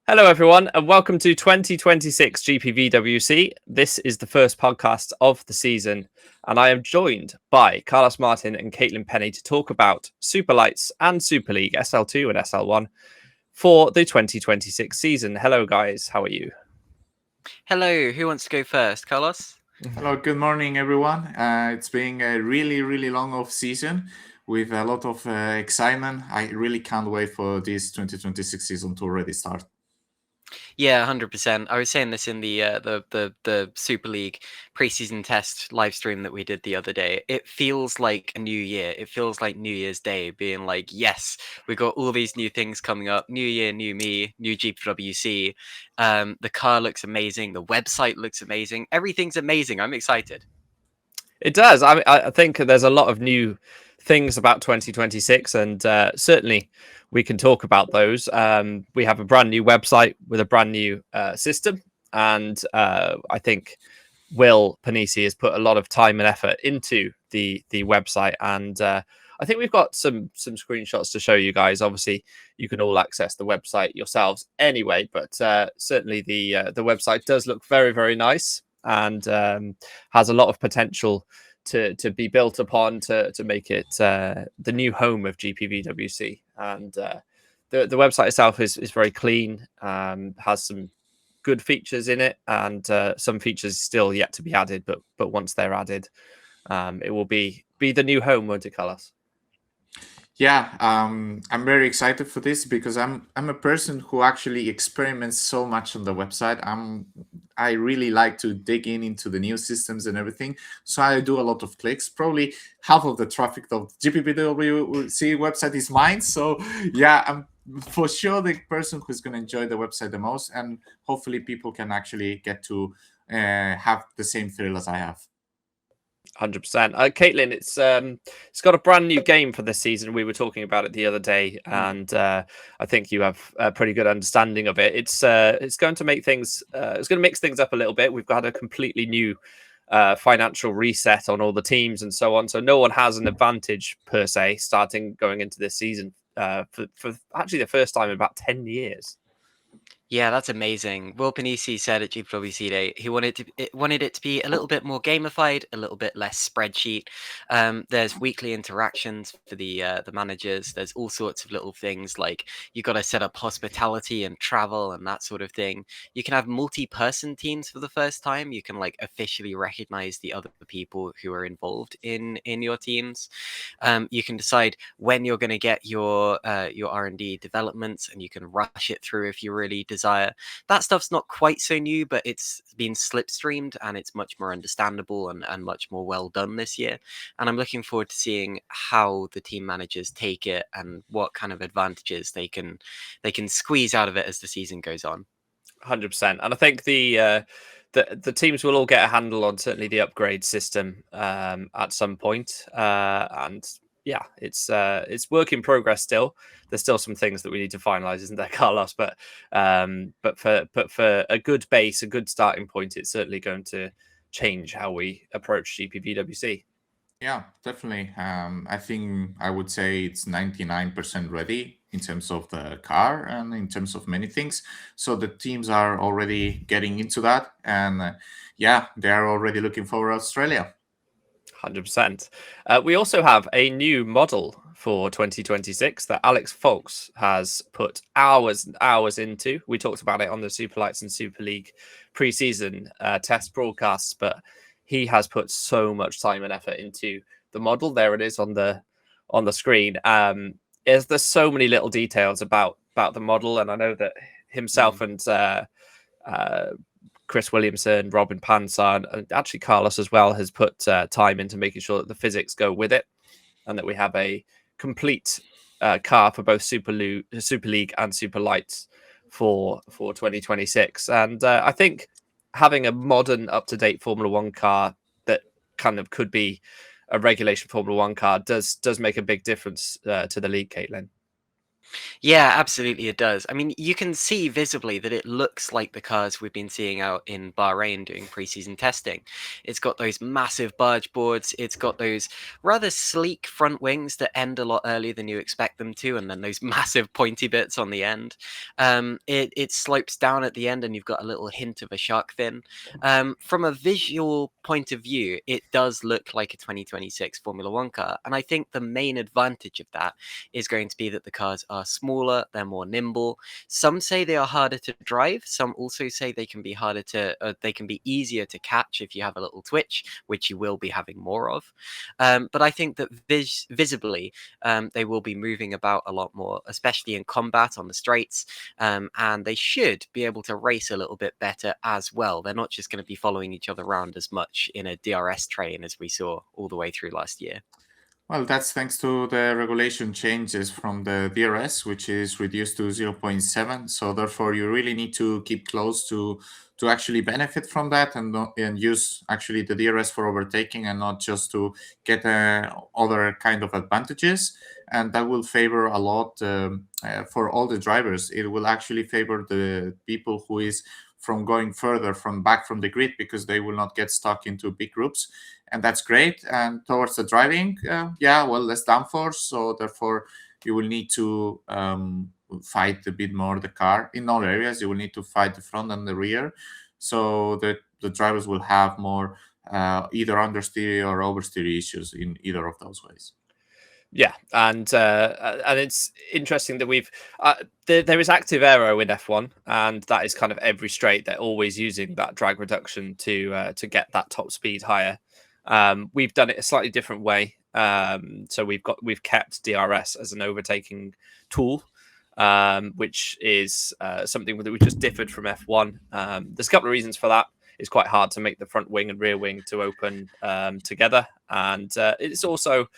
Hello, everyone, and welcome to 2026 GPVWC. This is the first podcast of the season, and I am joined by Carlos Martin and Caitlin Penny to talk about Super Lights and Super League SL2 and SL1 for the 2026 season. Hello, guys. How are you? Hello, who wants to go first? Carlos? Hello, good morning, everyone. It's been a really long off season with a lot of excitement. I really can't wait for this 2026 season to already start. Yeah, 100%. I was saying this in the Super League preseason test live stream that we did the other day. It feels like a new year. It feels like New Year's Day, being like, yes, we got all these new things coming up. New year, new me, new GPWC. The car looks amazing. The website looks amazing. Everything's amazing. I'm excited. It does. I think there's a lot of new things about 2026, and certainly we can talk about those. We have a brand new website with a brand new system, and I think Will Panisi has put a lot of time and effort into the website, and I think we've got some screenshots to show you guys. Obviously, you can all access the website yourselves anyway, but certainly the website does look very nice and has a lot of potential to be built upon to make it the new home of GPVWC. And the website itself is very clean, has some good features in it, and some features still yet to be added. But once they're added, it will be the new home, won't it, Carlos? Yeah, I'm very excited for this because I'm a person who actually experiments so much on the website. I really like to dig into the new systems and everything, so I do a lot of clicks. Probably half of the traffic of GPVWC website is mine. So yeah, I'm for sure the person who's going to enjoy the website the most, and hopefully people can actually get to have the same thrill as I have. 100%. Caitlin, it's got a brand new game for this season. We were talking about it the other day, and I think you have a pretty good understanding of it. It's going to make things it's going to mix things up a little bit. We've got a completely new financial reset on all the teams and so on, so no one has an advantage per se starting going into this season for actually the first time in about 10 years. Yeah, that's amazing. Will Panisi said at GPWC Day he wanted it to be a little bit more gamified, a little bit less spreadsheet. There's weekly interactions for the managers. There's all sorts of little things like you got to set up hospitality and travel and that sort of thing. You can have multi-person teams for the first time. You can like officially recognize the other people who are involved in your teams. You can decide when you're going to get your R&D developments, and you can rush it through if you really desire. That stuff's not quite so new, but it's been slipstreamed and it's much more understandable and much more well done this year. And I'm looking forward to seeing how the team managers take it and what kind of advantages they can squeeze out of it as the season goes on. 100%. And I think the teams will all get a handle on certainly the upgrade system at some point. And yeah, it's work in progress still. There's still some things that we need to finalize, isn't there, Carlos? But for a good base, a good starting point, it's certainly going to change how we approach GPVWC. Yeah, definitely. I think I would say it's 99% ready in terms of the car and in terms of many things. So the teams are already getting into that. And yeah, they are already looking for Australia. 100%. We also have a new model for 2026 that Alex Folks has put hours and hours into. We talked about it on the Super Lights and Super League preseason test broadcasts, but he has put so much time and effort into the model. There it is on the screen. There's so many little details about the model, and I know that himself and Chris Williamson, Robin Pansar, and actually Carlos as well has put time into making sure that the physics go with it, and that we have a complete car for both Super League and Super Lights for 2026. And I think having a modern, up-to-date Formula One car that kind of could be a regulation Formula One car does make a big difference to the league, Caitlin. Yeah, absolutely it does. I mean, you can see visibly that it looks like the cars we've been seeing out in Bahrain doing preseason testing. It's got those massive barge boards, it's got those rather sleek front wings that end a lot earlier than you expect them to, and then those massive pointy bits on the end. It slopes down at the end, and you've got a little hint of a shark fin. From a visual point of view, it does look like a 2026 Formula One car, and I think the main advantage of that is going to be that the cars are smaller, they're more nimble. Some say they are harder to drive. Some also say they can be they can be easier to catch if you have a little twitch, which you will be having more of. But I think that visibly, they will be moving about a lot more, especially in combat on the straights. And they should be able to race a little bit better as well. They're not just going to be following each other around as much in a DRS train as we saw all the way through last year. Well, that's thanks to the regulation changes from the DRS, which is reduced to 0.7. So therefore, you really need to keep close to actually benefit from that and use actually the DRS for overtaking and not just to get other kind of advantages. And that will favor a lot for all the drivers. It will actually favor the people who is from going further from back from the grid because they will not get stuck into big groups, and that's great. And towards the driving, less downforce, so therefore you will need to fight a bit more the car in all areas. You will need to fight the front and the rear, so that the drivers will have more either understeer or oversteer issues in either of those ways. Yeah, and it's interesting that we've there is active aero in F1, and that is kind of every straight. They're always using that drag reduction to get that top speed higher. We've done it a slightly different way. So we've kept DRS as an overtaking tool, which is something that we just differed from F1. There's a couple of reasons for that. It's quite hard to make the front wing and rear wing to open together, and it's also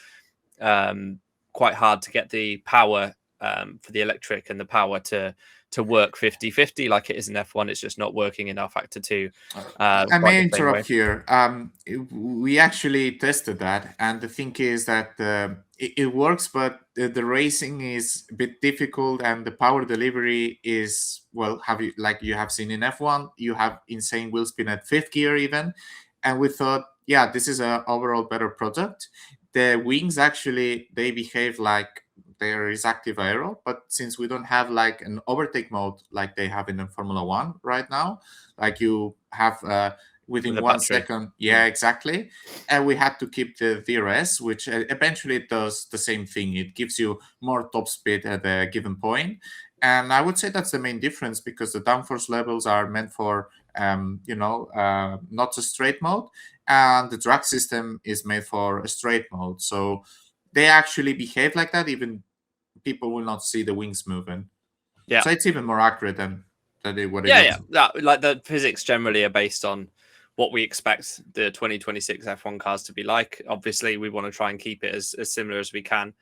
quite hard to get the power for the electric and the power to work 50-50 like it is in F1. It's just not working in our Factor 2. I may interrupt here. We actually tested that, and the thing is that it works, but the racing is a bit difficult, and the power delivery is, well, you have seen in F1, you have insane wheel spin at fifth gear even, and we thought, yeah, this is a overall better product. The wings actually, they behave like there is active aero, but since we don't have like an overtake mode like they have in the Formula One right now, like you have within 1 second, exactly, and we had to keep the DRS, which eventually does the same thing. It gives you more top speed at a given point, and I would say that's the main difference, because the downforce levels are meant for not a straight mode, and the drag system is made for a straight mode. So they actually behave like that. Even people will not see the wings moving. Yeah. So it's even more accurate than what it looks. Yeah. Like the physics generally are based on what we expect the 2026 F1 cars to be like. Obviously, we want to try and keep it as similar as we can,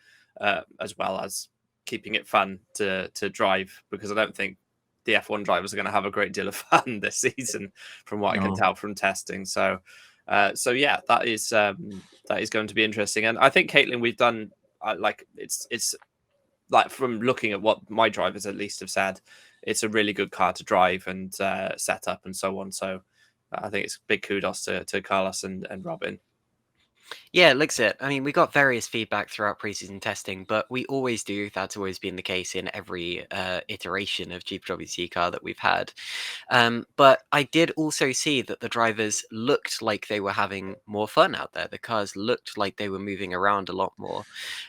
as well as keeping it fun to drive, because I don't think the F1 drivers are going to have a great deal of fun this season, from what I can tell from testing. So yeah, that is going to be interesting. And I think, Caitlin, we've done it's like, from looking at what my drivers at least have said, it's a really good car to drive and set up and so on. So I think it's big kudos to Carlos and Robin. Yeah, it looks it. I mean, we got various feedback throughout preseason testing, but we always do. That's always been the case in every iteration of GPWC car that we've had. But I did also see that the drivers looked like they were having more fun out there. The cars looked like they were moving around a lot more.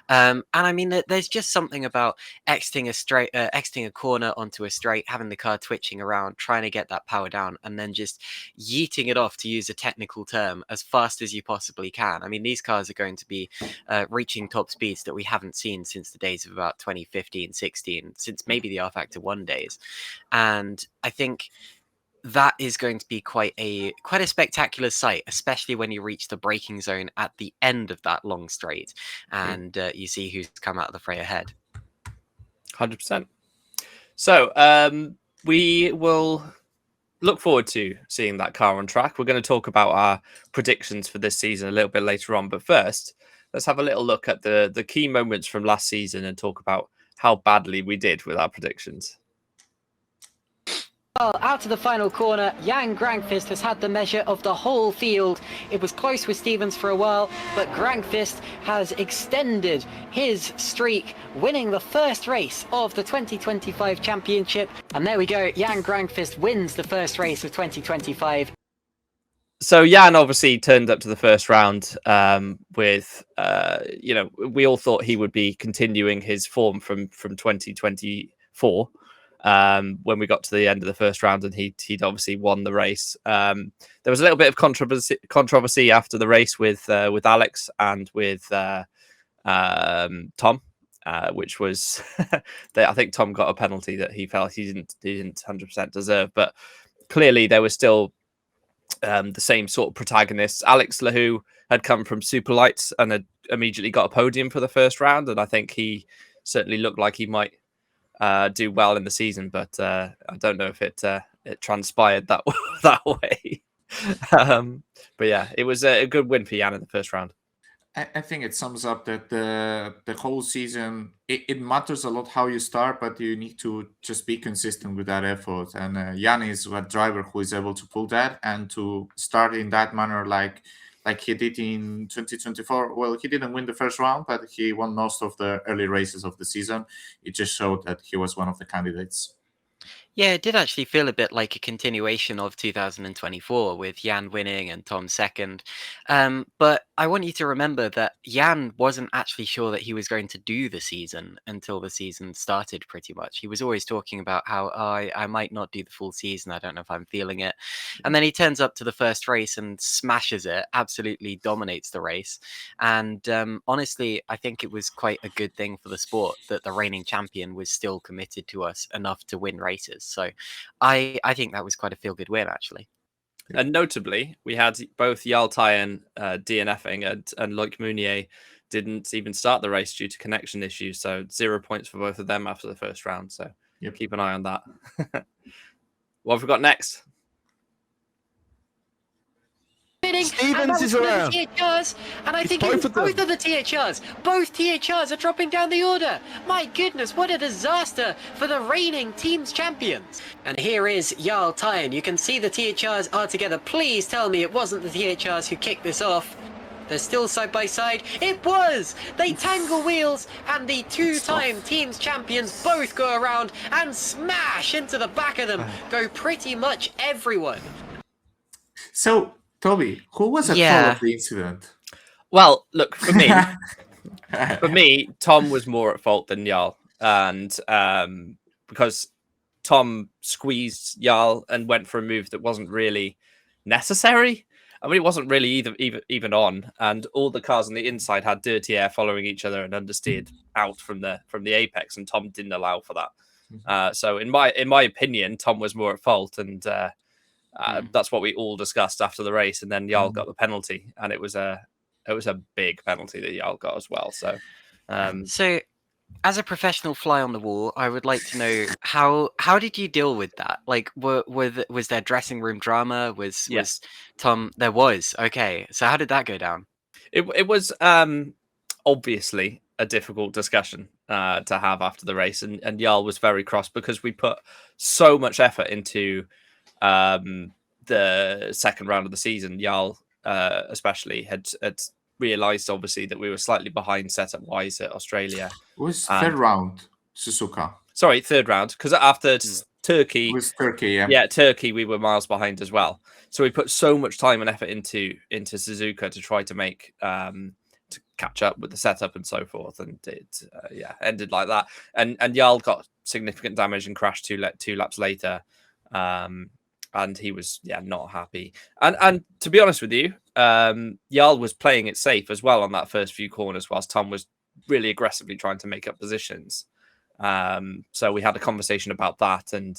And I mean, there's just something about exiting a corner onto a straight, having the car twitching around, trying to get that power down, and then just yeeting it off, to use a technical term, as fast as you possibly can. I mean, these cars are going to be reaching top speeds that we haven't seen since the days of about 2015, 16, since maybe the R Factor 1 days. And I think that is going to be quite a spectacular sight, especially when you reach the braking zone at the end of that long straight, and you see who's come out of the fray ahead. 100%. So we will look forward to seeing that car on track. We're going to talk about our predictions for this season a little bit later on, but first, let's have a little look at the key moments from last season and talk about how badly we did with our predictions. Well, out to the final corner, Jan Grankvist has had the measure of the whole field. It was close with Stevens for a while, but Grankvist has extended his streak, winning the first race of the 2025 championship. And there we go, Jan Grankvist wins the first race of 2025. So Jan obviously turned up to the first round with, we all thought he would be continuing his form from 2024. When we got to the end of the first round, and he'd obviously won the race. There was a little bit of controversy after the race with Alex and with Tom, which was I think Tom got a penalty that he felt he didn't 100% deserve, but clearly there was still the same sort of protagonists. Alex Lahou had come from Superlights and had immediately got a podium for the first round, and I think he certainly looked like he might do well in the season, but I don't know if it transpired that way. But yeah, it was a good win for Jan in the first round. I think it sums up that the whole season, it matters a lot how you start, but you need to just be consistent with that effort. And Jan is a driver who is able to pull that and to start in that manner, like he did in 2024. Well, he didn't win the first round, but he won most of the early races of the season. It just showed that he was one of the candidates. Yeah, it did actually feel a bit like a continuation of 2024 with Jan winning and Tom second. But I want you to remember that Jan wasn't actually sure that he was going to do the season until the season started, pretty much. He was always talking about how I might not do the full season. I don't know if I'm feeling it. And then he turns up to the first race and smashes it, absolutely dominates the race. And honestly, I think it was quite a good thing for the sport that the reigning champion was still committed to us enough to win races. So I think that was quite a feel-good win, actually. And notably, we had both Jarl Tyen DNFing and Loic Mounier didn't even start the race due to connection issues. So 0 points for both of them after the first round. So keep an eye on that. What have we got next? Stevens is around. THRs, and I think both of the THRs. Both THRs are dropping down the order. My goodness, what a disaster for the reigning team's champions. And here is Jarl Tyen. You can see the THRs are together. Please tell me it wasn't the THRs who kicked this off. They're still side by side. It was! They tangle wheels, and the two-time team's champions both go around and smash into the back of them. Go pretty much everyone. So, Toby, who was at fault of the incident? Well, look, for me, Tom was more at fault than Jarl, and because Tom squeezed Jarl and went for a move that wasn't really necessary. I mean, it wasn't really even on, and all the cars on the inside had dirty air following each other and understeered out from the apex, and Tom didn't allow for that. So, in my opinion, Tom was more at fault, and that's what we all discussed after the race. And then Jarl got the penalty, and it was a big penalty that Jarl got as well. So, as a professional fly on the wall, I would like to know how did you deal with that? Like, was there dressing room drama? Was Tom? There was. Okay, so how did that go down? It was obviously a difficult discussion to have after the race, and Jarl was very cross because we put so much effort into the second round of the season. Jarl especially had realized obviously that we were slightly behind setup wise at Australia. It was third round, Suzuka. Sorry, third round, because after Turkey, it was Turkey, yeah, Turkey, we were miles behind as well. So we put so much time and effort into Suzuka to try to make to catch up with the setup and so forth, and it ended like that. And Jarl got significant damage and crashed two laps later. And he was not happy. And to be honest with you, Jarl was playing it safe as well on that first few corners, whilst Tom was really aggressively trying to make up positions. So we had a conversation about that and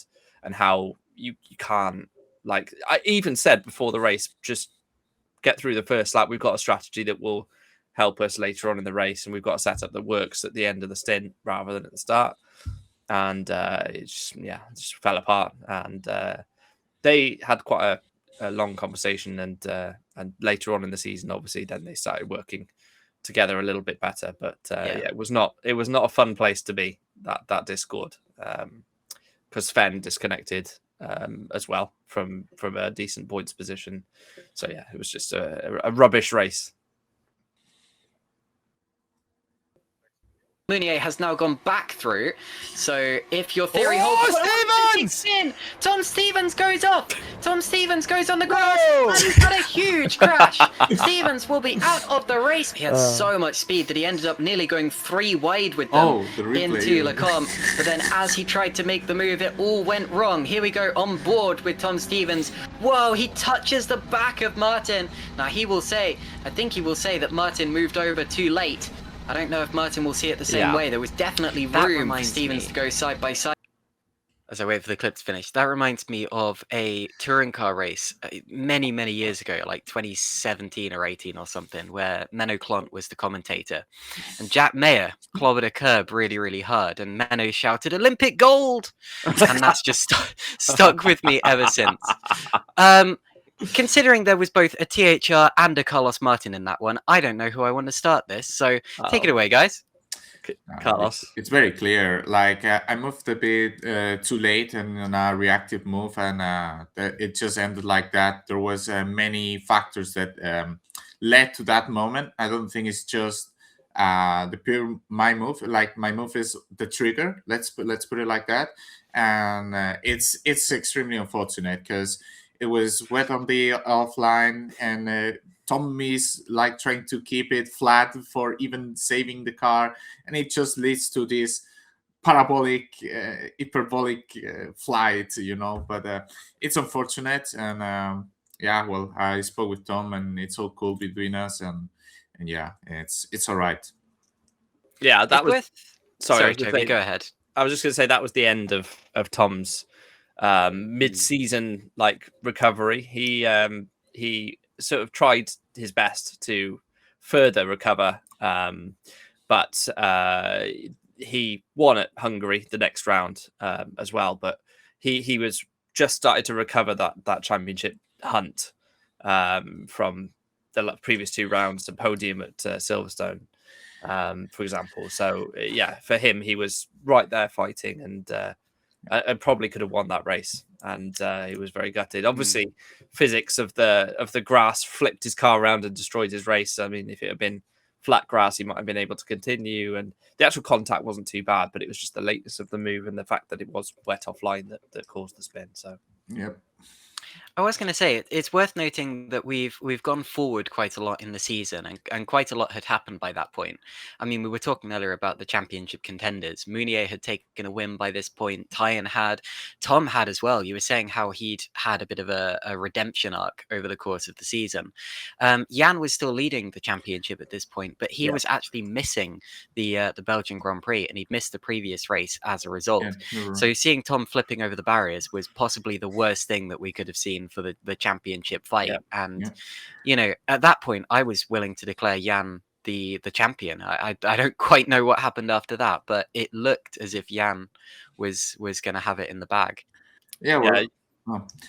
how you can't, like I even said before the race, just get through the first lap. We've got a strategy that will help us later on in the race, and we've got a setup that works at the end of the stint rather than at the start. And it just fell apart. And they had quite a long conversation, and later on in the season, obviously, then they started working together a little bit better. But it was not a fun place to be, that Discord, because Sven disconnected as well from a decent points position. So yeah, it was just a rubbish race. Meunier has now gone back through, so if your theory holds... Stevens! Tom Stevens goes off! Tom Stevens goes on the grass, and he's had a huge crash! Stevens will be out of the race! He had so much speed that he ended up nearly going 3 wide with them into Lecombe, but then as he tried to make the move, it all went wrong. Here we go, on board with Tom Stevens. Whoa, he touches the back of Martin. Now I think he will say that Martin moved over too late. I don't know if Martin will see it the same way. There was definitely room for Stevens to go side by side. As I wait for the clip to finish, that reminds me of a touring car race many, many years ago, like 2017 or 18 or something, where Menno Clont was the commentator. And Jack Mayer clobbered a curb really, really hard, and Menno shouted, "Olympic gold!" And that's just stuck with me ever since. Considering there was both a THR and a Carlos Martin in that one, I don't know who I want to start this. So take it away, guys. Carlos. It's very clear. Like I moved a bit too late and a reactive move, and it just ended like that. There was many factors that led to that moment. I don't think it's just the pure my move. Like my move is the trigger. Let's put it like that. And it's extremely unfortunate because it was wet on the offline, and Tommy's like trying to keep it flat for even saving the car, and it just leads to this parabolic, hyperbolic flight, But it's unfortunate, and well, I spoke with Tom, and it's all cool between us, and yeah, it's all right. Yeah, that was. Sorry, Toby, go ahead. I was just going to say that was the end of Tom's mid-season recovery. He sort of tried his best to further recover, but he won at Hungary the next round as well. But he was just started to recover that championship hunt from the previous 2 rounds, the podium at Silverstone, for example. So yeah, for him, he was right there fighting, and probably could have won that race, and he was very gutted. Obviously, physics of the grass flipped his car around and destroyed his race. I mean, if it had been flat grass, he might have been able to continue, and the actual contact wasn't too bad, but it was just the lateness of the move and the fact that it was wet offline that caused the spin. So, yep. I was going to say, it's worth noting that we've gone forward quite a lot in the season, and quite a lot had happened by that point. I mean, we were talking earlier about the championship contenders. Meunier had taken a win by this point. Tyan had. Tom had as well. You were saying how he'd had a bit of a redemption arc over the course of the season. Jan was still leading the championship at this point, but he was actually missing the Belgian Grand Prix, and he'd missed the previous race as a result. Yeah, right. So seeing Tom flipping over the barriers was possibly the worst thing that we could have seen for the championship fight. And at that point I was willing to declare Jan the champion. I don't quite know what happened after that, but it looked as if Jan was going to have it in the bag.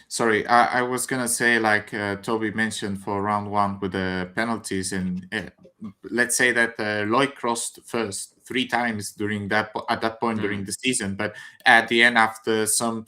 Sorry, I was gonna say, like Toby mentioned for round 1 with the penalties, and let's say that Loic crossed first 3 times at that point during the season, but at the end, after some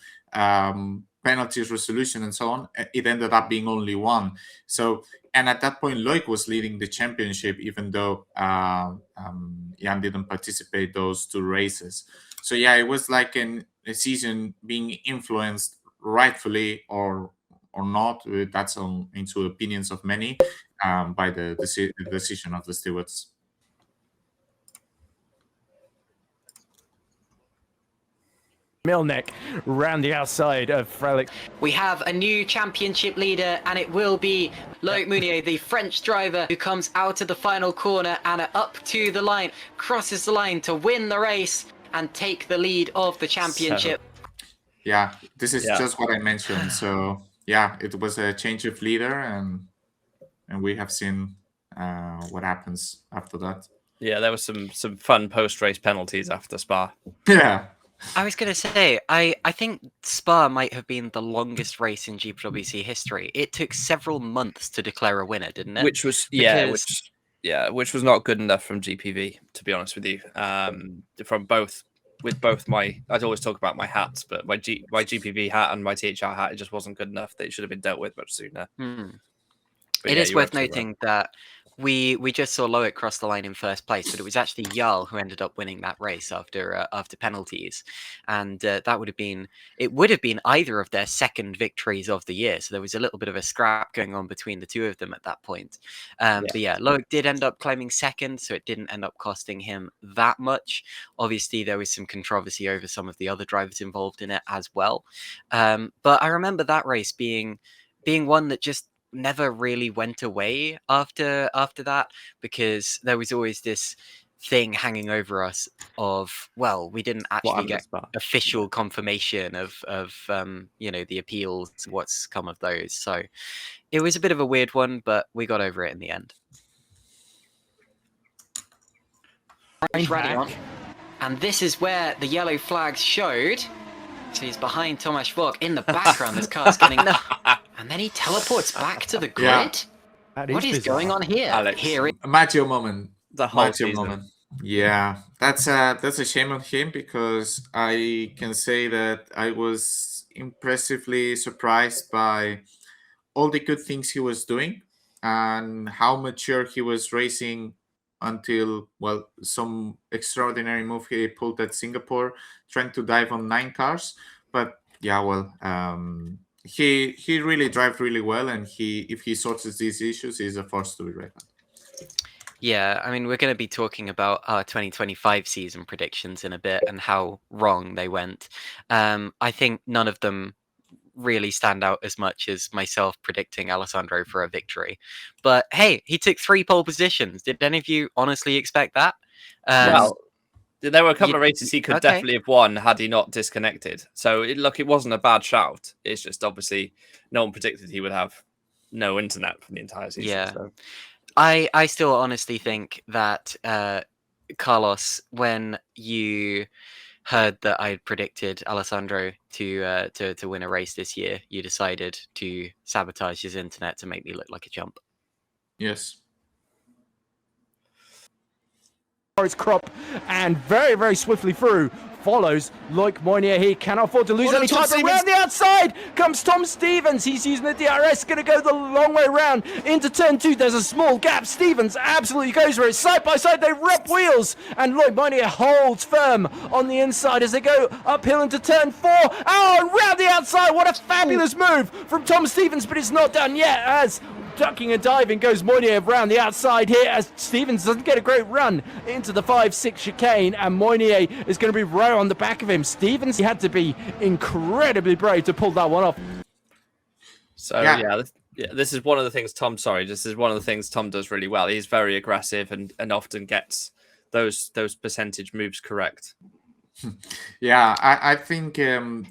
penalties resolution and so on, it ended up being only 1. So, and at that point, Loic was leading the championship, even though Jan didn't participate those 2 races. So yeah, it was like a season being influenced, rightfully or not. That's into opinions of many, by the decision of the stewards. Milnek round the outside of Frelick. We have a new championship leader, and it will be Loic Meunier, the French driver, who comes out of the final corner and up to the line, crosses the line to win the race and take the lead of the championship. Yeah, this is just what I mentioned. So yeah, it was a change of leader, and we have seen what happens after that. Yeah, there was some fun post-race penalties after Spa. Yeah. I was going to say, I think Spa might have been the longest race in GPWC history. It took several months to declare a winner, didn't it? Which was, Yeah, which was not good enough from GPV, to be honest with you. From both, with both my, I'd always talk about my hats, but my GPV hat and my THR hat, it just wasn't good enough. They should have been dealt with much sooner. It is worth noting that we just saw Loic cross the line in first place, but it was actually Jarl who ended up winning that race after penalties, and that would have been either of their second victories of the year. So there was a little bit of a scrap going on between the two of them at that point. But yeah, Loic did end up claiming second, so it didn't end up costing him that much. Obviously, there was some controversy over some of the other drivers involved in it as well. But I remember that race being one that just never really went away after that, because there was always this thing hanging over us of, well, we didn't actually get official confirmation of the appeals, what's come of those. So it was a bit of a weird one, but we got over it in the end. Ready on. And this is where the yellow flags showed. So he's behind Tomasz Vok. In the background, this car's getting... And then he teleports back to the grid? Yeah. What is going on here? Alex. Matteo moment. The whole Matteo moment. Yeah, that's a shame on him, because I can say that I was impressively surprised by all the good things he was doing and how mature he was racing until, well, some extraordinary move he pulled at Singapore, trying to dive on 9 cars. But yeah, well, he really drives really well, and if he sorts these issues, he's a force to be reckoned. Yeah, I mean, we're going to be talking about our 2025 season predictions in a bit and how wrong they went. I think none of them really stand out as much as myself predicting Alessandro for a victory. But hey, he took 3 pole positions. Did any of you honestly expect that? Well, there were a couple of races he could definitely have won had he not disconnected. So, it wasn't a bad shout. It's just obviously no one predicted he would have no internet for the entire season. Yeah. So. I still honestly think that, Carlos, when you heard that I had predicted Alessandro to win a race this year, you decided to sabotage his internet to make me look like a chump. Yes. His crop and very, very swiftly through. Follows Loic Moynier. He cannot afford to lose any time. Around the outside comes Tom Stevens. He's using the DRS. Going to go the long way round into turn 2. There's a small gap. Stevens absolutely goes for it. Side by side, they rep wheels. And Loic Moynier holds firm on the inside as they go uphill into turn 4. Oh, and round the outside. What a fabulous move from Tom Stevens, but it's not done yet as ducking and diving goes Moynier around the outside here as Stevens doesn't get a great run into the 5-6 chicane, and Moynier is going to be right on the back of him. Stevens, he had to be incredibly brave to pull that one off. So this is one of the things this is one of the things Tom does really well. He's very aggressive and often gets those percentage moves correct. Yeah, I think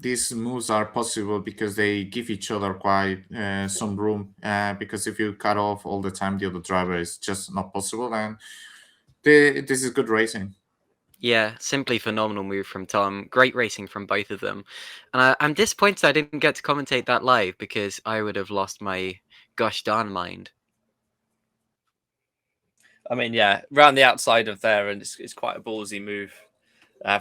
these moves are possible because they give each other quite some room. Because if you cut off all the time the other driver, it's just not possible. And this is good racing. Yeah, simply phenomenal move from Tom. Great racing from both of them. And I'm disappointed I didn't get to commentate that live, because I would have lost my gosh darn mind. I mean, yeah, around the outside of there, and it's quite a ballsy move.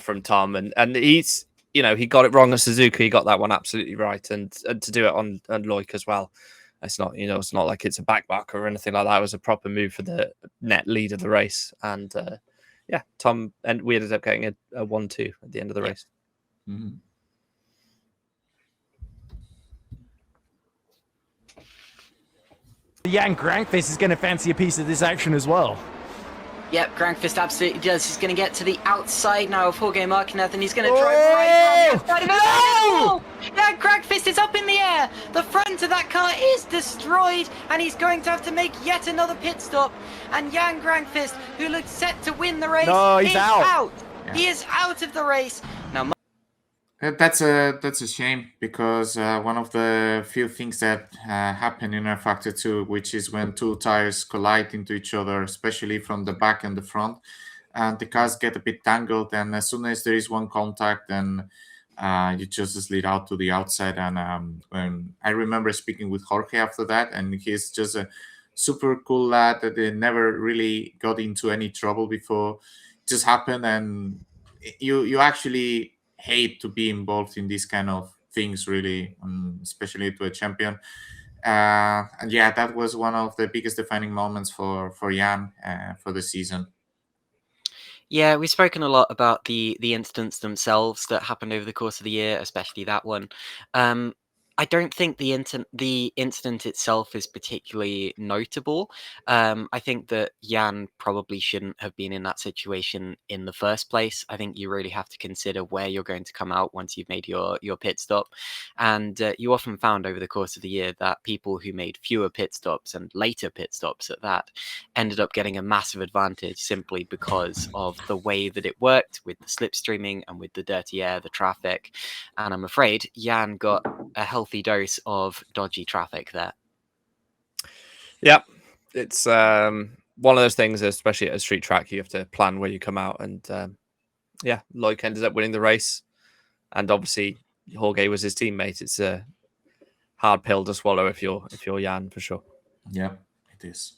From Tom, and he's he got it wrong at Suzuka. He got that one absolutely right, and to do it on Loic as well. It's not it's not like it's a backmarker or anything like that. It was a proper move for the net lead of the race, and Tom, and we ended up getting a 1-2 at the end of the race. Mm-hmm. Jan Grankvist is going to fancy a piece of this action as well. Yep, Grankvist absolutely does. He's going to get to the outside now of Jorge Marquez, and he's going to drive right on the outside of it. Oh! Yeah, Grankvist is up in the air. The front of that car is destroyed, and he's going to have to make yet another pit stop. And Jan Grankvist, who looked set to win the race, is out. Yeah. He is out of the race. Now, that's a shame, because one of the few things that happen in our Factor 2, which is when 2 tires collide into each other, especially from the back and the front, and the cars get a bit tangled, and as soon as there is one contact, then you just slid out to the outside. And when I remember speaking with Jorge after that, and he's just super cool lad that they never really got into any trouble before. It just happened, and you actually hate to be involved in these kind of things, really, especially to a champion. And yeah, that was one of the biggest defining moments for Jan for the season. Yeah, we've spoken a lot about the incidents themselves that happened over the course of the year, especially that one. I don't think the incident itself is particularly notable. I think that Jan probably shouldn't have been in that situation in the first place. I think you really have to consider where you're going to come out once you've made your pit stop. And you often found over the course of the year that people who made fewer pit stops and later pit stops at that ended up getting a massive advantage simply because of the way that it worked with the slipstreaming and with the dirty air, the traffic. And I'm afraid Jan got a healthy dose of dodgy traffic there. Yeah, it's one of those things, especially at a street track, you have to plan where you come out. And yeah, Loic ended up winning the race. And obviously, Jorge was his teammate. It's a hard pill to swallow if you're Jan, for sure. Yeah, it is.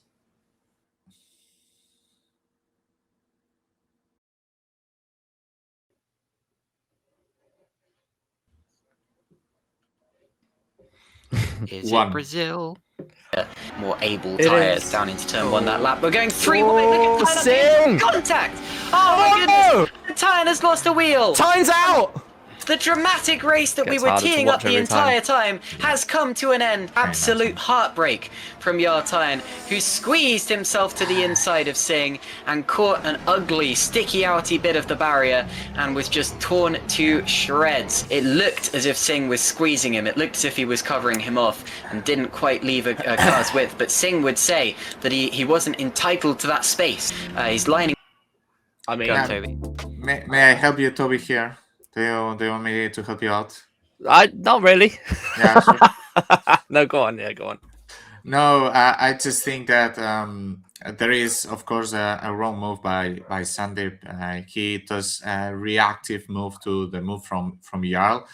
Is One. it Brazil? More able tyres down into turn one that lap. We're going 3 wide. Look at Sing! Contact! Oh my goodness! The tyre has lost a wheel! Time's out! The dramatic race that we Gets were harder to teeing up watch the every entire time has come to an end. Absolute heartbreak from Yartine, who squeezed himself to the inside of Singh and caught an ugly, sticky outy bit of the barrier and was just torn to shreds. It looked as if Singh was squeezing him. It looked as if he was covering him off and didn't quite leave a car's width. But Singh would say that he wasn't entitled to that space. He's lining. I mean, Go on, Toby. May I help you, Toby, here? Do you want me to help you out? Not really. Yeah, sure. No, go on. Yeah, go on. No, I just think that there is, of course, a wrong move by Sandeep. He does a reactive move to the move from Jarl.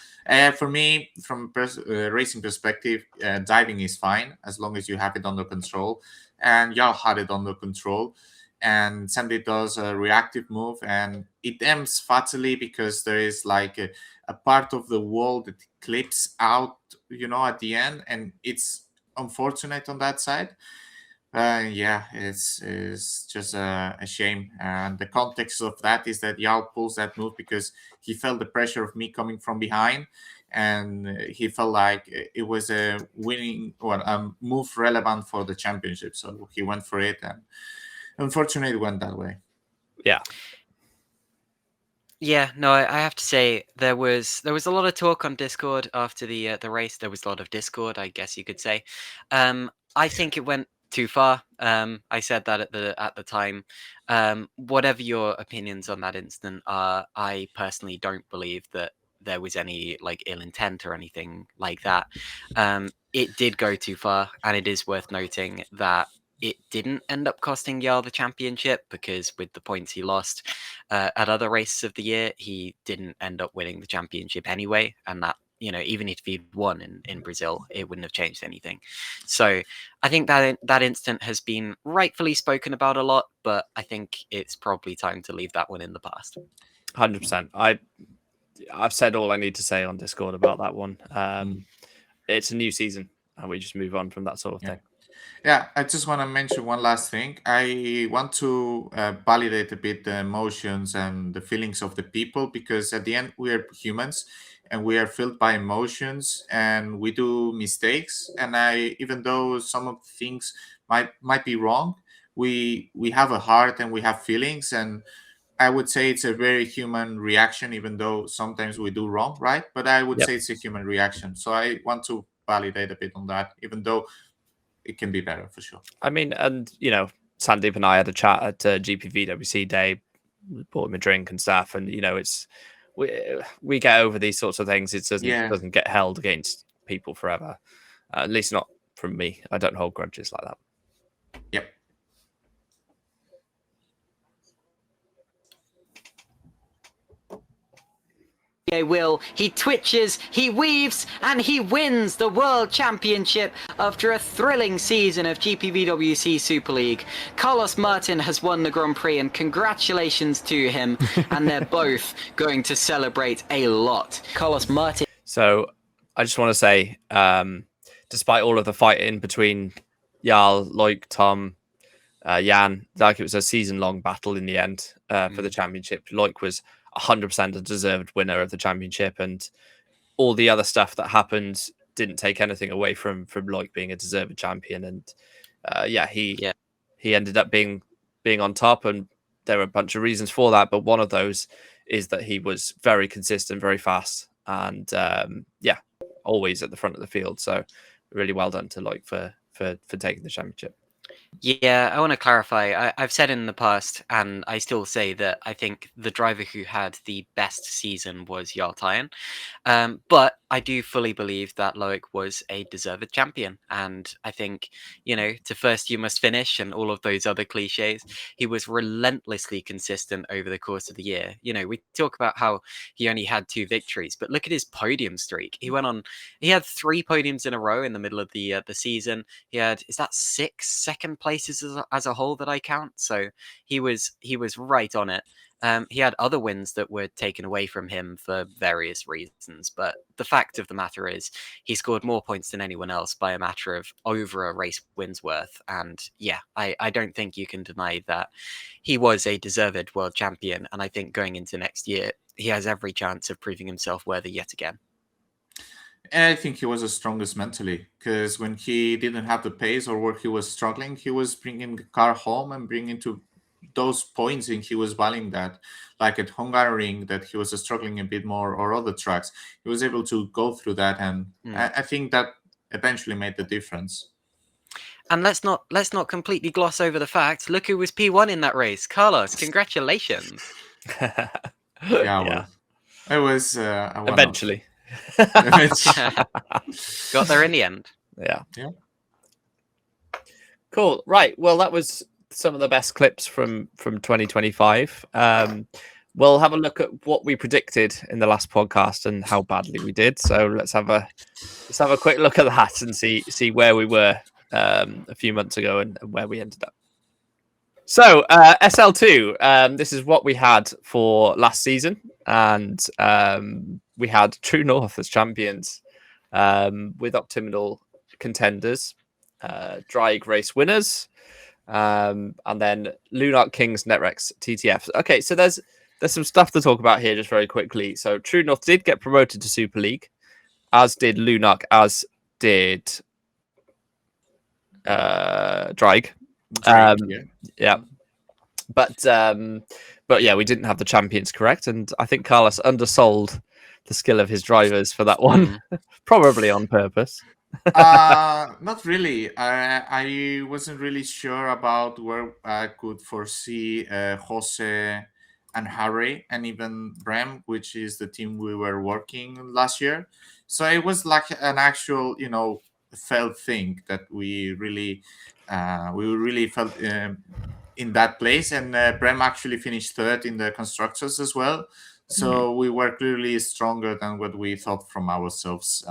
For me, from racing perspective, diving is fine as long as you have it under control. And Jarl had it under control. And Sandeep does a reactive move, and it ends fatally because there is like a part of the wall that clips out, at the end, and it's unfortunate on that side. Yeah, it's just a shame. And the context of that is that Yao pulls that move because he felt the pressure of me coming from behind, and he felt like it was a winning or a move relevant for the championship. So he went for it, and unfortunately, it went that way. Yeah. Yeah, no, I have to say there was a lot of talk on Discord after the race. There was a lot of Discord, I guess you could say. I think it went too far. I said that at the time. Whatever your opinions on that incident are, I personally don't believe that there was any like ill intent or anything like that. It did go too far, and it is worth noting that it didn't end up costing Jarl the championship because with the points he lost at other races of the year, he didn't end up winning the championship anyway. And that, even if he'd won in Brazil, it wouldn't have changed anything. So I think that incident has been rightfully spoken about a lot, but I think it's probably time to leave that one in the past. 100%. I've said all I need to say on Discord about that one. It's a new season, and we just move on from that sort of thing. Yeah, I just want to mention one last thing. I want to validate a bit the emotions and the feelings of the people, because at the end we are humans and we are filled by emotions and we do mistakes. And even though some of the things might be wrong, we have a heart and we have feelings, and I would say it's a very human reaction, even though sometimes we do wrong, right? But I would say it's a human reaction. So I want to validate a bit on that, even though it can be better for sure. I mean, and Sandeep and I had a chat at GPVWC day, bought him a drink and stuff, and it's we get over these sorts of things. It doesn't get held against people forever, at least not from me. I don't hold grudges like that. Yep. wheel. He twitches, he weaves, and he wins the World Championship after a thrilling season of GPVWC Super League. Carlos Martin has won the Grand Prix, and congratulations to him. And they're both going to celebrate a lot. Carlos Martin. So I just want to say, despite all of the fighting between Jarl, Loic, Tom, Jan, like it was a season-long battle in the end for the championship. Loic was 100% a deserved winner of the championship, and all the other stuff that happened didn't take anything away from Loic being a deserved champion. And he ended up being on top, and there were a bunch of reasons for that, but one of those is that he was very consistent, very fast, and always at the front of the field. So really well done to Loic for taking the championship. Yeah, I want to clarify. I've said in the past, and I still say that I think the driver who had the best season was Jarl Tyen. But I do fully believe that Loic was a deserved champion. And I think, to first you must finish and all of those other cliches, he was relentlessly consistent over the course of the year. We talk about how he only had 2 victories, but look at his podium streak. He had 3 podiums in a row in the middle of the season. He had, is that 6 second places as a whole that I count? So he was right on it. He had other wins that were taken away from him for various reasons, but the fact of the matter is he scored more points than anyone else by a matter of over a race win's worth. And I don't think you can deny that he was a deserved world champion, and I think going into next year he has every chance of proving himself worthy yet again. I think he was the strongest mentally, because when he didn't have the pace or where he was struggling, he was bringing the car home and bringing to those points, and he was valuing that. Like at Hungaroring, that he was struggling a bit more, or other tracks, he was able to go through that, and I think that eventually made the difference. And let's not completely gloss over the fact. Look who was P1 in that race, Carlos. Congratulations. Well, it was eventually. Got there in the end. Yeah. Cool. Right. Well, that was some of the best clips from 2025. We'll have a look at what we predicted in the last podcast and how badly we did. So let's have a quick look at that and see where we were a few months ago and where we ended up. So SL2, this is what we had for last season, and we had True North as champions, with Optimal contenders, Drag race winners, and then Lunark Kings, Netrex, TTF. Okay, so there's some stuff to talk about here just very quickly. So True North did get promoted to Super League, as did Lunark, as did Drag. But we didn't have the champions correct, and I think Carlos undersold the skill of his drivers for that one, probably on purpose. Not really. I wasn't really sure about where I could foresee Jose and Harry and even Brem, which is the team we were working last year. So it was like an actual, felt thing that we really felt in that place. And Brem actually finished 3rd in the constructors as well. So we were clearly stronger than what we thought from ourselves.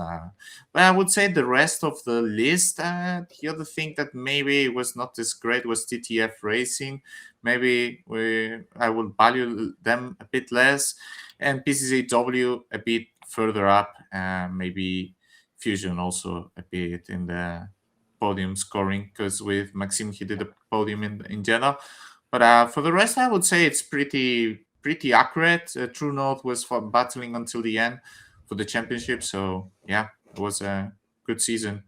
But I would say the rest of the list, the other thing that maybe was not as great was TTF Racing. Maybe I would value them a bit less. And PCCW a bit further up. Maybe Fusion also a bit in the podium scoring, because with Maxime he did a podium in Jeddah. But for the rest, I would say it's pretty accurate. True North was battling until the end for the championship. So it was a good season.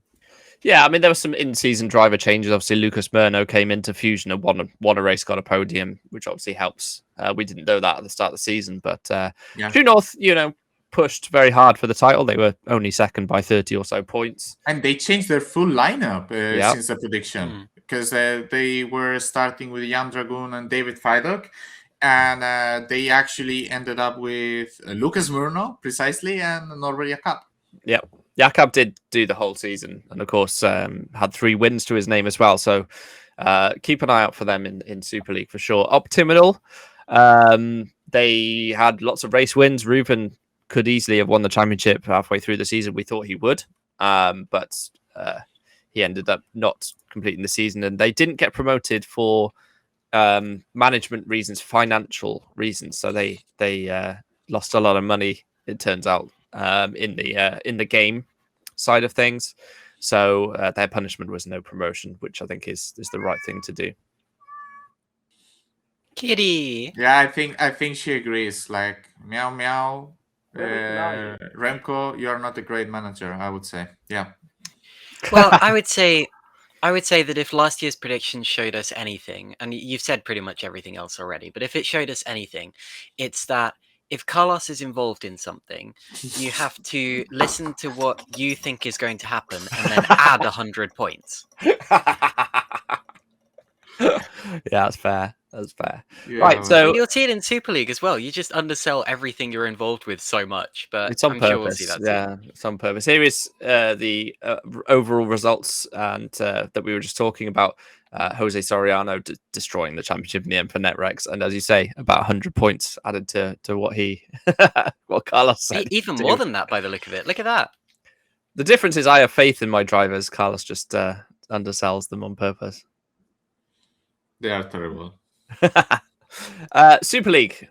Yeah, I mean, there were some in-season driver changes. Obviously, Lucas Murno came into Fusion and won a race, got a podium, which obviously helps. We didn't know that at the start of the season, but True North, pushed very hard for the title. They were only second by 30 or so points. And they changed their full lineup since the prediction, because they were starting with Jan Dragoon and David Fidok. And they actually ended up with Lucas Murno, precisely, and Norbert Jakob. Yep. Jakob did do the whole season, and of course had 3 wins to his name as well. So keep an eye out for them in Super League for sure. Optimal, they had lots of race wins. Ruben could easily have won the championship halfway through the season. We thought he would, but he ended up not completing the season, and they didn't get promoted for management reasons, financial reasons. So they lost a lot of money, it turns out, in the game side of things. So their punishment was no promotion, which I think is the right thing to do. Kitty. Yeah, I think she agrees. Like, meow meow. Remco, you are not a great manager, I would say. Yeah. Well, I would say that if last year's predictions showed us anything, and you've said pretty much everything else already, but if it showed us anything, it's that if Carlos is involved in something, you have to listen to what you think is going to happen and then add 100 points. Yeah, that's fair. That's fair. Yeah. Right, so you'll see it in Super League as well. You just undersell everything you're involved with so much, but it's on I'm purpose. sure we'll see that Yeah, it's on purpose. Here is the overall results, and that we were just talking about. Jose Soriano destroying the championship in the end for Netrex, and as you say, about 100 points added to what he what Carlos said. Even more than that, by the look of it. Look at that. The difference is I have faith in my drivers. Carlos just undersells them on purpose. They are terrible. Super League.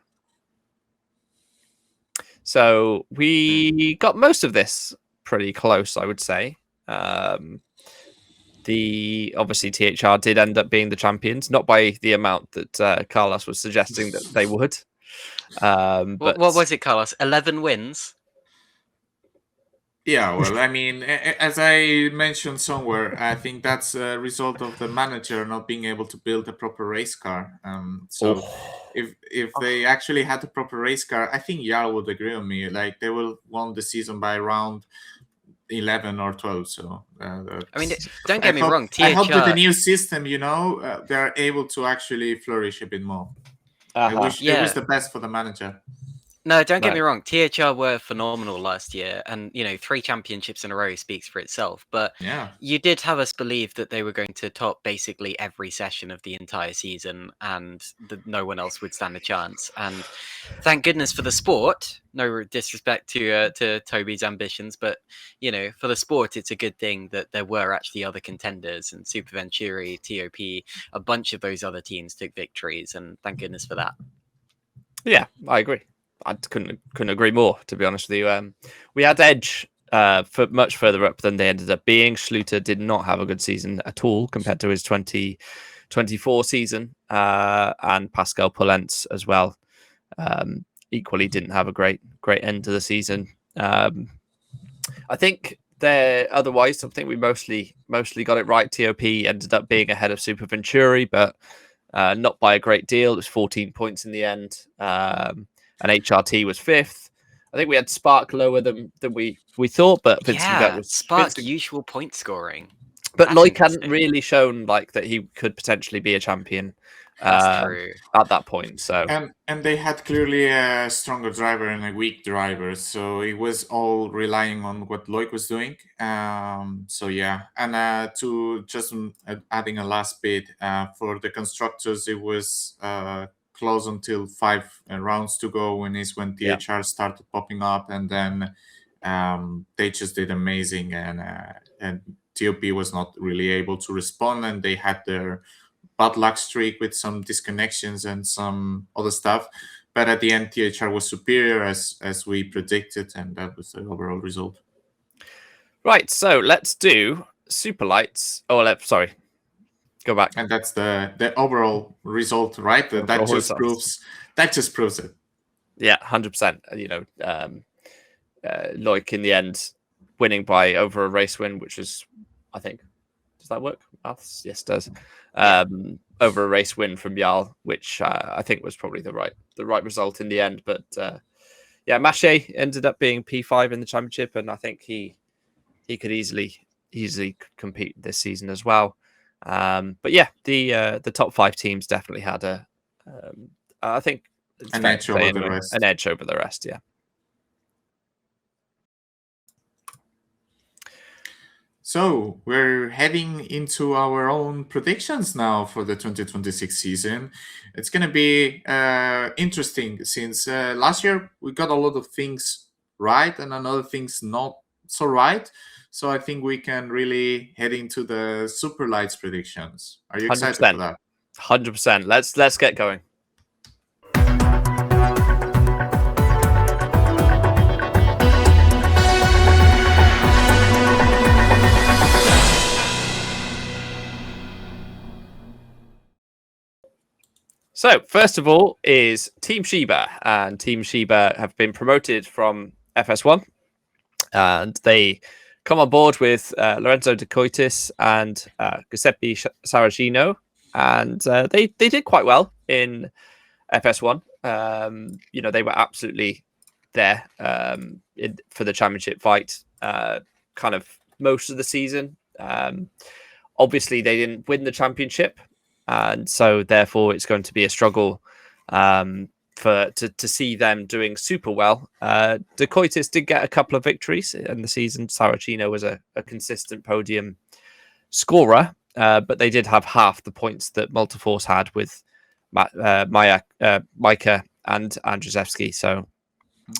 So we got most of this pretty close, I would say. Obviously THR did end up being the champions, not by the amount that Carlos was suggesting that they would. But what was it, Carlos? 11 wins? Yeah, well, I mean, as I mentioned somewhere, I think that's a result of the manager not being able to build a proper race car. If they actually had a proper race car, I think Jarl would agree with me. Like, they will won the season by around 11 or 12. So, I mean, don't get me wrong. THR... I hope with the new system, they're able to actually flourish a bit more. I wish the best for the manager. No, don't get me wrong. THR were phenomenal last year, and 3 championships in a row speaks for itself. But you did have us believe that they were going to top basically every session of the entire season, and that no one else would stand a chance. And thank goodness for the sport. No disrespect to Toby's ambitions, but for the sport, it's a good thing that there were actually other contenders, and Super Venturi, TOP, a bunch of those other teams took victories, and thank goodness for that. Yeah, I agree. I couldn't agree more, to be honest with you. We had Edge for much further up than they ended up being. Schluter did not have a good season at all compared to his 2024 season, and Pascal Polentz as well. Equally didn't have a great end to the season. I think otherwise, I think we mostly got it right. TOP ended up being ahead of Super Venturi, but not by a great deal. It was 14 points in the end. And HRT was 5th. I think we had Spark lower than we thought, but Vincent was Spark usual point scoring. But Loic hadn't really shown that he could potentially be a champion. That's true. At that point. So and they had clearly a stronger driver and a weak driver, so it was all relying on what Loic was doing. So yeah, and to just adding a last bit for the constructors, it was close until 5 rounds to go when THR started popping up, and then they just did amazing, and TOP was not really able to respond, and they had their bad luck streak with some disconnections and some other stuff. But at the end, THR was superior as we predicted, and that was the overall result. Right, so let's do Super Lights. Sorry. Go back. And that's the overall result, right? That just proves it. Yeah, 100%. Loic in the end winning by over a race win, which is, I think, does that work? Yes, it does. Over a race win from Jarl, which I think was probably the right result in the end. But Mache ended up being P5 in the championship, and I think he could easily compete this season as well. But yeah, the top 5 teams definitely had I think an edge over the rest. An edge over the rest, yeah. So we're heading into our own predictions now for the 2026 season. It's going to be interesting since last year we got a lot of things right and another things not so right. So I think we can really head into the super lights predictions. Are you excited for that? 100%. Let's get going. So, first of all is Team Sheba, and Team Sheba have been promoted from FS1, and they come on board with Lorenzo de Coitis and Giuseppe Saracino, and they did quite well in FS1. They were absolutely there for the championship fight, kind of most of the season. Obviously, they didn't win the championship, and so therefore it's going to be a struggle to see them doing super well. De Coitis did get a couple of victories in the season. Saracino was a consistent podium scorer, but they did have half the points that Multiforce had with Micah and Andrzejewski. So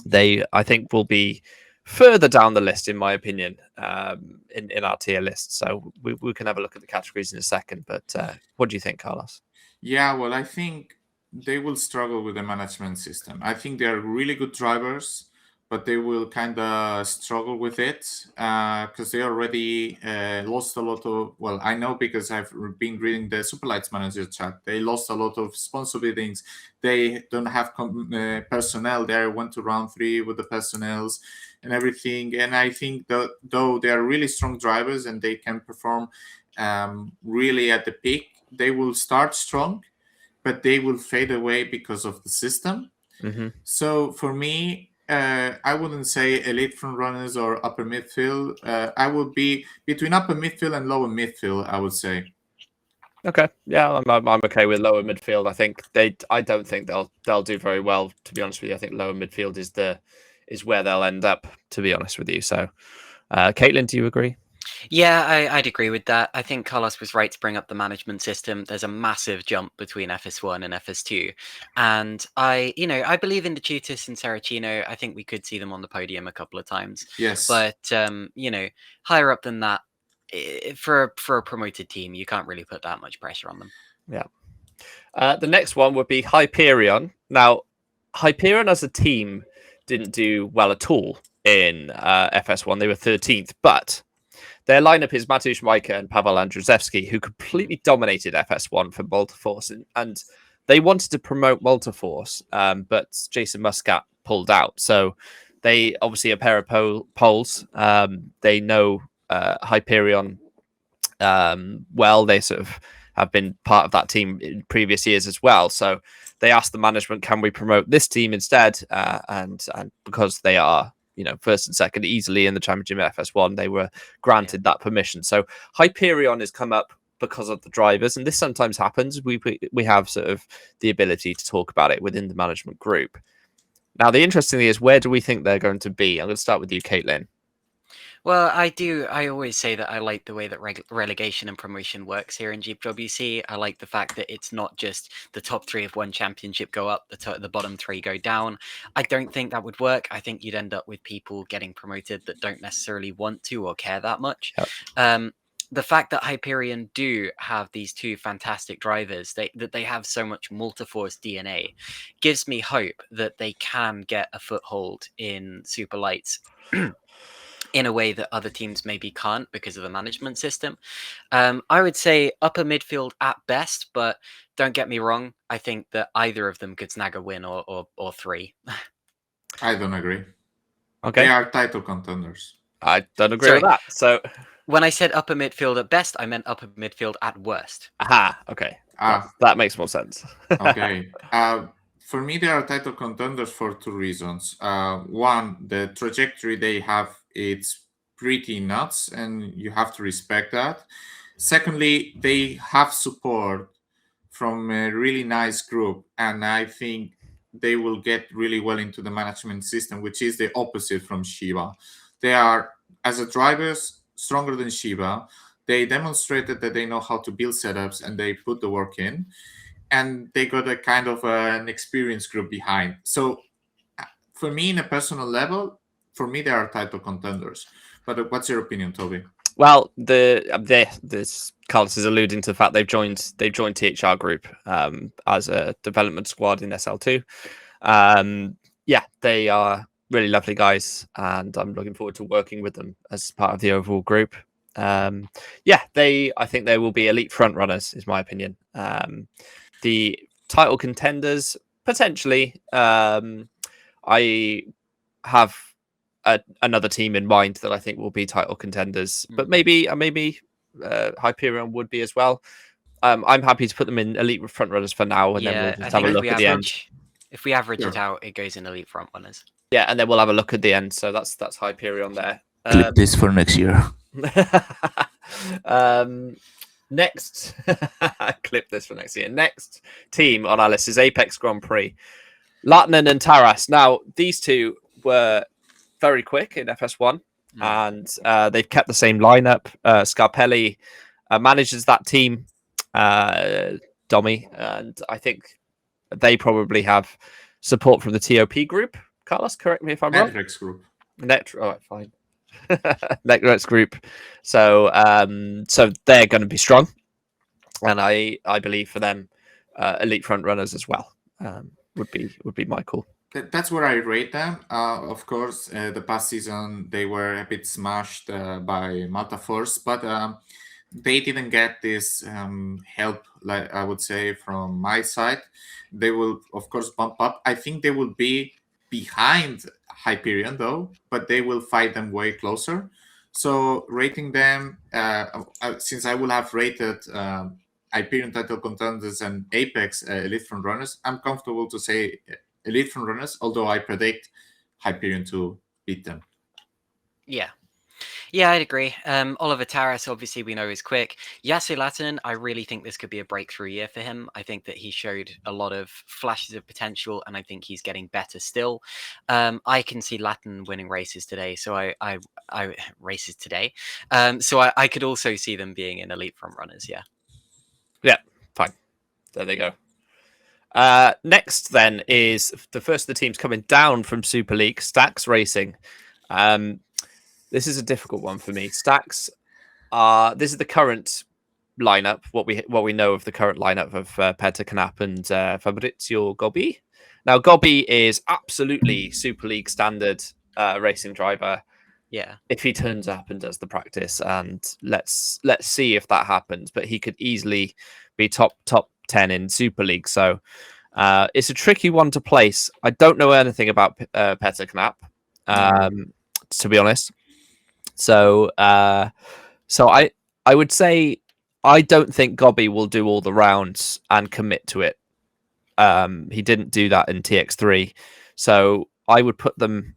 they, I think, will be further down the list, in my opinion, in our tier list. So we can have a look at the categories in a second. But what do you think, Carlos? Yeah, well, I think they will struggle with the management system. I think they're really good drivers, but they will kind of struggle with it because they already lost a lot of. Well, I know because I've been reading the Superlights manager chat. They lost a lot of sponsor biddings. They don't have personnel. They went to round 3 with the personnels and everything. And I think that though they are really strong drivers and they can perform really at the peak, they will start strong, but they will fade away because of the system. Mm-hmm. So for me, I wouldn't say elite front runners or upper midfield. I would be between upper midfield and lower midfield, I would say. Okay, yeah, I'm okay with lower midfield. I don't think they'll do very well, to be honest with you. I think lower midfield is where they'll end up, to be honest with you. So, Caitlin, do you agree? Yeah, I'd agree with that. I think Carlos was right to bring up the management system. There's a massive jump between FS1 and FS2. And I believe in the Tutis and Saracino. I think we could see them on the podium a couple of times. Yes. But, higher up than that, for a promoted team, you can't really put that much pressure on them. Yeah. The next one would be Hyperion. Now, Hyperion as a team didn't do well at all in FS1. They were 13th, but their lineup is Mateusz Majka and Paweł Andrzejewski, who completely dominated FS1 for Multiforce. And they wanted to promote Multiforce, but Jason Muscat pulled out. So they obviously a pair of Poles. They know Hyperion well. They sort of have been part of that team in previous years as well. So they asked the management, can we promote this team instead? And because they are, first and second easily in the championship FS1, they were granted that permission. So Hyperion has come up because of the drivers, and this sometimes happens. We have sort of the ability to talk about it within the management group. Now, the interesting thing is, where do we think they're going to be? I'm going to start with you, Caitlin. Well, I always say that I like the way that relegation and promotion works here in GPWC. I like the fact that it's not just the top 3 of one championship go up, the bottom 3 go down. I don't think that would work. I think you'd end up with people getting promoted that don't necessarily want to or care that much. Yep. The fact that Hyperion do have these 2 fantastic drivers, that they have so much Multiforce DNA, gives me hope that they can get a foothold in Super Lights in a way that other teams maybe can't because of the management system. I would say upper midfield at best, but don't get me wrong. I think that either of them could snag a win or 3. I don't agree. Okay. They are title contenders. I don't agree with that. So when I said upper midfield at best, I meant upper midfield at worst. Aha. Okay. That makes more sense. Okay. For me, they are title contenders for 2 reasons. One, the trajectory they have, it's pretty nuts, and you have to respect that. Secondly, they have support from a really nice group, and I think they will get really well into the management system, which is the opposite from Shiba. They are, as a drivers, stronger than Shiba. They demonstrated that they know how to build setups, and they put the work in. And they got a kind of an experience group behind. So for me, in a personal level, for me, they are title contenders. But what's your opinion, Toby? Well, this Carlos is alluding to the fact they've joined THR Group as a development squad in SL2. Yeah, they are really lovely guys, and I'm looking forward to working with them as part of the overall group. Yeah, I think they will be elite front runners, is my opinion. The title contenders potentially. I have another team in mind that I think will be title contenders, but maybe Hyperion would be as well. I'm happy to put them in elite front runners for now, and then we'll just have a look at the end. If we average it out, it goes in elite front runners. Yeah, and then we'll have a look at the end. So that's Hyperion there. Clip this for next year. Next, clip this for next year. Next team on our list is Apex Grand Prix. Latinen and Taras. Now, these two were very quick in FS1, and they've kept the same lineup. Scarpelli manages that team, Domi, and I think they probably have support from the TOP group. Carlos, correct me if I'm wrong. Netrex group. All right, fine. Netrex group. So they're going to be strong, and I believe for them, elite front runners as well would be my call. That's where I rate them. Of course, the past season they were a bit smashed by Malta Force, but they didn't get this help, like I would say, from my side. They will, of course, bump up. I think they will be behind Hyperion, though, but they will fight them way closer. So rating them, since I will have rated Hyperion title contenders and Apex elite front runners, I'm comfortable to say elite front runners, although I predict Hyperion to beat them. Yeah, I'd agree. Oliver Taras, obviously, we know is quick. Yasu Latinen, I really think this could be a breakthrough year for him. I think that he showed a lot of flashes of potential, and I think he's getting better still. I can see Latin winning races today, so I could also see them being in elite front runners. Yeah, fine. There they go. Next, then, is the first of the teams coming down from Super League, Stax Racing. This is a difficult one for me. Stax, this is the current lineup. What we know of the current lineup of Peter Knapp and Fabrizio Gobbi. Now, Gobbi is absolutely Super League standard racing driver. Yeah. If he turns up and does the practice, and let's see if that happens. But he could easily be top 10 in Super League. So it's a tricky one to place. I don't know anything about Peter Knapp, to be honest. So I would say I don't think Gobbi will do all the rounds and commit to it. He didn't do that in TX3. So I would put them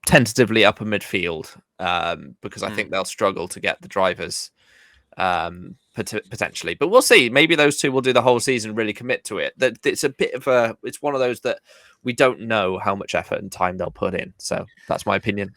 tentatively upper midfield because I think they'll struggle to get the drivers potentially. But we'll see. Maybe those two will do the whole season, really commit to it. It's a bit of it's one of those that we don't know how much effort and time they'll put in. So that's my opinion.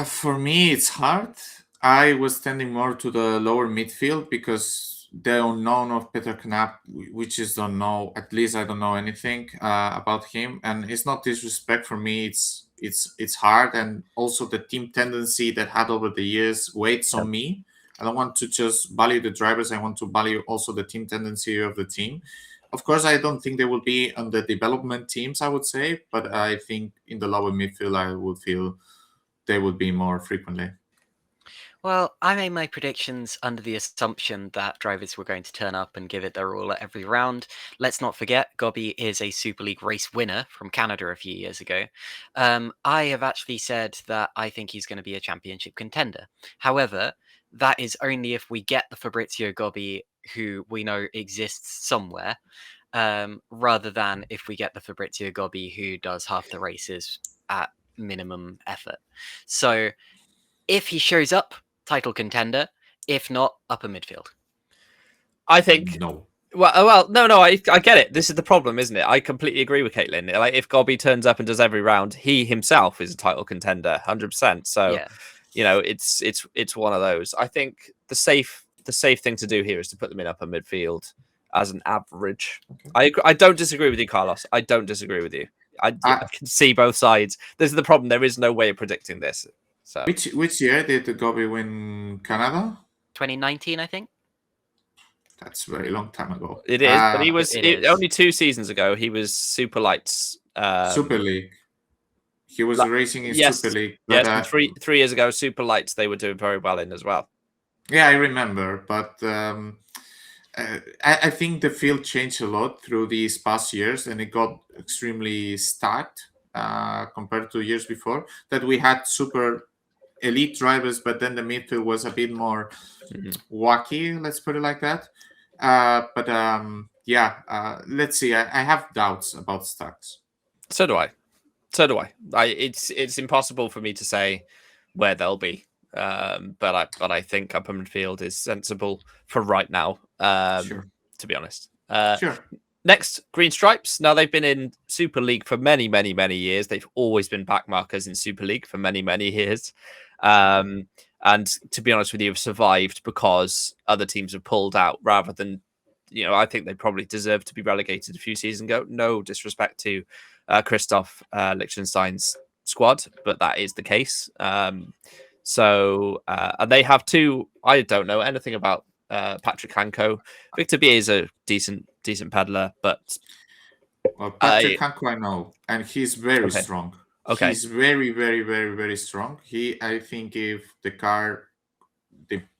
For me, it's hard. I was tending more to the lower midfield because the unknown of Peter Knapp, we just don't know. At least I don't know anything about him, and it's not disrespect for me. It's hard, and also the team tendency that had over the years weighs on me. I don't want to just value the drivers. I want to value also the team tendency of the team. Of course, I don't think they will be on the development teams, I would say, but I think in the lower midfield, I would feel they would be more frequently. Well, I made my predictions under the assumption that drivers were going to turn up and give it their all at every round. Let's not forget, Gobbi is a Super League race winner from Canada a few years ago. I have actually said that I think he's going to be a championship contender. However, that is only if we get the Fabrizio Gobbi who we know exists somewhere, rather than if we get the Fabrizio Gobbi who does half the races at minimum effort. So if he shows up, title contender. If not, upper midfield. I think no. Well, no, I get it. This is the problem, isn't it? I completely agree with Caitlin. Like, if Gobbi turns up and does every round, he himself is a title contender, 100%. So, you know, it's one of those. I think the safe thing to do here is to put them in upper midfield as an average. I don't disagree with you, Carlos. I don't disagree with you. I can see both sides. This is the problem. There is no way of predicting this. So which year did Gobi win Canada? 2019, I think. That's a very long time ago. It is, but he was only 2 seasons ago. He was Super Lights. Super League. He was racing in Super League. But, yes, 3 years ago, Super Lights, they were doing very well in as well. Yeah, I remember. But I think the field changed a lot through these past years, and it got extremely stacked compared to years before. That we had super elite drivers, but then the midfield was a bit more wacky, let's put it like that. Let's see. I have doubts about stacks. So do I. It's impossible for me to say where they'll be, but I think upper midfield is sensible for right now. Sure. To be honest. Sure. Next, Green Stripes. Now they've been in Super League for many, many, many years. They've always been backmarkers in Super League for many, many years. And to be honest with you, have survived because other teams have pulled out rather than, I think they probably deserved to be relegated a few seasons ago. No disrespect to Christoph Liechtenstein's squad, but that is the case. And they have 2. I don't know anything about Patrick Hanko. Victor B is a decent peddler, but Patrick Hanko I know, and he's very strong. Okay, he's very, very, very, very strong. I think if the car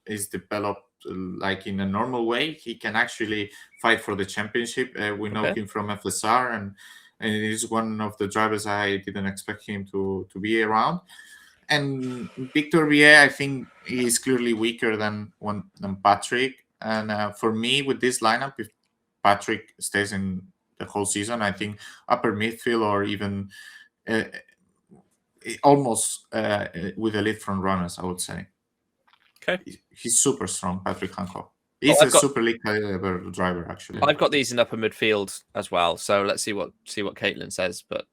is developed like in a normal way, he can actually fight for the championship. We know him from FSR, and he's one of the drivers I didn't expect him to be around. And Victor Vier, I think he's clearly weaker than Patrick. And for me, with this lineup, if Patrick stays in the whole season, I think upper midfield or even almost with elite front runners, I would say. Okay, he's super strong, Patrick Hanko. He's a Super League caliber driver, actually. I've got these in upper midfield as well, so let's see what Caitlin says. But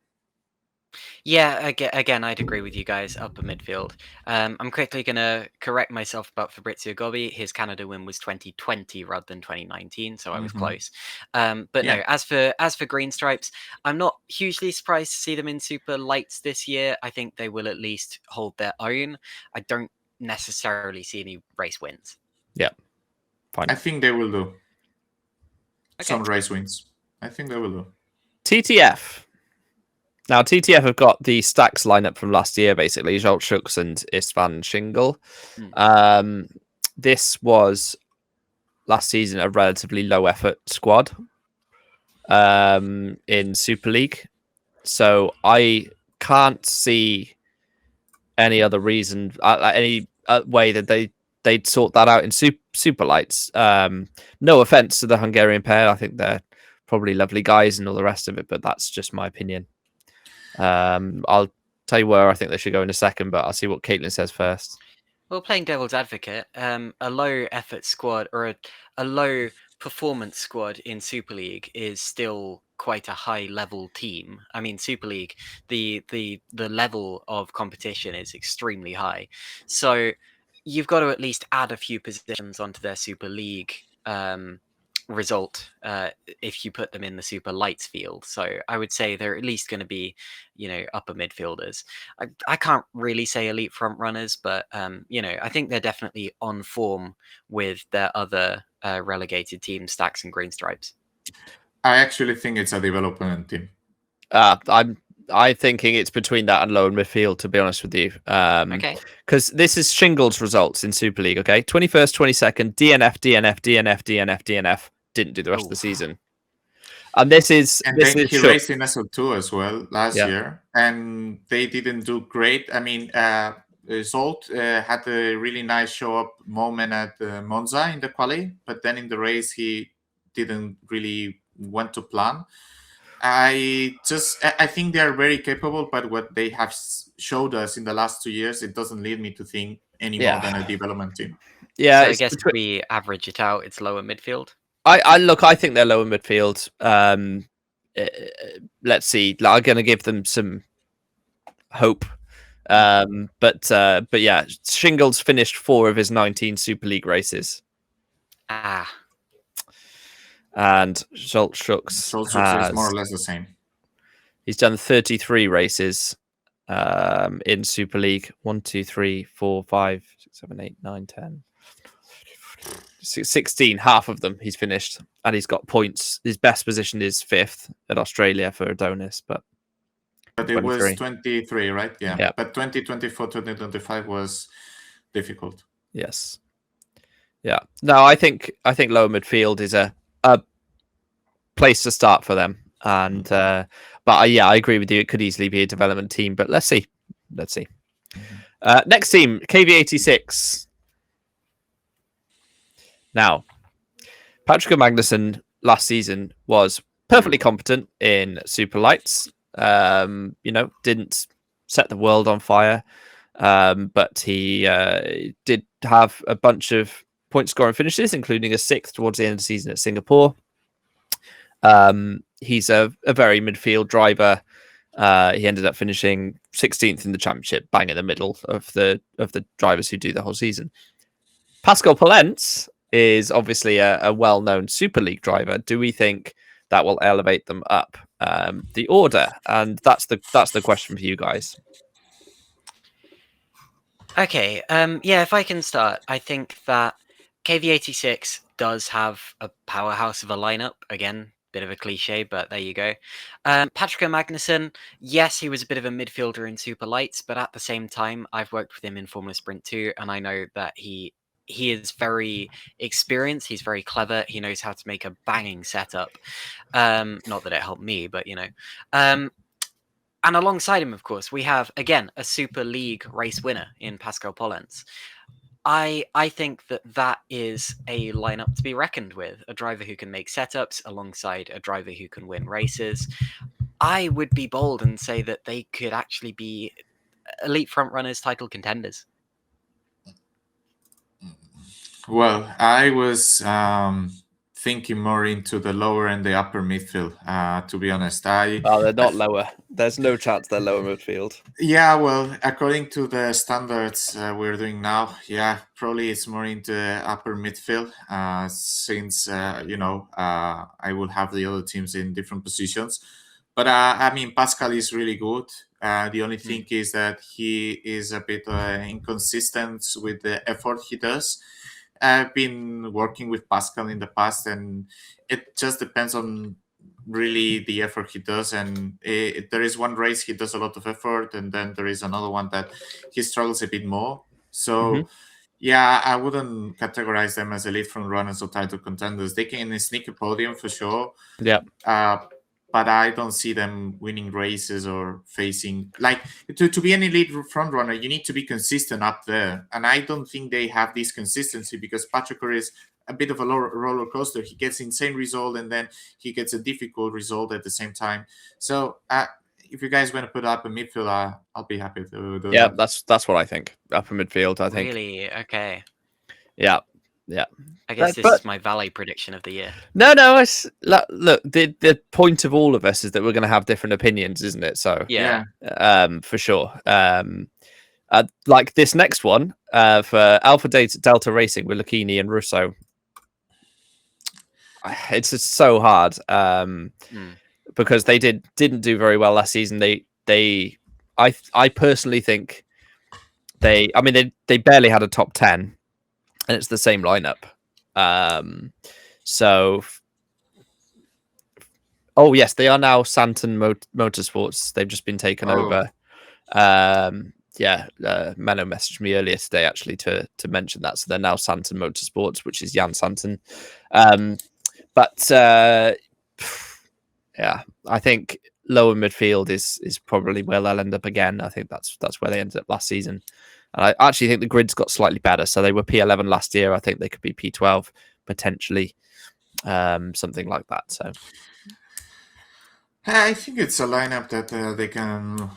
yeah, again, I'd agree with you guys. Upper midfield. I'm quickly going to correct myself about Fabrizio Gobi. His Canada win was 2020 rather than 2019, so I was close. No, as for Green Stripes, I'm not hugely surprised to see them in Super Lights this year. I think they will at least hold their own. I don't necessarily see any race wins. Yeah, fine. I think they will do some race wins. I think they will do. TTF. Now, TTF have got the stacks lineup from last year, basically. Jolt Schux and Istvan Shingle. This was last season a relatively low effort squad in Super League. So I can't see any other reason, any way that they'd sort that out in Super Lights. No offense to the Hungarian pair. I think they're probably lovely guys and all the rest of it, but that's just my opinion. I'll tell you where I think they should go in a second, but I'll see what Caitlin says first. Well, playing devil's advocate, a low effort squad or a low performance squad in Super League is still quite a high level team. I mean, Super League, the level of competition is extremely high. So you've got to at least add a few positions onto their Super League result if you put them in the Super Lights field. So I would say they're at least going to be, upper midfielders. I can't really say elite front runners, but I think they're definitely on form with their other relegated teams, Stacks and Green Stripes. I actually think it's a development team. I'm thinking it's between that and lower midfield, to be honest with you. Okay. Because this is Shingles results in Super League, okay? 21st, 22nd, DNF, DNF, DNF, DNF, DNF. Didn't do the rest of the season. And he raced in SL2 as well last year, and they didn't do great. I mean, Zolt had a really nice show-up moment at Monza in the quali, but then in the race, he didn't really went to plan. I think they are very capable, but what they have showed us in the last 2 years, it doesn't lead me to think any more than a development team. Yeah, so I guess if we average it out, it's lower midfield. I think they're lower midfield. Let's see. I'm going to give them some hope. But yeah, Shingles finished 4 of his 19 Super League races. And Jolt Schux is more or less the same. He's done 33 races in Super League. 1, 2, 3, 4, 5, 6, 7, 8, 9, 10. 16, half of them he's finished, and he's got points. His best position is 5th at Australia for Adonis, but it was 23, right? Yeah. But 2024, 2025 was difficult. Yes. Yeah. No, I think lower midfield is a place to start for them, and but I agree with you. It could easily be a development team, but let's see. Next team, KV86. Now, Patrick Magnussen last season was perfectly competent in Super Lights. Didn't set the world on fire, but he did have a bunch of point scoring finishes, including a 6th towards the end of the season at Singapore. He's a very midfield driver. He ended up finishing 16th in the championship, bang in the middle of the drivers who do the whole season. Pascal Polence is obviously a well-known Super League driver. Do we think that will elevate them up the order? And that's the question for you guys. Okay, yeah, if I can start, I think that KV86 does have a powerhouse of a lineup. Again, bit of a cliche, but there you go. Patrick Magnussen, yes, he was a bit of a midfielder in Super Lights, but at the same time, I've worked with him in Formula Sprint 2, and I know that he is very experienced. He's very clever. He knows how to make a banging setup. Not that it helped me, but and alongside him, of course, we have, again, a Super League race winner in Pascal Polence. I think that is a lineup to be reckoned with. A driver who can make setups alongside a driver who can win races. I would be bold and say that they could actually be elite frontrunners, title contenders. Well, I was thinking more into the lower and the upper midfield, to be honest. They're not lower. There's no chance they're lower midfield. Yeah, well, according to the standards we're doing now, yeah, probably it's more into upper midfield, since, I will have the other teams in different positions. But, Pascal is really good. The only thing is that he is a bit inconsistent with the effort he does. I've been working with Pascal in the past, and it just depends on really the effort he does. And there is one race he does a lot of effort, and then there is another one that he struggles a bit more. So, yeah, I wouldn't categorize them as elite front runners or title contenders. They can sneak a podium for sure. Yeah. But I don't see them winning races or facing, like, to be an elite front runner, you need to be consistent up there. And I don't think they have this consistency, because Patrick is a bit of a roller coaster. He gets insane result, and then he gets a difficult result at the same time. So if you guys want to put up a midfield, I'll be happy to do that. That's what I think. Upper midfield, I think. Really? Okay. Yeah. I guess this is my Valley prediction of the year. No. Look, the point of all of us is that we're going to have different opinions, isn't it? So yeah. For sure. Like this next one for Alpha Delta Racing with Lucchini and Russo. It's just so hard because they didn't do very well last season. I personally think they barely had a top 10. And it's the same lineup. Yes, they are now Santon Motorsports. They've just been taken over. Menno messaged me earlier today actually to mention that. So they're now Santon Motorsports, which is Jan Santon. I think lower midfield is probably where they'll end up again. I think that's where they ended up last season. And I actually think the grid's got slightly better. So they were P11 last year. I think they could be P12 potentially, something like that. So I think it's a lineup that they can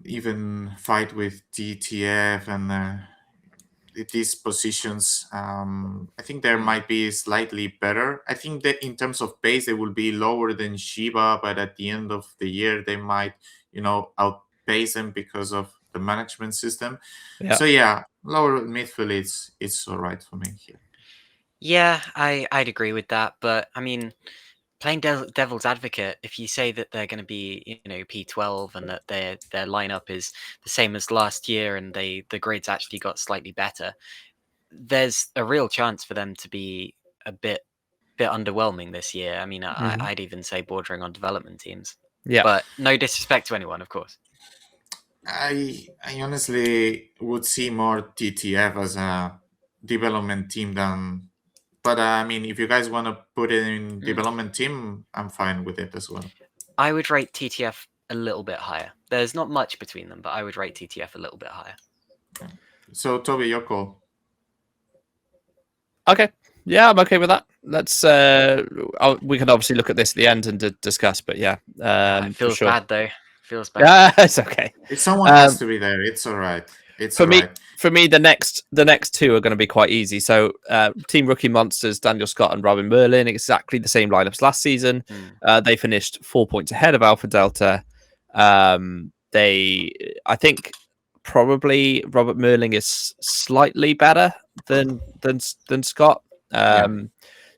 even fight with DTF and these positions. I think there might be slightly better. I think that in terms of pace, they will be lower than Shiba, but at the end of the year, they might, outpace them because of the management system. Yeah. So lower midfield, it's all right for me here. Yeah, I'd agree with that. But playing devil's advocate, if you say that they're going to be, P12 and that their lineup is the same as last year and the grids actually got slightly better, there's a real chance for them to be a bit underwhelming this year. I mean, I'd even say bordering on development teams. Yeah. But no disrespect to anyone, of course. I honestly would see more TTF as a development team than. But I mean, if you guys want to put it in development team, I'm fine with it as well. I would rate TTF a little bit higher. There's not much between them, but I would rate TTF a little bit higher. So, Toby, your call. Okay. Yeah, I'm okay with that. Let's. We can obviously look at this at the end and discuss, but yeah. It feels bad though. Feels bad. Yeah, it's okay. If someone has to be there, it's all right. It's for all me. right. For me, the next two are going to be quite easy. So, Team Rookie Monsters, Daniel Scott and Robin Merlin, exactly the same lineups last season. They finished 4 points ahead of Alpha Delta. I think, probably Robert Merlin is slightly better than Scott.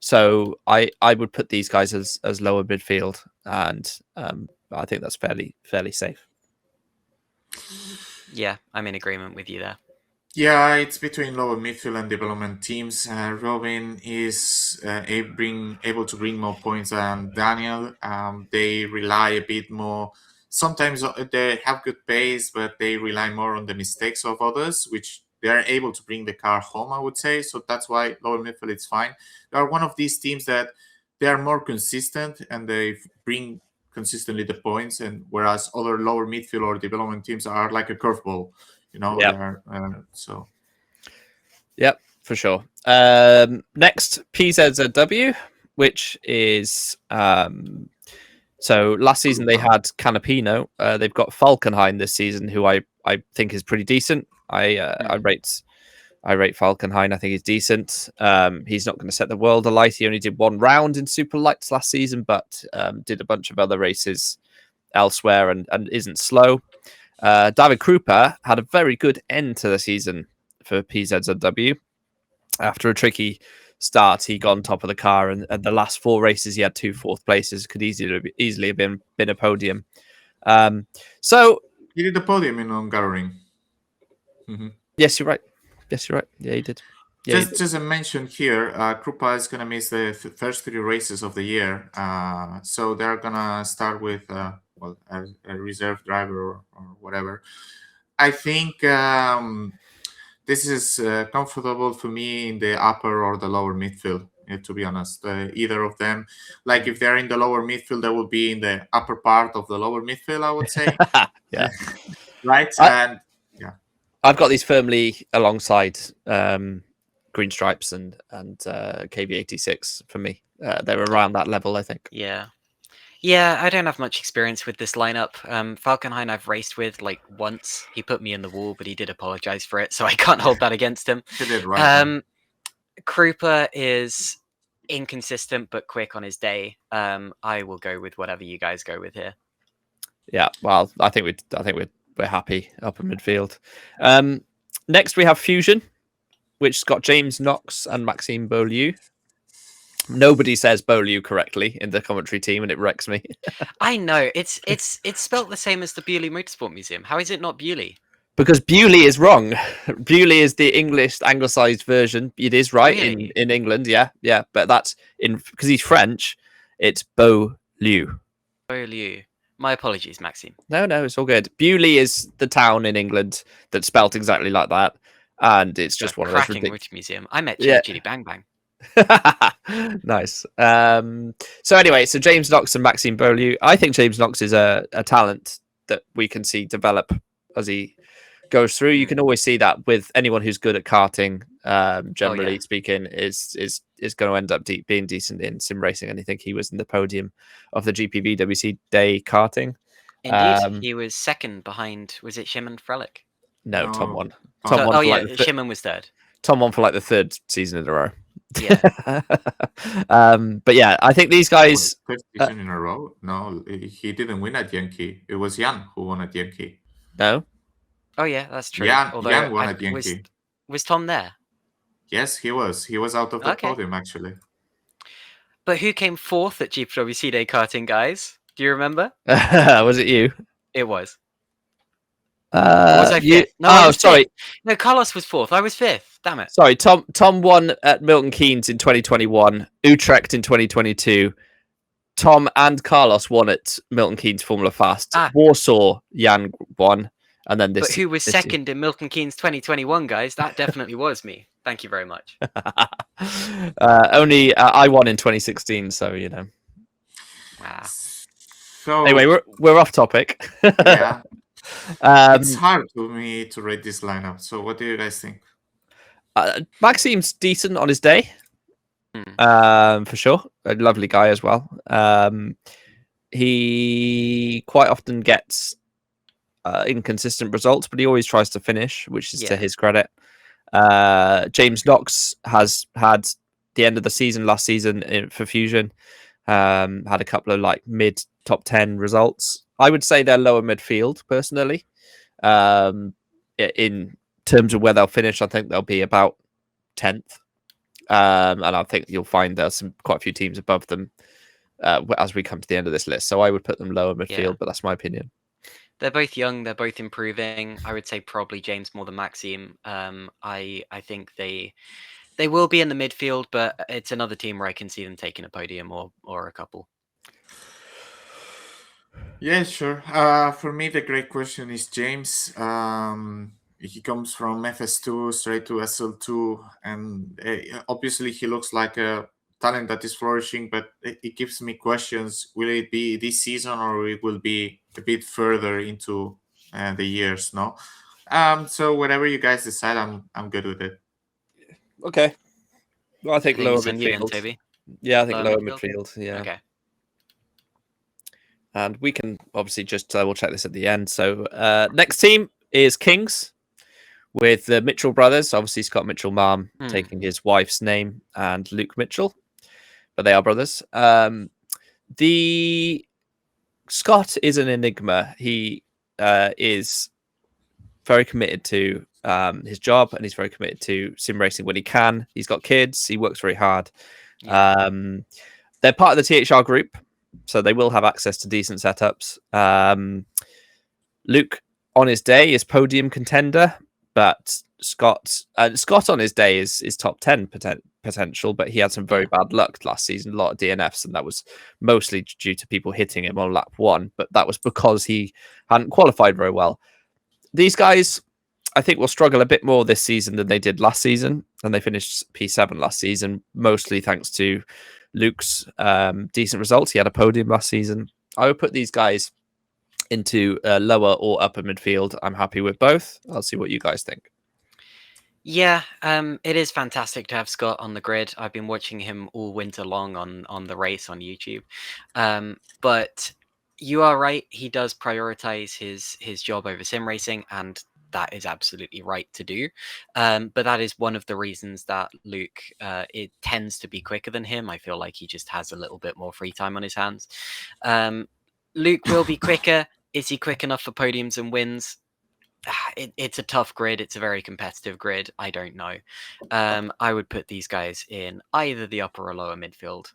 So I would put these guys as lower midfield, and I think that's fairly safe. Yeah, I'm in agreement with you there. Yeah, it's between lower midfield and development teams. Robin is able to bring more points than Daniel. They rely a bit more. Sometimes they have good pace, but they rely more on the mistakes of others, which they are able to bring the car home, I would say. So that's why lower midfield is fine. They are one of these teams that they are more consistent and they bring consistently the points, and whereas other lower midfield or development teams are like a curveball. Yep. So. Yep, for sure. Next, PZZW, which is so last season they had Canapino. They've got Falkenhayn this season, who I think is pretty decent. I rate Falkenhayn. I think he's decent. He's not going to set the world alight. He only did one round in Super Lights last season, but did a bunch of other races elsewhere and isn't slow. David Krupa had a very good end to the season for PZZW. After a tricky start, he got on top of the car, and the last 4 races he had 2 4th places. Could easily have been a podium. So he did the podium in Hungaroring. Yes, you're right. Yeah, he did. Yeah, just a mention here, Krupa is going to miss the first 3 races of the year. So they're going to start with a reserve driver or whatever. I think this is comfortable for me in the upper or the lower midfield, to be honest. Either of them. Like if they're in the lower midfield, they will be in the upper part of the lower midfield, I would say. Yeah. Right? I've got these firmly alongside Green Stripes and KV86 for me. They're around that level, I think. Yeah, I don't have much experience with this lineup. Falkenhayn I've raced with like once. He put me in the wall, but he did apologize for it, so I can't hold that against him. He did, right? Krupa is inconsistent but quick on his day. I will go with whatever you guys go with here. Yeah, well, I think we're happy upper midfield. Next we have Fusion, which's got James Knox and Maxime Beaulieu. Nobody says Beaulieu correctly in the commentary team, and it wrecks me. I know it's spelt the same as the Beaulieu Motorsport Museum. How is it not Beaulieu? Because Beaulieu is wrong. Beaulieu is the English anglicized version. It is right in England, yeah, but that's because he's French. It's Beaulieu. Beaulieu. My apologies, Maxime. No, it's all good. Beaulieu is the town in England that's spelt exactly like that, and it's just one of those ridiculous museum. I met Chitty Bang Bang. Nice. So anyway, so James Knox and Maxime Beaulieu. I think James Knox is a talent that we can see develop as he goes through. You can always see that with anyone who's good at karting. Generally speaking, is going to end up being decent in sim racing. And I think he was in the podium of the GPVWC day karting. Indeed, he was second behind. Was it Shimon Frelick? No, Tom won. Shimon was third. Tom won for like the 3rd season in a row. Yeah. But yeah, I think these guys. 3rd season in a row? No, he didn't win at Yankee. It was Jan who won at Yankee. No. Oh yeah, that's true. Jan won at Yankee. Was Tom there? Yes, he was. He was out of the podium actually. But who came fourth at GPWC Day karting, guys? Do you remember? Was it you? It was. Or was I fifth? No, I was sorry. fifth. No, Carlos was fourth. I was fifth. Damn it. Sorry, Tom won at Milton Keynes in 2021, Utrecht in 2022. Tom and Carlos won at Milton Keynes Formula Fast. Warsaw, Jan won. And then this. But who was second in Milton Keynes 2021, guys? That definitely was me. Thank you very much. Only I won in 2016, so you know. Wow. So anyway, we're off topic. Yeah. It's hard for me to rate this lineup. So what do you guys think? Maxime's decent on his day. For sure. A lovely guy as well. He quite often gets inconsistent results, but he always tries to finish, which is to his credit. James Knox has had the end of the season last season for Fusion. Had a couple of like mid top 10 results. I would say they're lower midfield personally. In terms of where they'll finish, I think they'll be about 10th. And I think you'll find there's quite a few teams above them as we come to the end of this list. So I would put them lower midfield, but that's my opinion. They're both young. They're both improving. I would say probably James more than Maxime. I think they will be in the midfield, but it's another team where I can see them taking a podium or a couple. Yeah, sure. For me, the great question is James. He comes from FS2 straight to SL2, and obviously he looks like a talent that is flourishing, but it gives me questions. Will it be this season or it will be a bit further into the years? No. So whatever you guys decide, I'm good with it. Okay. Well, I think lower midfield. Toby? Yeah, I think lower midfield. Yeah. Okay. And we can obviously just we'll check this at the end. So next team is Kings with the Mitchell brothers. Obviously, Scott Mitchell, mom, taking his wife's name, and Luke Mitchell, but they are brothers. The Scott is an enigma. He is very committed to his job, and he's very committed to sim racing when he can. He's got kids. He works very hard. Yeah. They're part of the THR group, so they will have access to decent setups. Luke, on his day, is podium contender, but Scott on his day is top 10 potential, but he had some very bad luck last season, a lot of DNFs, and that was mostly due to people hitting him on lap 1, but that was because he hadn't qualified very well. These guys, I think, will struggle a bit more this season than they did last season, and they finished P7 last season, mostly thanks to Luke's decent results. He had a podium last season. I would put these guys into lower or upper midfield. I'm happy with both. I'll see what you guys think. Yeah, it is fantastic to have Scott on the grid. I've been watching him all winter long on the race on YouTube. But you are right. He does prioritize his job over sim racing, and that is absolutely right to do. But that is one of the reasons that Luke it tends to be quicker than him. I feel like he just has a little bit more free time on his hands. Luke will be quicker. Is he quick enough for podiums and wins? It's a tough grid. It's a very competitive grid. I don't know. I would put these guys in either the upper or lower midfield.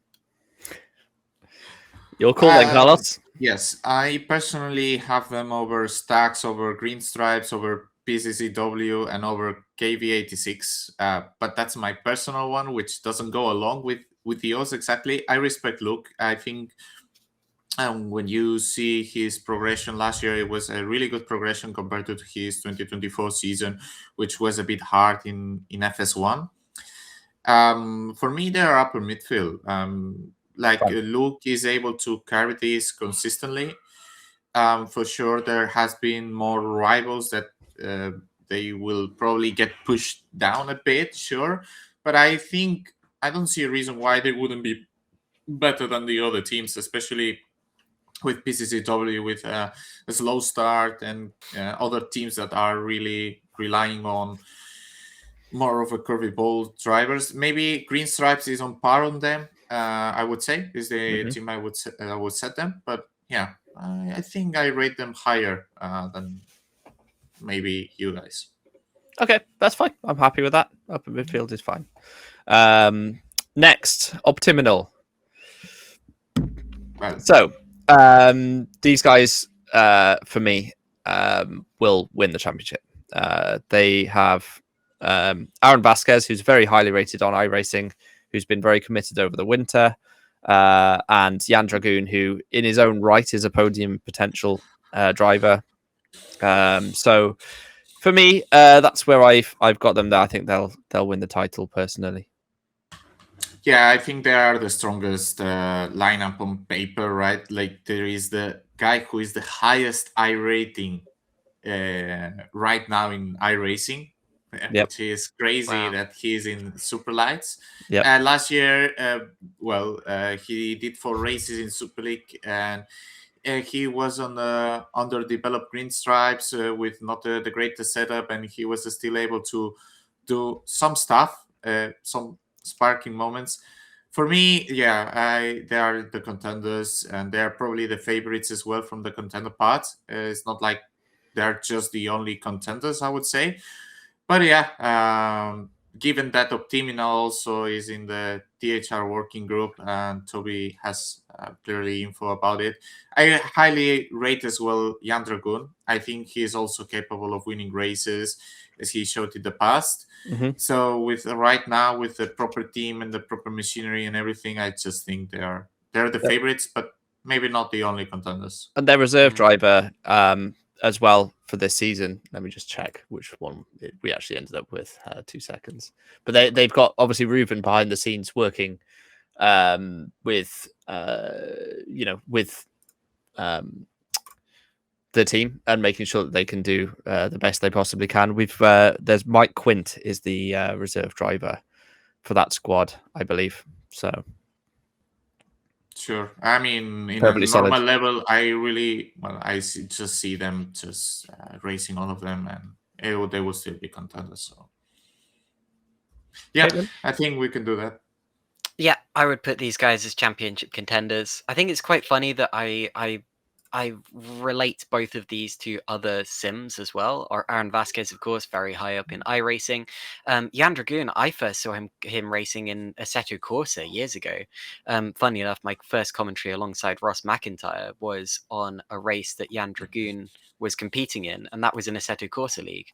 Your call then, Carlos. Yes, I personally have them over Stacks, over Green Stripes, over PCCW, and over KV86. But that's my personal one, which doesn't go along with yours exactly. I respect Luke. I think when you see his progression last year, it was a really good progression compared to his 2024 season, which was a bit hard in FS1. For me, they're upper midfield. Luke is able to carry this consistently. For sure, there has been more rivals that they will probably get pushed down a bit, sure. But I think I don't see a reason why they wouldn't be better than the other teams, especially with PCCW, with a slow start, and other teams that are really relying on more of a curvy ball drivers. Maybe Green Stripes is on par on them. I would say is the team I would set them. But yeah, I think I rate them higher than maybe you guys. Okay, that's fine. I'm happy with that. Upper midfield is fine. Next, Optiminal. Well, So these guys, for me, will win the championship. They have Aaron Vasquez, who's very highly rated on iRacing, who's been very committed over the winter, and Jan Dragoon, who in his own right is a podium potential driver. So for me, that's where I've got them there. I think they'll win the title personally. yeah, I think they are the strongest lineup on paper, right? Like there is the guy who is the highest I rating right now in iRacing, which is crazy that he's in Super Lights. Last year, he did 4 races in Super League, and he was on the underdeveloped green stripes with not the greatest setup, and he was still able to do some stuff, some sparking moments. For me, they are the contenders, and they are probably the favorites as well from the contender part. It's not like they're just the only contenders, I would say. But given that Optimina also is in the THR working group, and Toby has clearly info about it, I highly rate as well Jan Dragoon. I think he is also capable of winning races, as he showed in the past. Mm-hmm. So with right now, with the proper team and the proper machinery and everything, I just think they're the favorites, but maybe not the only contenders. And their reserve driver as well for this season. Let me just check which one we actually ended up with. 2 seconds. But they've got obviously Ruben behind the scenes working with the team and making sure that they can do the best they possibly can. There's Mike Quint is the reserve driver for that squad, I believe. So sure. I mean, in Perfectly a normal solid. level, I just see them just racing all of them, and they will still be contenders. So yeah, Caitlin? I think we can do that. Yeah, I would put these guys as championship contenders. I think it's quite funny that I relate both of these to other sims as well. Or Aaron Vasquez, of course, very high up in iRacing. Jan Dragoon, I first saw him racing in Assetto Corsa years ago. Funny enough, my first commentary alongside Ross McIntyre was on a race that Jan Dragoon was competing in, and that was in Assetto Corsa League.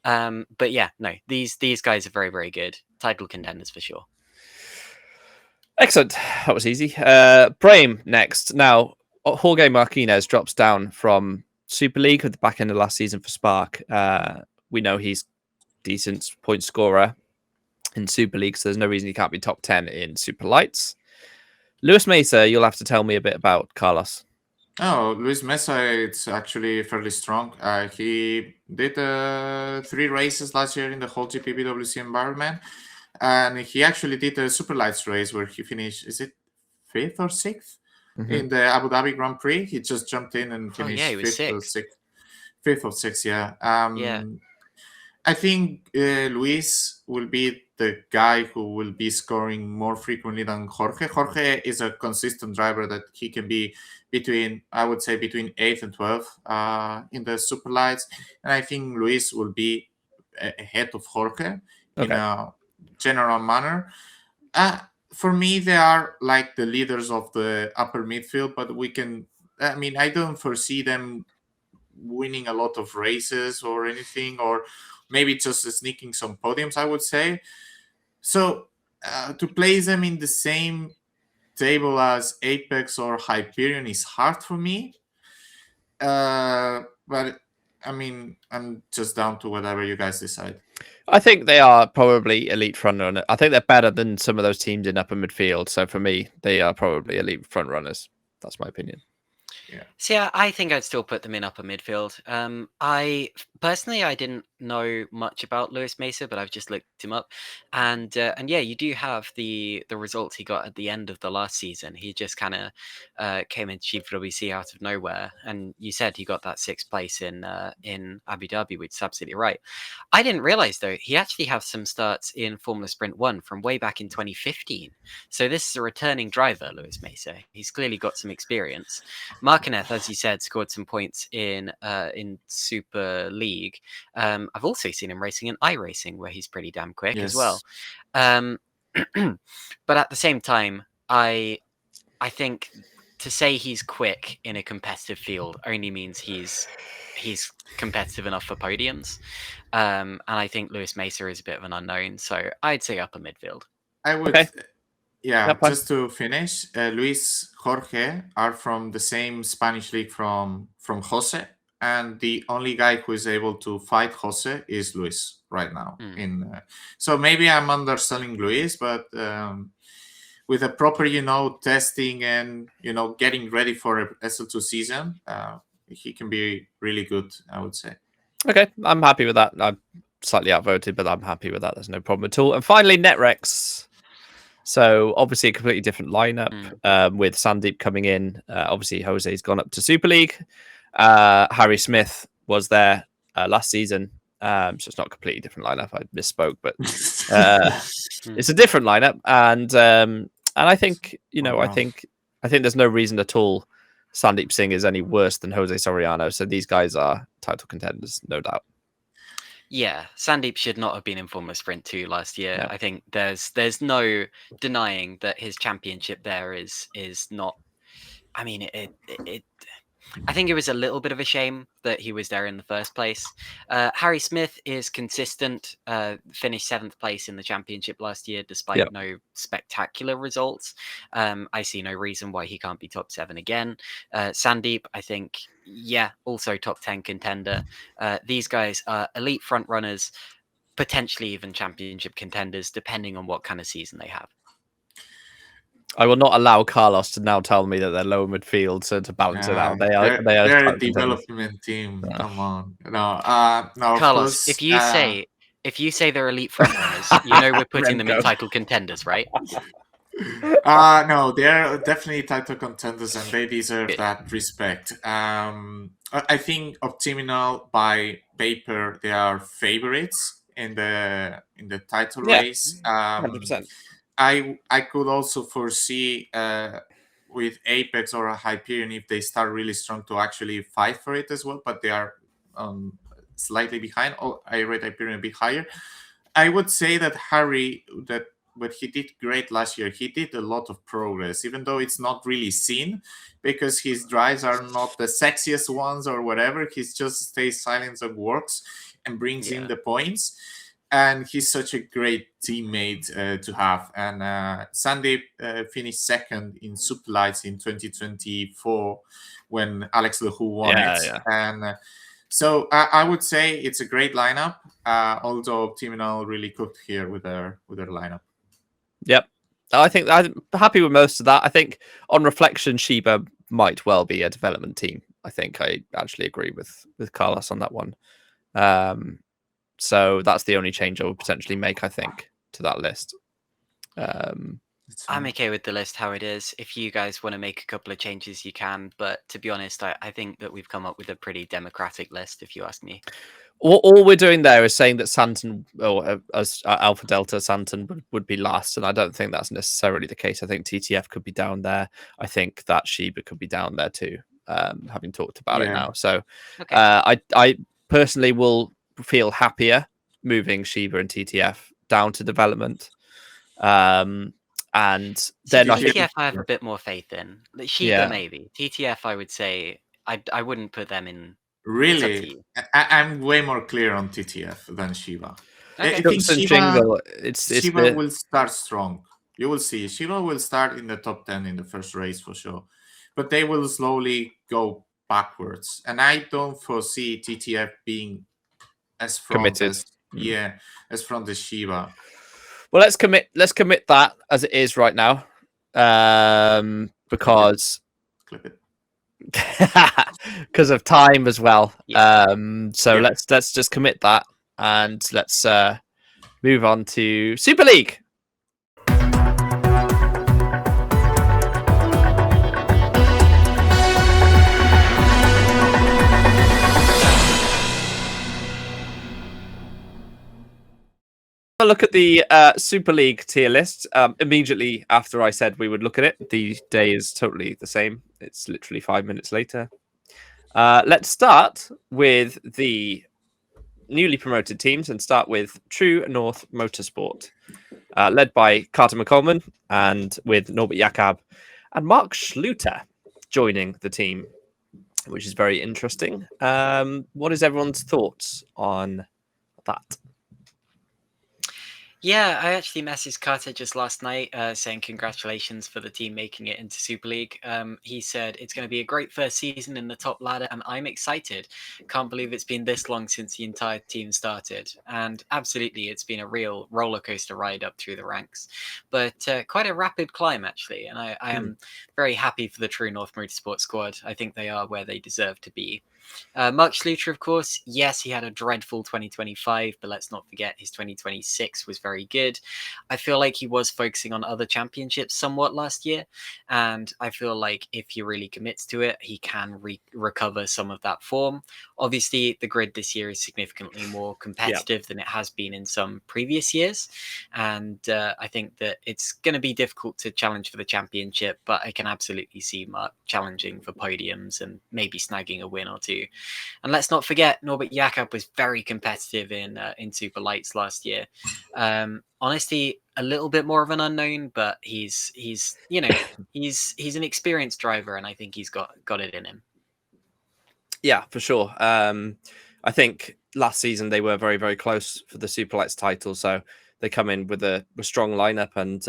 But yeah, no, these guys are very, very good. Title contenders for sure. Excellent. That was easy. Brahim next. Now, Jorge Martinez drops down from Super League at the back end of last season for Spark. We know he's decent point scorer in Super League, so there's no reason he can't be top 10 in Super Lights. Luis Mesa, you'll have to tell me a bit about Carlos. Oh, Luis Mesa, it's actually fairly strong. He did 3 races last year in the whole GPVWC environment. And he actually did a Super Lights race where he finished, is it 5th or 6th? Mm-hmm. In the Abu Dhabi Grand Prix. He just jumped in and finished 5th or 6th. 5th or 6th, yeah. I think Luis will be the guy who will be scoring more frequently than Jorge. Jorge is a consistent driver that he can be between 8th and 12th in the Super Lights. And I think Luis will be ahead of Jorge in a general manner. For me, they are like the leaders of the upper midfield, but I don't foresee them winning a lot of races or anything, or maybe just sneaking some podiums, I would say. So to place them in the same table as Apex or Hyperion is hard for me. But I mean, I'm just down to whatever you guys decide. I think they are probably elite front runner. I think they're better than some of those teams in upper midfield. So for me, they are probably elite front runners. That's my opinion. Yeah. So yeah, I think I'd still put them in upper midfield. I personally didn't know much about Luis Mesa, but I've just looked him up, and yeah, you do have the results he got at the end of the last season. He just kind of came into GPWC out of nowhere, and you said he got that 6th place in Abu Dhabi, which is absolutely right. I didn't realize though he actually has some starts in Formula Sprint 1 from way back in 2015. So this is a returning driver, Luis Mesa. He's clearly got some experience. Markineth, as you said, scored some points in Super League. I've also seen him racing in iRacing, where he's pretty damn quick as well. But at the same time, I think to say he's quick in a competitive field only means he's competitive enough for podiums. And I think Luis Mesa is a bit of an unknown, so I'd say upper midfield. I would. Okay. Yeah, Yep, fine. just to finish, Luis Jorge are from the same Spanish league from Jose, and the only guy who is able to fight Jose is Luis right now. So maybe I'm underselling Luis, but with a proper, testing and getting ready for a SL2 season, he can be really good, I would say. Okay, I'm happy with that. I'm slightly outvoted, but I'm happy with that. There's no problem at all. And finally, Netrex. So obviously a completely different lineup with Sandeep coming in. Obviously, Jose's gone up to Super League. Harry Smith was there last season. So it's not a completely different lineup. I misspoke, but it's a different lineup. And I think, I think there's no reason at all Sandeep Singh is any worse than Jose Soriano. So these guys are title contenders, no doubt. Yeah, Sandeep should not have been in Formula Sprint 2 last year. No. I think there's no denying that his championship there is not. I mean, I think it was a little bit of a shame that he was there in the first place. Harry Smith is consistent, finished 7th place in the championship last year, despite no spectacular results. I see no reason why he can't be top 7 again. Sandeep, I think, also top 10 contender. These guys are elite front runners, potentially even championship contenders, depending on what kind of season they have. I will not allow Carlos to now tell me that they're lower midfield to balance it out. They're a development team. No. Come on, no. Carlos, course, if you say they're elite front runners, we're putting them in title contenders, right? No, they're definitely title contenders, and they deserve that respect. I think Optiminal by paper they are favorites in the title race. 100%. I could also foresee with Apex or Hyperion if they start really strong to actually fight for it as well, but they are slightly behind. I rate Hyperion a bit higher. I would say that Harry, but he did great last year. He did a lot of progress, even though it's not really seen because his drives are not the sexiest ones or whatever. He just stays silent and works and brings in the points. And he's such a great teammate to have. And Sandeep finished 2nd in Sublights in 2024 when Alex Lehoux won it. Yeah. And so I would say it's a great lineup, although Optiminal really cooked here with their lineup. Yep. I think I'm happy with most of that. I think on reflection, Shiba might well be a development team. I think I actually agree with Carlos on that one. So that's the only change I would potentially make, I think, to that list. I'm okay with the list how it is. If you guys want to make a couple of changes, you can. But to be honest, I think that we've come up with a pretty democratic list, if you ask me. All we're doing there is saying that Santon, or as Alpha Delta Santon would be last, and I don't think that's necessarily the case. I think TTF could be down there. I think that Shiba could be down there too, having talked about it now. So I personally will feel happier moving Shiba and TTF down to development. And then TTF I have a bit more faith in. Shiba maybe. TTF I would say I wouldn't put them in. Really? I'm way more clear on TTF than Shiba. Okay. I think Shiba will start strong. You will see. Shiba will start in the top 10 in the first race for sure. But they will slowly go backwards. And I don't foresee TTF being as committed as from the Shiba. Well, let's commit that as it is right now, because because of time as well. Let's just commit that, and let's move on to Super League. A look at the Super League tier list immediately after I said we would look at it. The day is totally the same. It's literally 5 minutes later. Let's start with the newly promoted teams and start with True North Motorsport, led by Carter McColeman and with Norbert Jakob and Mark Schluter. joining the team, which is very interesting. What is everyone's thoughts on that? Yeah, I actually messaged Carter just last night saying congratulations for the team making it into Super League. He said it's going to be a great first season in the top ladder, and I'm excited. Can't believe it's been this long since the entire team started. And absolutely, it's been a real roller coaster ride up through the ranks, but quite a rapid climb, actually. And I am very happy for the True North Motorsport squad. I think they are where they deserve to be. Mark Schluter, of course, yes, he had a dreadful 2025, but let's not forget his 2026 was very good. I feel like he was focusing on other championships somewhat last year, and I feel like if he really commits to it, he can recover some of that form. Obviously, the grid this year is significantly more competitive than it has been in some previous years, and I think that it's going to be difficult to challenge for the championship, but I can absolutely see Mark challenging for podiums and maybe snagging a win or two. And let's not forget, Norbert Jakob was very competitive in Super Lights last year. Honestly, a little bit more of an unknown, but he's an experienced driver, and I think he's got it in him. Yeah, for sure. I think last season they were very, very close for the Super Lights title, so they come in with a strong lineup. And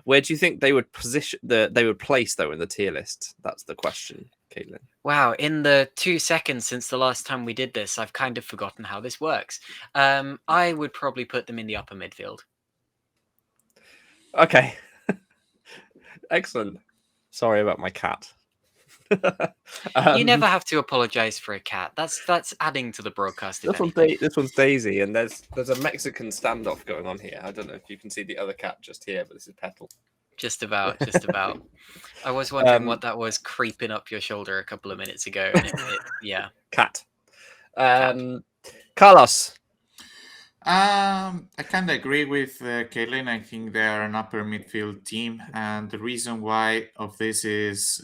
where do you think they would place though in the tier list? That's the question, Caitlin. Wow, in the 2 seconds since the last time we did this, I've kind of forgotten how this works. I would probably put them in the upper midfield. Okay. Excellent. Sorry about my cat. You never have to apologize for a cat. That's adding to the broadcast. This one's Daisy, and there's a Mexican standoff going on here. I don't know if you can see the other cat just here, but this is Petal. Just about. I was wondering what that was creeping up your shoulder a couple of minutes ago. And yeah. Cat. Carlos. I kind of agree with Caitlin. I think they are an upper midfield team, and the reason why of this is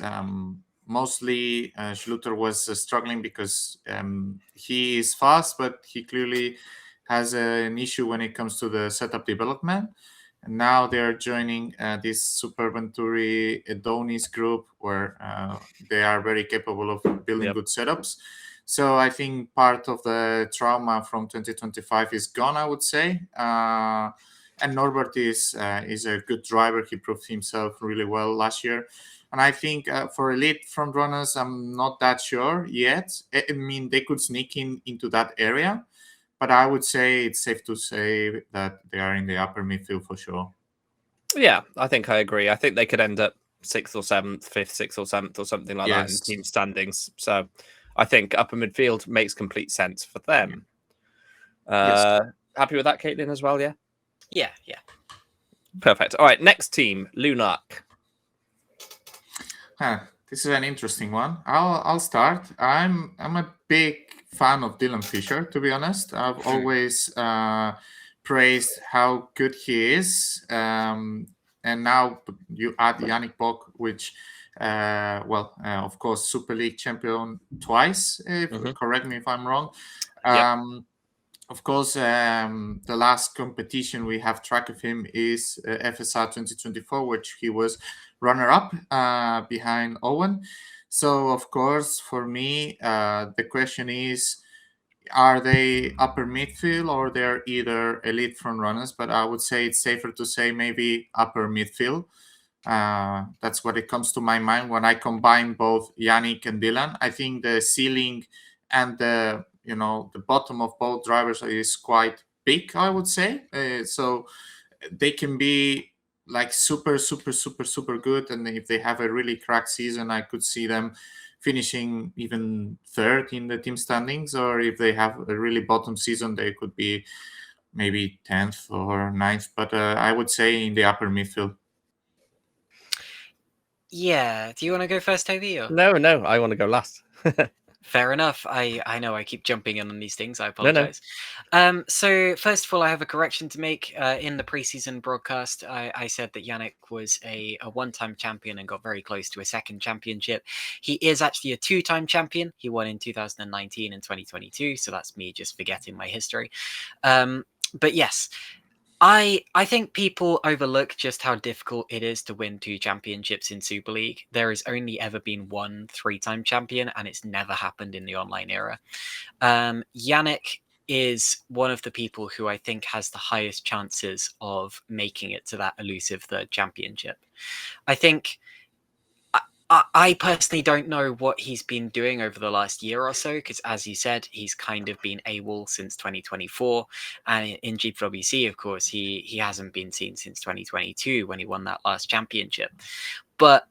mostly Schluter was struggling because he is fast, but he clearly has an issue when it comes to the setup development. And now they are joining this Super Venturi Adonis group where they are very capable of building good setups. So I think part of the trauma from 2025 is gone, I would say. And Norbert is a good driver. He proved himself really well last year. And I think for elite front runners, I'm not that sure yet. I mean, they could sneak into that area. But I would say it's safe to say that they are in the upper midfield for sure. Yeah, I think I agree. I think they could end up 6th or 7th, 5th, 6th or 7th or something like that in team standings. So I think upper midfield makes complete sense for them. Happy with that, Caitlin, as well, yeah? Yeah. Perfect. All right, next team, Lunark. This is an interesting one. I'll start. I'm a big fan of Dylan Fisher, to be honest. I've always praised how good he is. And now you add Yannick Bock, which, of course, Super League champion twice. Correct me if I'm wrong. Of course, the last competition we have track of him is FSR 2024, which he was runner-up behind Owen. So, of course, for me, the question is, are they upper midfield or they're either elite front runners? But I would say it's safer to say maybe upper midfield. That's what it comes to my mind when I combine both Yannick and Dylan. I think the ceiling and the bottom of both drivers is quite big, I would say. So they can be like super, super, super, super good. And if they have a really crack season, I could see them finishing even 3rd in the team standings. Or if they have a really bottom season, they could be maybe 10th or 9th. But I would say in the upper midfield. Yeah. Do you want to go first, Toby? Or? No, I want to go last. Fair enough. I know I keep jumping in on these things. I apologize. No. So first of all, I have a correction to make. In the preseason broadcast, I said that Yannick was a one-time champion and got very close to a 2nd championship. He is actually a 2-time champion. He won in 2019 and 2022. So that's me just forgetting my history. But yes, I think people overlook just how difficult it is to win 2 championships in Super League. There has only ever been one 3-time champion, and it's never happened in the online era. Yannick is one of the people who I think has the highest chances of making it to that elusive 3rd championship. I think I personally don't know what he's been doing over the last year or so, because as you said, he's kind of been AWOL since 2024. And in GPWC, of course, he hasn't been seen since 2022 when he won that last championship. But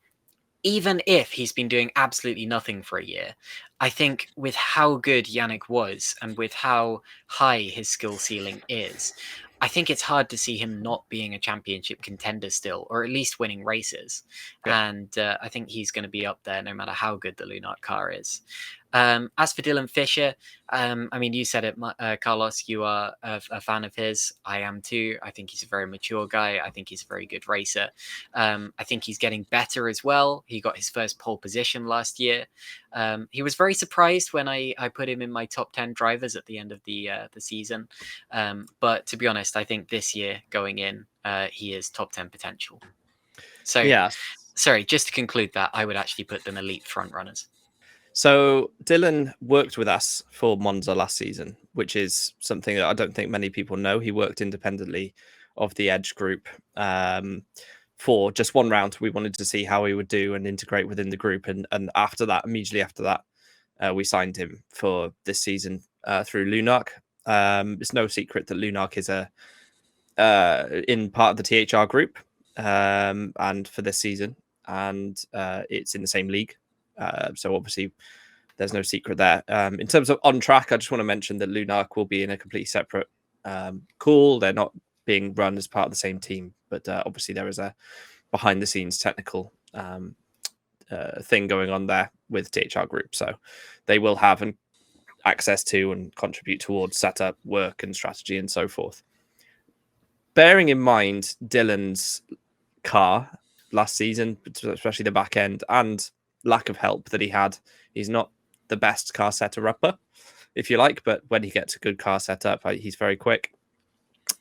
even if he's been doing absolutely nothing for a year, I think with how good Yannick was and with how high his skill ceiling is, I think it's hard to see him not being a championship contender still, or at least winning races. Yeah. And I think he's going to be up there no matter how good the Lunark car is. As for Dylan Fisher, I mean, you said it, Carlos, you are a fan of his. I am too. I think he's a very mature guy. I think he's a very good racer. I think he's getting better as well. He got his first pole position last year. He was very surprised when I put him in my top 10 drivers at the end of the season. But to be honest, I think this year going in, he is top 10 potential. So, yeah. Sorry, just to conclude that, I would actually put them elite front runners. So Dylan worked with us for Monza last season, which is something that I don't think many people know. He worked independently of the Edge group for just one round. We wanted to see how he would do and integrate within the group. And after that, immediately after that, we signed him for this season through Lunark. It's no secret that Lunark is in part of the THR group and for this season. And it's in the same league. So obviously there's no secret there. In terms of on track, I just want to mention that Lunark will be in a completely separate call. They're not being run as part of the same team, but obviously there is a behind the scenes technical thing going on there with THR group. So they will have access to and contribute towards setup, work and strategy and so forth. Bearing in mind Dylan's car last season, especially the back end, and lack of help that he had. He's not the best car setter upper, if you like, but when he gets a good car setup, he's very quick.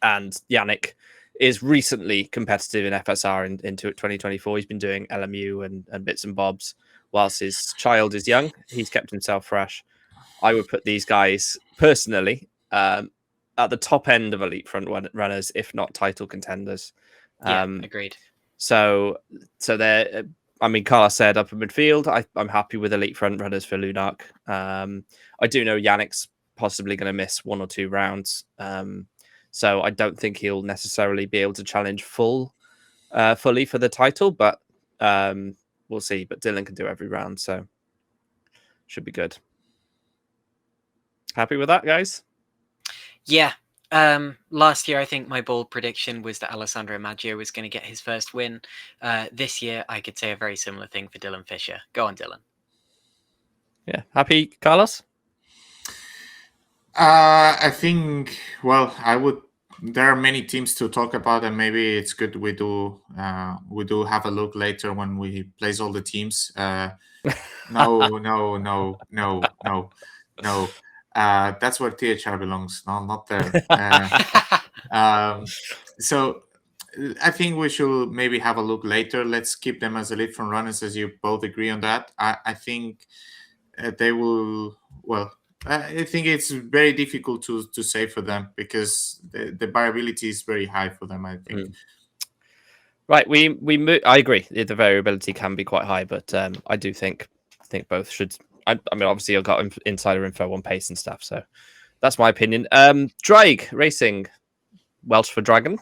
And Yannick is recently competitive in FSR into 2024. He's been doing LMU and bits and bobs. Whilst his child is young, he's kept himself fresh. I would put these guys personally at the top end of elite front runners, if not title contenders. Agreed. So they're. I mean, Carlos said upper midfield. I'm happy with elite front runners for Lunark. I do know Yannick's possibly going to miss 1 or 2 rounds. So I don't think he'll necessarily be able to challenge fully for the title, but we'll see. But Dylan can do every round, so should be good. Happy with that, guys? Yeah. Last year, I think my bold prediction was that Alessandro Maggio was going to get his first win. This year, I could say a very similar thing for Dylan Fisher. Go on, Dylan. Yeah. Happy, Carlos? I think, well, there are many teams to talk about, and maybe it's good we do have a look later when we place all the teams. No. That's where THR belongs. No, not there. So I think we should maybe have a look later. Let's keep them as elite front runners, as you both agree on that. I think they will. Well, I think it's very difficult to say for them because the variability is very high for them, I think. Right. I agree. The variability can be quite high, but I do think both should. I mean, obviously, I've got insider info on pace and stuff, so that's my opinion. Drake Racing, Welsh for Dragon.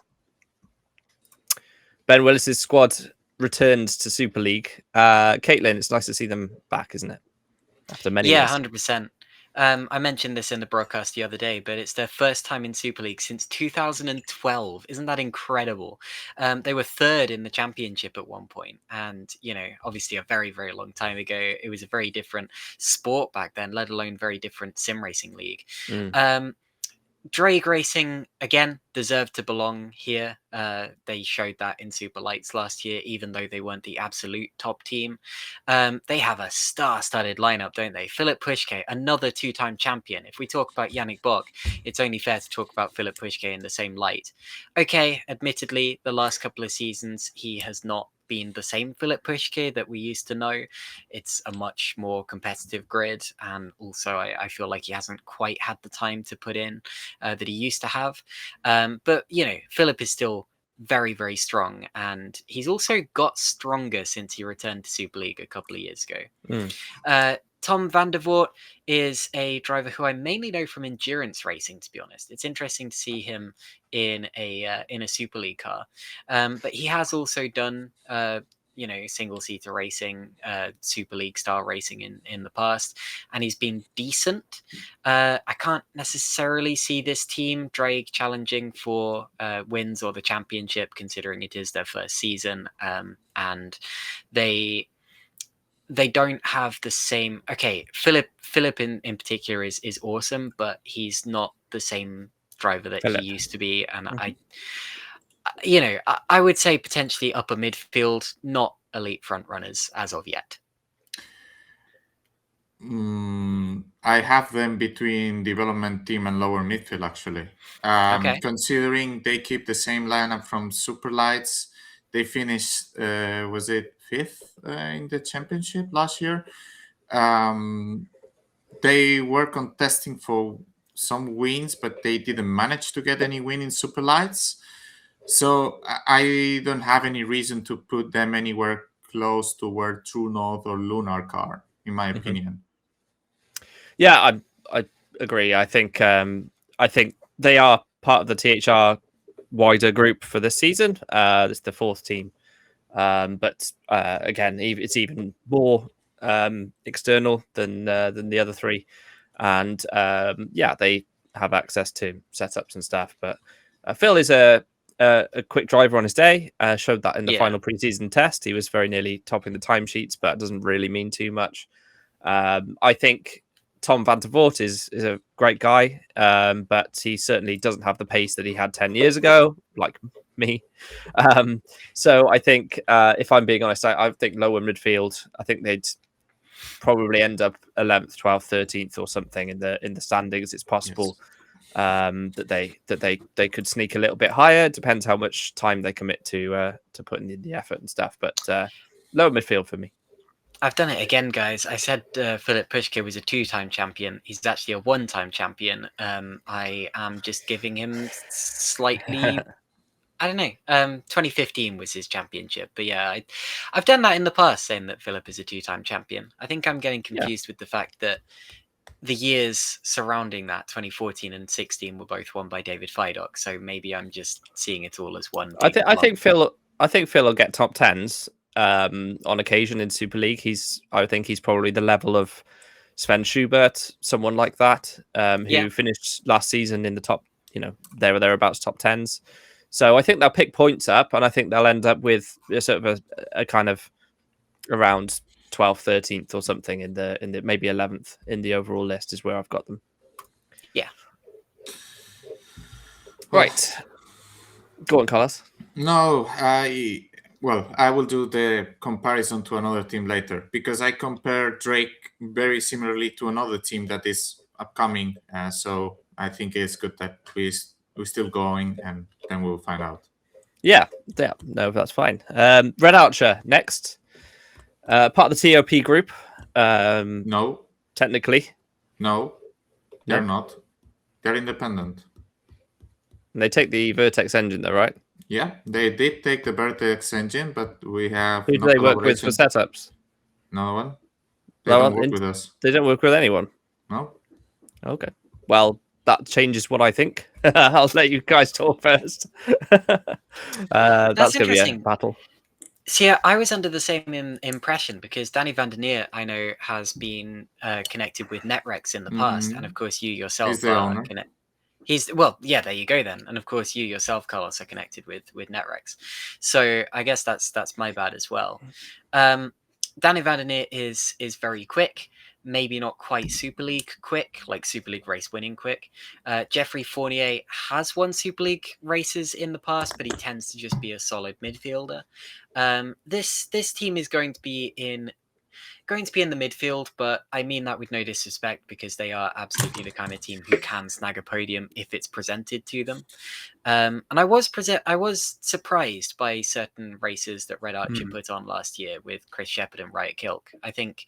Ben Willis's squad returned to Super League. Caitlin, it's nice to see them back, isn't it? After many years. 100%. I mentioned this in the broadcast the other day, but it's their first time in Super League since 2012. Isn't that incredible? They were 3rd in the championship at one point, and obviously a very, very long time ago. It was a very different sport back then, let alone very different sim racing league. Drake Racing, again, deserve to belong here. They showed that in Super Lights last year, even though they weren't the absolute top team. They have a star-studded lineup, don't they? Philip Pushke, another two-time champion. If we talk about Yannick Bock, it's only fair to talk about Philip Pushke in the same light. Okay, admittedly, the last couple of seasons, he has not been the same Philip Pushke that we used to know. It's a much more competitive grid, and also I feel like he hasn't quite had the time to put in that he used to have. But Philip is still very, very strong, and he's also got stronger since he returned to Super League a couple of years ago. Tom van der Voort is a driver who I mainly know from endurance racing, to be honest. It's interesting to see him in a Super League car, but he has also done single-seater racing, Super League style racing in the past, and he's been decent. I can't necessarily see this team, Drake, challenging for wins or the championship, considering it is their first season, and they don't have the same. Okay, Philip in particular is awesome, but he's not the same driver that he used to be, and I would say potentially upper midfield, not elite front runners as of yet. I have them between development team and lower midfield, actually. Okay. Considering they keep the same lineup from Super Lights, they finished, was it 5th in the championship last year? They were contesting for some wins, but they didn't manage to get any win in Super Lights. So I don't have any reason to put them anywhere close to where True North or Lunar are, in my opinion. Yeah, I agree. I think they are part of the THR wider group for this season. It's the 4th team, but again, it's even more external than the other 3, and they have access to setups and stuff. But Phil is a quick driver on his day. Showed that in the final preseason test. He was very nearly topping the timesheets, but it doesn't really mean too much. I think Tom van der Voort is a great guy, but he certainly doesn't have the pace that he had 10 years ago, like me. So I think, if I'm being honest, I think lower midfield, I think they'd probably end up 11th, 12th, 13th or something in the standings. It's possible that they could sneak a little bit higher. Depends how much time they commit to putting in the effort and stuff. But lower midfield for me. I've done it again, guys. I said Philip Pushke was a 2-time champion. He's actually a 1-time champion. I am just giving him slightly... I don't know. 2015 was his championship. But yeah, I've done that in the past, saying that Philip is a 2-time champion. I think I'm getting confused with the fact that the years surrounding that, 2014 and 16, were both won by David Feidock. So maybe I'm just seeing it all as one. I think Phil will get top 10s. On occasion in Super League. I think he's probably the level of Sven Schubert, someone like that, who finished last season in the top, there or thereabouts top 10s. So I think they'll pick points up, and I think they'll end up with a sort of a kind of around 12th, 13th or something in the maybe 11th in the overall list is where I've got them. Yeah. Right. Go on, Carlos. No, I will do the comparison to another team later, because I compare Drake very similarly to another team that is upcoming. So I think it's good that we're still going, and then we'll find out. Yeah, no, that's fine. Red Archer next, part of the TOP group. No, technically, no, they're not. They're independent. And they take the Vertex engine, though, right? Yeah, they did take the Vertex engine, but we have. Who do they work with for setups? No one. They don't work with us. They don't work with anyone. No. Okay. Well, that changes what I think. I'll let you guys talk first. That's going to be a battle. See, I was under the same impression, because Danny van der Neer, I know, has been connected with Netrex in the past, and of course you yourself are connected. There you go then. And of course you yourself, Carlos, are connected with Netrex. So I guess that's my bad as well. Danny van der Neer is very quick. maybe not quite Super League quick, like Super League race winning quick. Geoffrey Fournier has won Super League races in the past, but he tends to just be a solid midfielder. This team is going to be in the midfield, but I mean that with no disrespect, because they are absolutely the kind of team who can snag a podium if it's presented to them. And I was surprised by certain races that Red Archer put on last year with Chris Shepherd and Riot Kilk. I think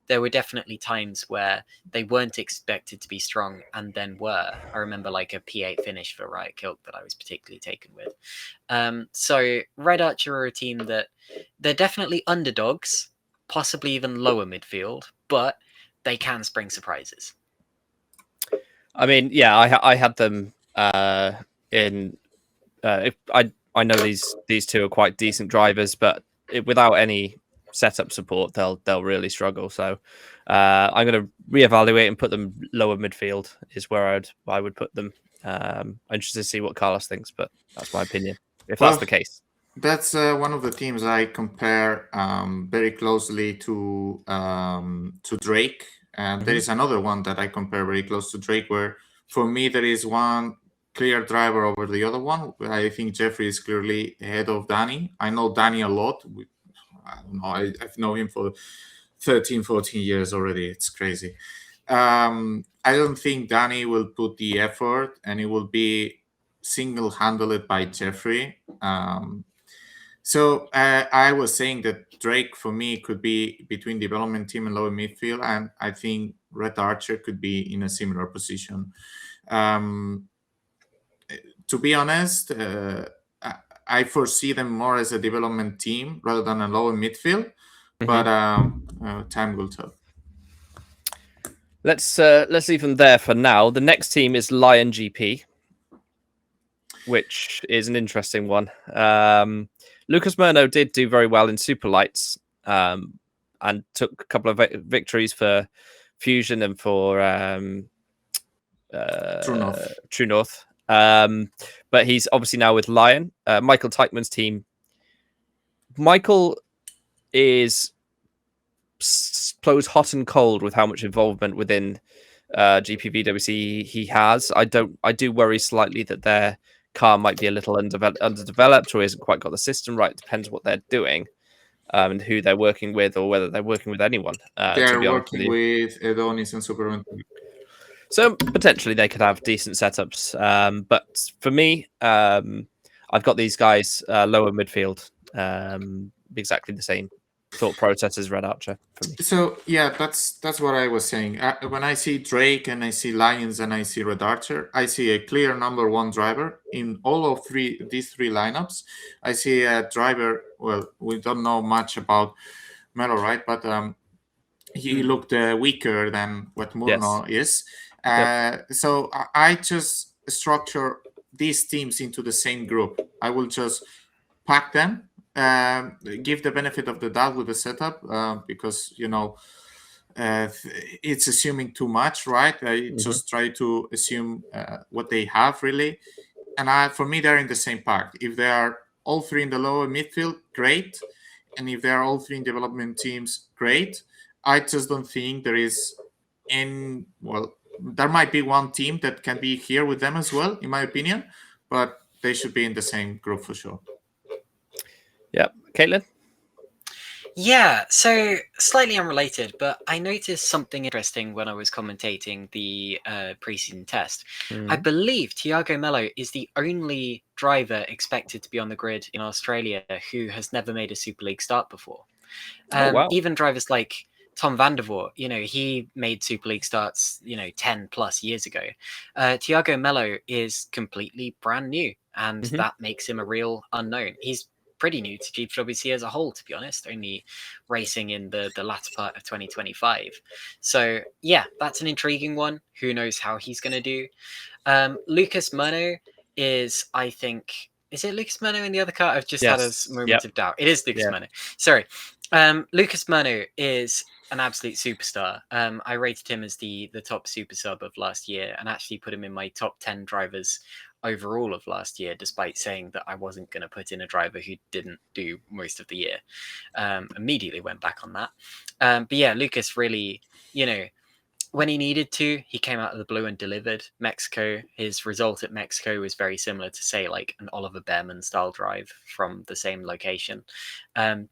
there were definitely times where they weren't expected to be strong and then were. I remember like a P8 finish for Riot Kilk that I was particularly taken with. So Red Archer are a team that they're definitely underdogs, possibly even lower midfield, but they can spring surprises. I mean, yeah, I had them in. I know these two are quite decent drivers, but without any setup support, they'll really struggle. So I'm going to reevaluate and put them lower midfield is where I would put them. I'm interested to see what Carlos thinks, but that's my opinion. If that's the case, that's one of the teams I compare very closely to Drake, and there is another one that I compare very close to Drake, where for me there is one clear driver over the other one. I think Jeffrey is clearly ahead of Danny. I know Danny a lot. I don't know. I've known him for 13, 14 years already. It's crazy. I don't think Danny will put the effort, and it will be single-handled by Jeffrey. So I was saying that Drake, for me, could be between development team and lower midfield, and I think Red Archer could be in a similar position. To be honest, I foresee them more as a development team rather than a lower midfield, but time will tell. Let's leave them there for now. The next team is Lion GP, which is an interesting one. Lucas Murno did do very well in Super Lights and took a couple of victories for Fusion and for True North. But he's obviously now with Lion. Michael Teichmann's team. Michael is close hot and cold with how much involvement within GPVWC he has. I do worry slightly that their car might be a little underdeveloped or isn't quite got the system right. It depends what they're doing and who they're working with, or whether they're working with anyone. They're working with Adonis and Super. So potentially they could have decent setups. But for me, I've got these guys lower midfield, exactly the same thought process as Red Archer for me. So yeah, that's what I was saying. When I see Drake and I see Lions and I see Red Archer, I see a clear number one driver in all of these three lineups. I see a driver. Well, we don't know much about Melo, right? But he looked weaker than what Murno is. So I just structure these teams into the same group. I will just pack them. Give the benefit of the doubt with the setup because it's assuming too much, right? I just try to assume what they have really, and for me they're in the same pack. If they are all three in the lower midfield, great, and if they are all three in development teams, great. I just don't think there is there might be one team that can be here with them as well, in my opinion, but they should be in the same group for sure. Yeah, Caitlin? Yeah, so slightly unrelated, but I noticed something interesting when I was commentating the preseason test. I believe Thiago Melo is the only driver expected to be on the grid in Australia who has never made a Super League start before. Wow. Even drivers like Tom van der Voort, he made Super League starts, 10 plus years ago. Thiago Melo is completely brand new, and that makes him a real unknown. He's pretty new to GPWC as a whole, to be honest, only racing in the latter part of 2025. So yeah, that's an intriguing one. Who knows how he's going to do. Lucas Murno is, I think, is it Lucas Murno in the other car? I've just had a moment of doubt. It is Lucas Murno. Sorry. Lucas Murno is an absolute superstar. I rated him as the top super sub of last year and actually put him in my top 10 drivers overall of last year, despite saying that I wasn't going to put in a driver who didn't do most of the year. Immediately went back on that. But yeah, Lucas really, when he needed to, he came out of the blue and delivered. Mexico, his result at Mexico was very similar to, say, like an Oliver Behrman style drive from the same location.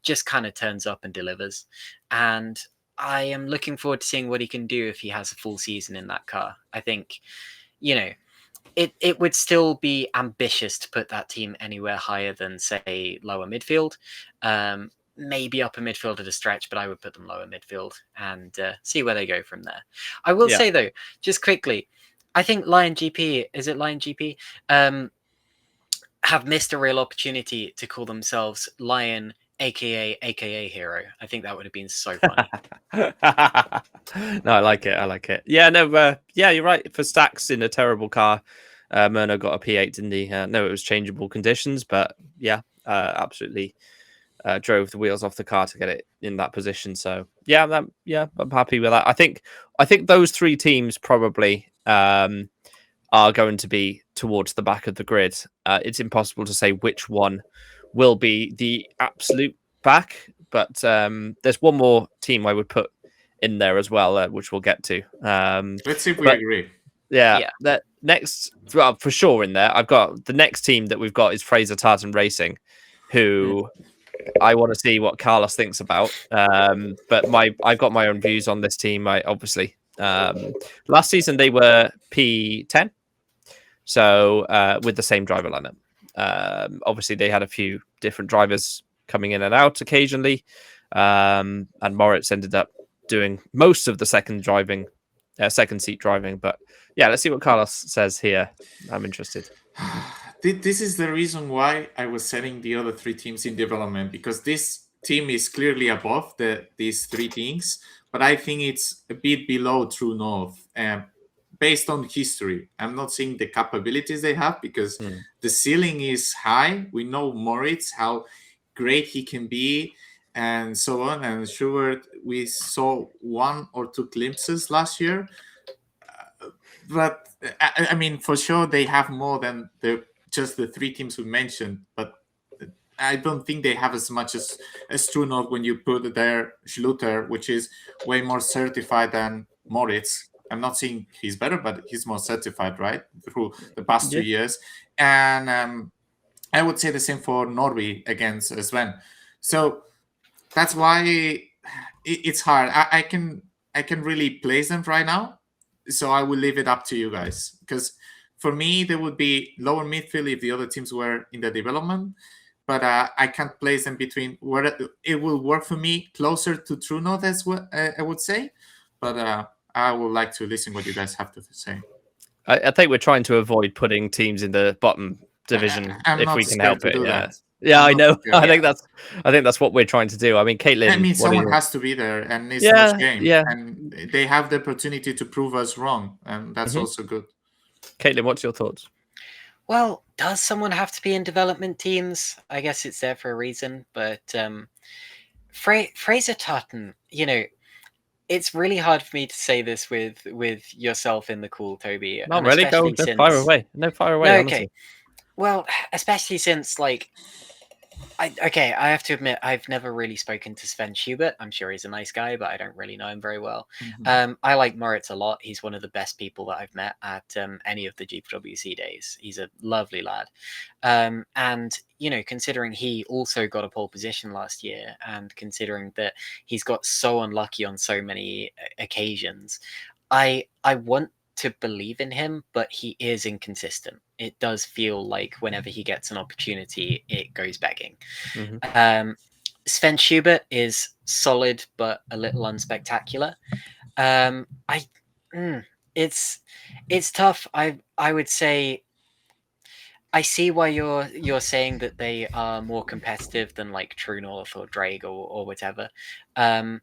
Just kind of turns up and delivers. And I am looking forward to seeing what he can do if he has a full season in that car. I think, it would still be ambitious to put that team anywhere higher than, say, lower midfield. Maybe upper midfield at a stretch, but I would put them lower midfield and see where they go from there. I will say, though, just quickly, I think Lion GP, is it Lion GP, have missed a real opportunity to call themselves Lion, aka Hero. I think that would have been so funny. No, I like it. Yeah, no, you're right. For Stacks in a terrible car, Murno got a P8, didn't he? No, it was changeable conditions, but yeah, absolutely. Drove the wheels off the car to get it in that position. So yeah, I'm happy with that. I think those three teams probably are going to be towards the back of the grid. It's impossible to say which one will be the absolute back, but there's one more team I would put in there as well, which we'll get to. Let's see if we agree. Yeah. That next, well, for sure in there. I've got the next team that we've got is Fraser Tartan Racing, who I want to see what Carlos thinks about. But I've got my own views on this team. I obviously last season they were P10, so with the same driver lineup. Obviously they had a few different drivers coming in and out occasionally, and Moritz ended up doing most of the second seat driving. But yeah, let's see what Carlos says here. I'm interested. This is the reason why I was setting the other three teams in development, because this team is clearly above these three teams, but I think it's a bit below True North. Based on history, I'm not seeing the capabilities they have, because the ceiling is high. We know Moritz, how great he can be, and so on. And Schubert, we saw one or two glimpses last year. But I mean, for sure, they have more than just the three teams we mentioned. But I don't think they have as much as True North when you put there Schluter, which is way more certified than Moritz. I'm not saying he's better, but he's more certified, right, through the past 2 years. And I would say the same for Norby against Sven. So that's why it's hard. I can really place them right now. So I will leave it up to you guys, because for me, there would be lower midfield if the other teams were in the development. But I can't place them between where it will work for me closer to True North as well, I would say. But I would like to listen what you guys have to say. I think we're trying to avoid putting teams in the bottom division if we can help it. Yeah, I know. I think that's what we're trying to do. I mean, Caitlin. I mean, someone has to be there, and it's much game. Yeah, and they have the opportunity to prove us wrong, and that's also good. Caitlin, what's your thoughts? Well, does someone have to be in development teams? I guess it's there for a reason. But Fraser Tartan, it's really hard for me to say this with yourself in the call, Toby. Not really. Go fire away. No, fire away. No, okay. Well, especially since I have to admit, I've never really spoken to Sven Schubert. I'm sure he's a nice guy, but I don't really know him very well. I like Moritz a lot. He's one of the best people that I've met at any of the GPWC days. He's a lovely lad. And, considering he also got a pole position last year, and considering that he's got so unlucky on so many occasions, I want to believe in him, but he is inconsistent. It does feel like whenever he gets an opportunity, it goes begging. Sven Schubert is solid, but a little unspectacular. It's tough. I would say I see why you're saying that they are more competitive than like True North or Drake or whatever. Not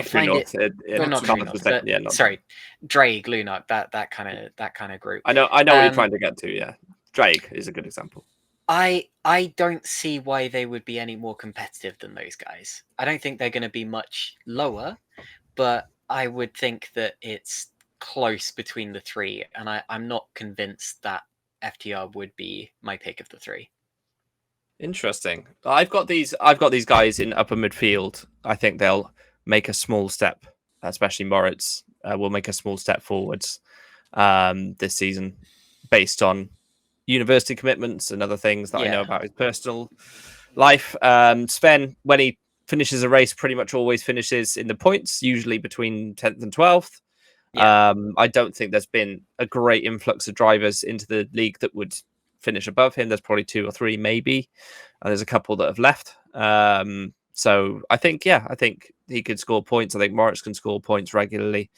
True North. Not True North. Sorry, Drake, Lunark, that kind of group. I know what you're trying to get to. Yeah, Drake is a good example. I don't see why they would be any more competitive than those guys. I don't think they're going to be much lower, but I would think that it's close between the three, and I'm not convinced that FTR would be my pick of the three. Interesting. I've got these guys in upper midfield. I think they'll make a small step, especially Moritz will make a small step forwards this season based on university commitments and other things that I know about his personal life. Sven, when he finishes a race, pretty much always finishes in the points, usually between 10th and 12th. I don't think there's been a great influx of drivers into the league that would finish above him. There's probably 2 or 3 maybe, and there's a couple that have left. So I think he could score points. I think Moritz can score points regularly.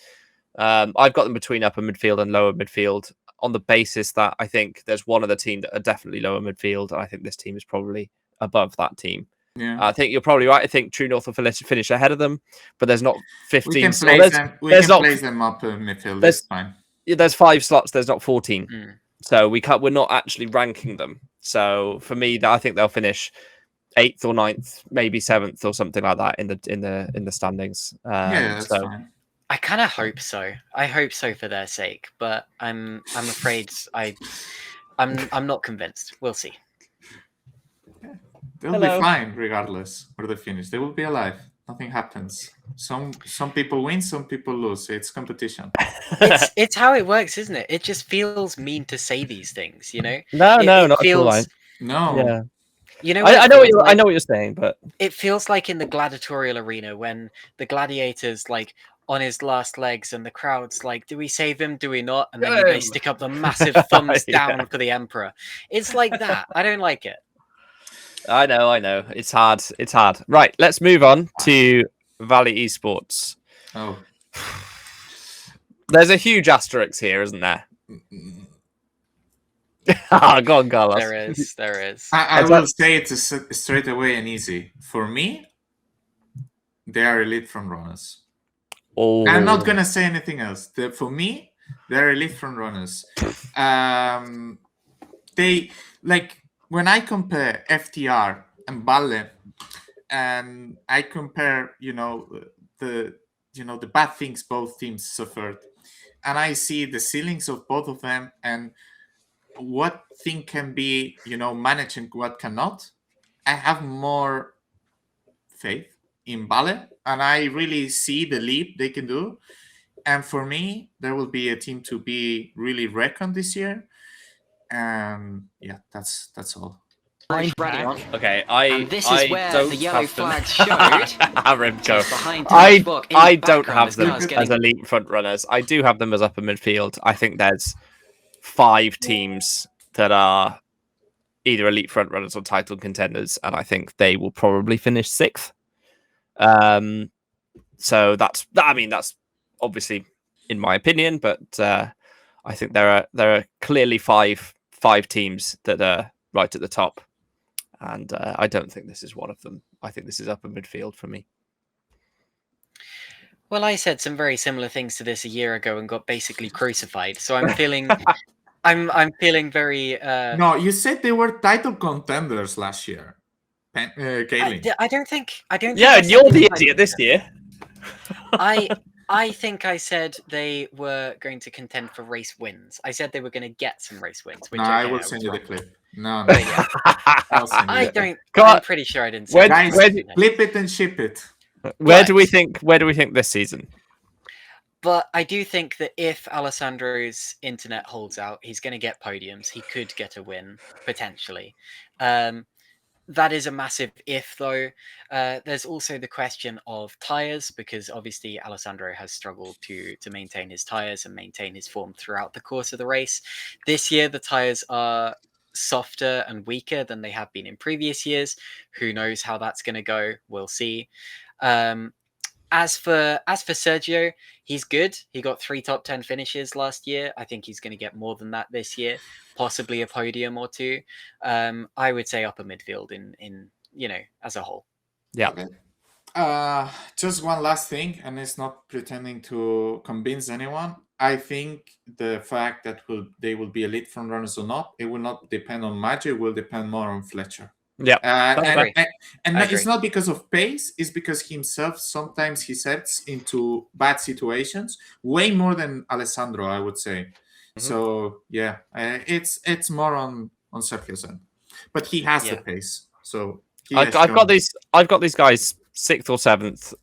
I've got them between upper midfield and lower midfield on the basis that I think there's one other team that are definitely lower midfield, and I think this team is probably above that team. Yeah. I think you're probably right. I think True North will finish ahead of them, but there's not 15 We can slots. place them up in midfield. That's fine. There's 5 slots. There's not 14. So we're not actually ranking them. So for me, I think they'll finish 8th or 9th, maybe 7th or something like that in the standings. That's fine. I kind of hope so. I hope so for their sake, but I'm afraid I'm not convinced. We'll see. They'll be fine regardless where they finish. They will be alive. Nothing happens. Some people win, some people lose. It's competition. It's how it works, isn't it? It just feels mean to say these things, you know? No, not feels, at all. No. Yeah. You know, I know what you're saying, but it feels like in the gladiatorial arena when the gladiators like on his last legs and the crowd's like, do we save him? Do we not? And then they stick up the massive thumbs down for the emperor. It's like that. I don't like it. I know. It's hard. Right, let's move on to Valley Esports. Oh. There's a huge asterisk here, isn't there? Go on, Carlos. There is. I will say it straight away and easy. For me, they are elite front runners. Oh. I'm not going to say anything else. For me, they're elite front runners. They, like, when I compare FTR and Valle, and I compare, the bad things both teams suffered, and I see the ceilings of both of them and what thing can be, managed and what cannot, I have more faith in Valle, and I really see the leap they can do. And for me, there will be a team to be really reckoned this year. That's all. Okay, this is where the yellow flags showed. Remco. I don't have them as elite front runners. I do have them as upper midfield. I think there's 5 teams that are either elite front runners or title contenders, and I think they will probably finish 6th. So that's obviously in my opinion, but I think there are clearly five teams that are right at the top. And I don't think this is one of them. I think this is upper midfield for me. Well, I said some very similar things to this a year ago and got basically crucified. So I'm feeling, I'm feeling very. No, you said they were title contenders last year. Kaylee. I don't think. Yeah, and you're the idiot this year. I think I said they were going to contend for race wins. I said they were going to get some race wins. Which I will send you the clip. No. Yeah. I don't. I'm pretty sure I didn't say Guys, flip it and ship it. Where do we think this season? But I do think that if Alessandro's internet holds out, he's going to get podiums. He could get a win, potentially. That is a massive if, though. There's also the question of tyres, because obviously Alessandro has struggled to maintain his tyres and maintain his form throughout the course of the race. This year, the tyres are softer and weaker than they have been in previous years. Who knows how that's going to go? We'll see. As for Sergio, he's good. He got 3 top 10 finishes last year. I think he's going to get more than that this year, possibly a podium or 2. I would say upper midfield in as a whole. Yeah. Okay. Just one last thing, and it's not pretending to convince anyone. I think the fact that they will be elite front runners or not, it will not depend on Maggio. It will depend more on Fletcher. Yeah, and it's not because of pace. It's because himself sometimes he sets into bad situations way more than Alessandro, I would say. So yeah, it's more on Sergio's end, but he has the pace. So I've got these guys 6th or 7th,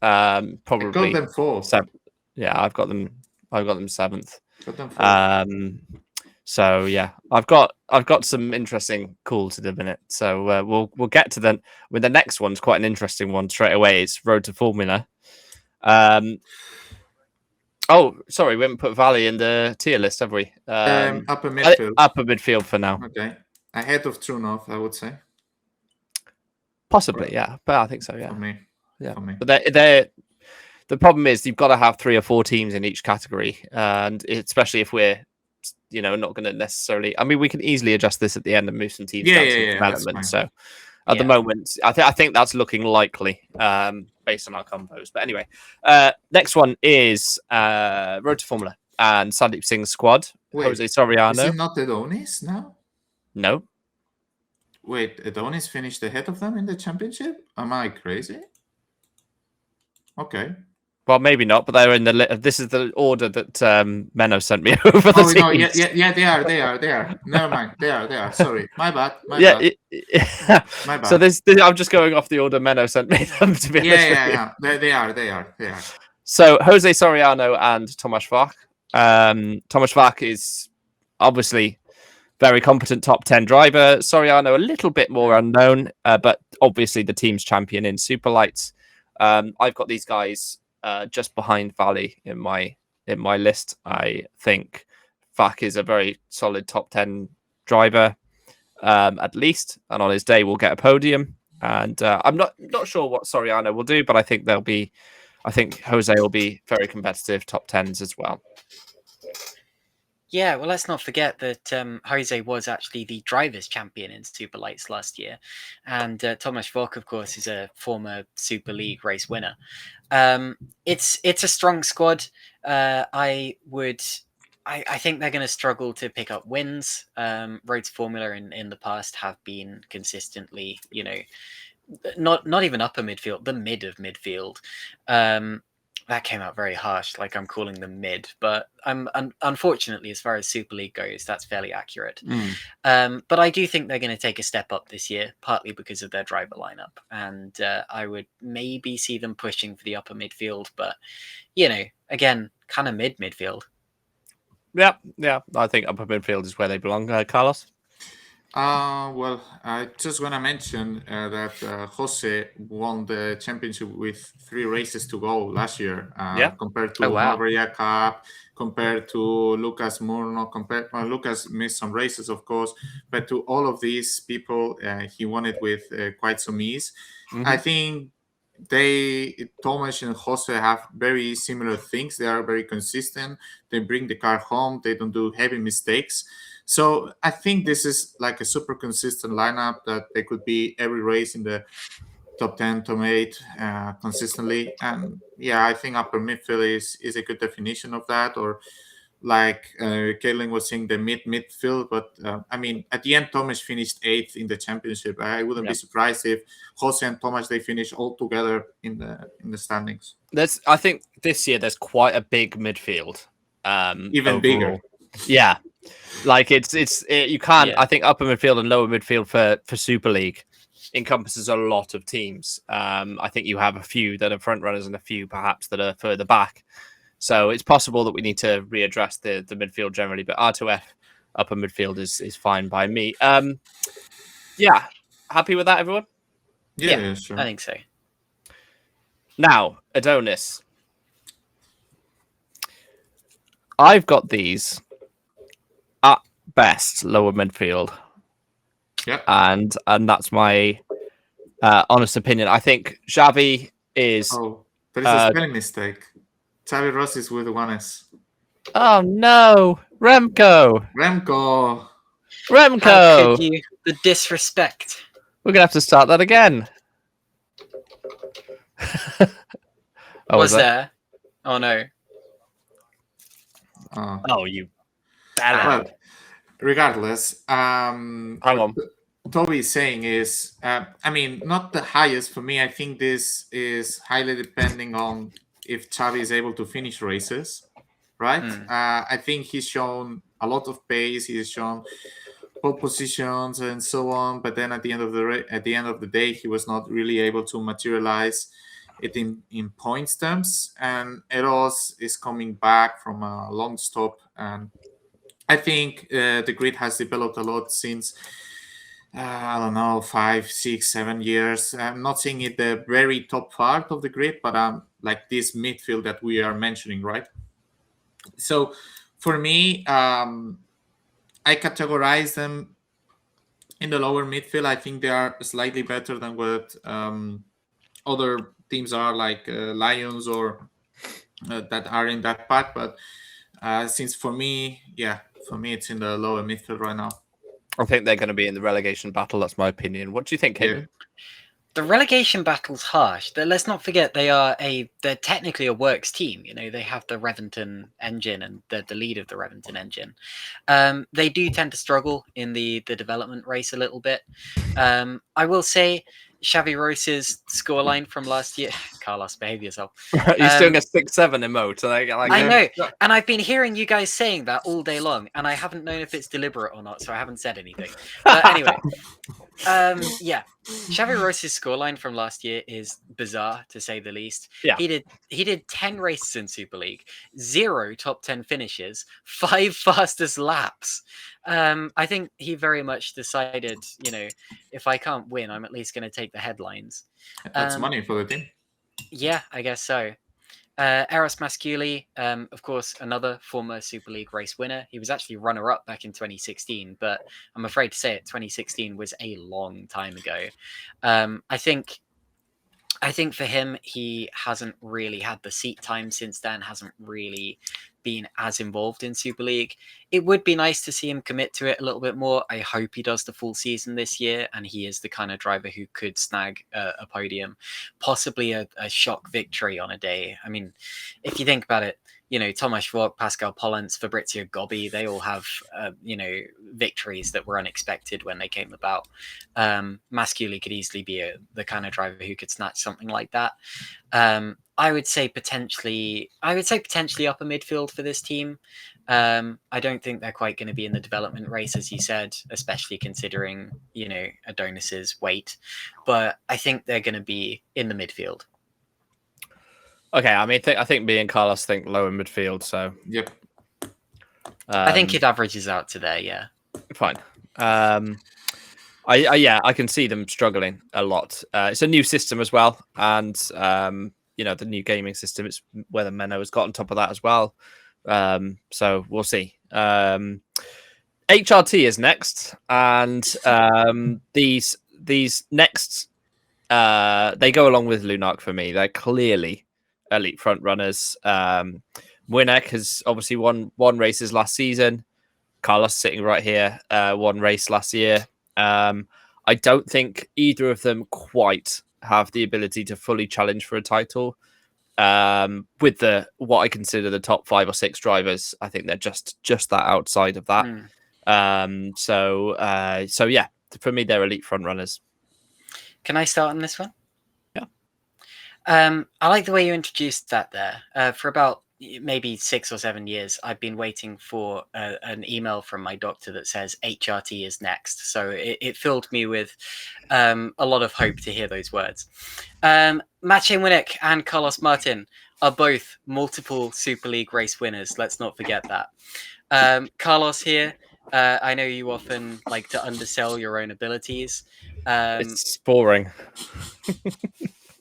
probably. I got them 4th. Yeah, I've got them 7th. Got them 4th. So yeah, I've got some interesting calls in a minute. So we'll get to them. With the next one's quite an interesting one straight away. It's Road to Formula. Oh, sorry, we haven't put Valley in the tier list, have we? Upper midfield. Upper midfield for now. Okay, ahead of Trunov, I would say. Possibly, yeah, but I think so. Yeah, for me. Yeah, for me. But they're the problem is you've got to have 3 or 4 teams in each category, and especially if we're not going to necessarily. I mean, we can easily adjust this at the end and move some teams down to development. So at the moment, I think that's looking likely based on our combos. But anyway, next one is Road to Formula and Sandeep Singh's squad. Wait, Jose Soriano. Is it not Adonis now? No. Wait, Adonis finished ahead of them in the championship? Am I crazy? Okay. Well, maybe not, but they're in the. This is the order that Menno sent me over the teams. No, yeah, they are. Never mind, they are. Sorry, my bad. My bad. So I'm just going off the order Menno sent me them to be. Yeah. They are. So Jose Soriano and Tomasz Vach. Tomasz Vach is obviously very competent top 10 driver. Soriano a little bit more unknown, but obviously the team's champion in Superlights. I've got these guys just behind Valley in my list. I think Vach is a very solid top 10 driver, at least, and on his day we'll get a podium. And I'm not sure what Soriano will do, but I think Jose will be very competitive top 10s as well. Yeah, well, let's not forget that Jose was actually the drivers' champion in Super Lights last year, and Tomasz Vach, of course, is a former Super League race winner. It's a strong squad. I think they're going to struggle to pick up wins. Road to Formula in the past have been consistently, not even upper midfield, the mid of midfield. That came out very harsh, like I'm calling them mid, but unfortunately, as far as Super League goes, that's fairly accurate. But I do think they're going to take a step up this year, partly because of their driver lineup, and I would maybe see them pushing for the upper midfield, but again, kind of midfield. Yeah, I think upper midfield is where they belong. Carlos? Well, I just want to mention that Jose won the championship with 3 races to go last year. Compared to Maria Cup, compared to Lucas Murno, Lucas missed some races, of course, but to all of these people, he won it with quite some ease. I think Tomasz and Jose have very similar things. They are very consistent. They bring the car home. They don't do heavy mistakes. So I think this is like a super consistent lineup that they could be every race in the top 10, top 8 consistently. And yeah, I think upper midfield is a good definition of that. Or like Caitlin was saying, the midfield. But I mean, at the end, Tomasz finished 8th in the championship. I wouldn't be surprised if Jose and Tomasz, they finish all together in the standings. I think this year there's quite a big midfield. Even overall. Bigger. Yeah. Like you can't. I think upper midfield and lower midfield for Super League encompasses a lot of teams. I think you have a few that are front runners and a few perhaps that are further back. So it's possible that we need to readdress the midfield generally. But R2F upper midfield is fine by me. Yeah, happy with that, everyone? Yeah, sure. I think so. Now, Adonis, I've got these at best lower midfield. Yeah. And that's my honest opinion. I think Xavi is... Oh, there is a spelling mistake. Xavi Ross is with 1S. Oh, no. Remco. How could you? The disrespect. We're going to have to start that again. Was there? Oh, no. Oh, you... Well, regardless, hang on. Toby is saying is, I mean, not the highest for me. I think this is highly depending on if Xavi is able to finish races, right? I think he's shown a lot of pace. He has shown pole positions and so on. But then at the end of the day, he was not really able to materialize it in points terms. And Eros is coming back from a long stop, and I think the grid has developed a lot since. I don't know, 5, 6, 7 years. I'm not saying it the very top part of the grid, but like this midfield that we are mentioning, right? So for me, I categorize them in the lower midfield. I think they are slightly better than what other teams are, like Lions or that are in that part. But since for me, it's in the lower midfield right now. I think they're going to be in the relegation battle. That's my opinion. What do you think, Caitlin? The relegation battle's harsh. Let's not forget they're technically a works team. You know, they have the Reventon engine and the lead of the Reventon engine. They do tend to struggle in the development race a little bit. I will say Xavi Rose's scoreline from last year. Carlos, behave yourself. He's doing a 6-7 emote. I know, and I've been hearing you guys saying that all day long, and I haven't known if it's deliberate or not, so I haven't said anything. But anyway, yeah, Xavi Rose's scoreline from last year is bizarre, to say the least. Yeah. He did 10 races in Super League, 0 top 10 finishes, 5 fastest laps. I think he very much decided, you know, if I can't win, I'm at least going to take the headlines. That's money for the team. Yeah, I guess so. Eros Masculi, of course, another former Super League race winner. He was actually runner-up back in 2016, but I'm afraid to say it, 2016 was a long time ago. I think for him, he hasn't really had the seat time since then, hasn't really been as involved in Super League. It would be nice to see him commit to it a little bit more. I hope he does the full season this year, and he is the kind of driver who could snag a podium, possibly a shock victory on a day. I mean, if you think about it, you know, Thomas Schwark, Pascal Pollens, Fabrizio Gobbi, they all have, you know, victories that were unexpected when they came about. Masculi could easily be the kind of driver who could snatch something like that. I would say potentially upper midfield for this team. I don't think they're quite going to be in the development race, as you said, especially considering, you know, Adonis's weight. But I think they're going to be in the midfield. Okay, I mean, I think me and Carlos think lower midfield. So yep, I think it averages out to there. Yeah, fine. I can see them struggling a lot. It's a new system as well, and you know, the new gaming system. It's whether Menno has got on top of that as well. So we'll see. HRT is next, and these next they go along with Lunark for me. They're clearly elite front runners. Winnick has obviously won races last season. Carlos sitting right here, won race last year. I don't think either of them quite have the ability to fully challenge for a title. With what I consider the top 5 or 6 drivers, I think they're just that outside of that. So yeah, for me, they're elite front runners. Can I start on this one? Yeah. I like the way you introduced that there. For about maybe 6 or 7 years, I've been waiting for an email from my doctor that says HRT is next. So it filled me with a lot of hope to hear those words. Maciej Winnick and Carlos Martin are both multiple Super League race winners. Let's not forget that. Carlos here, I know you often like to undersell your own abilities. It's boring.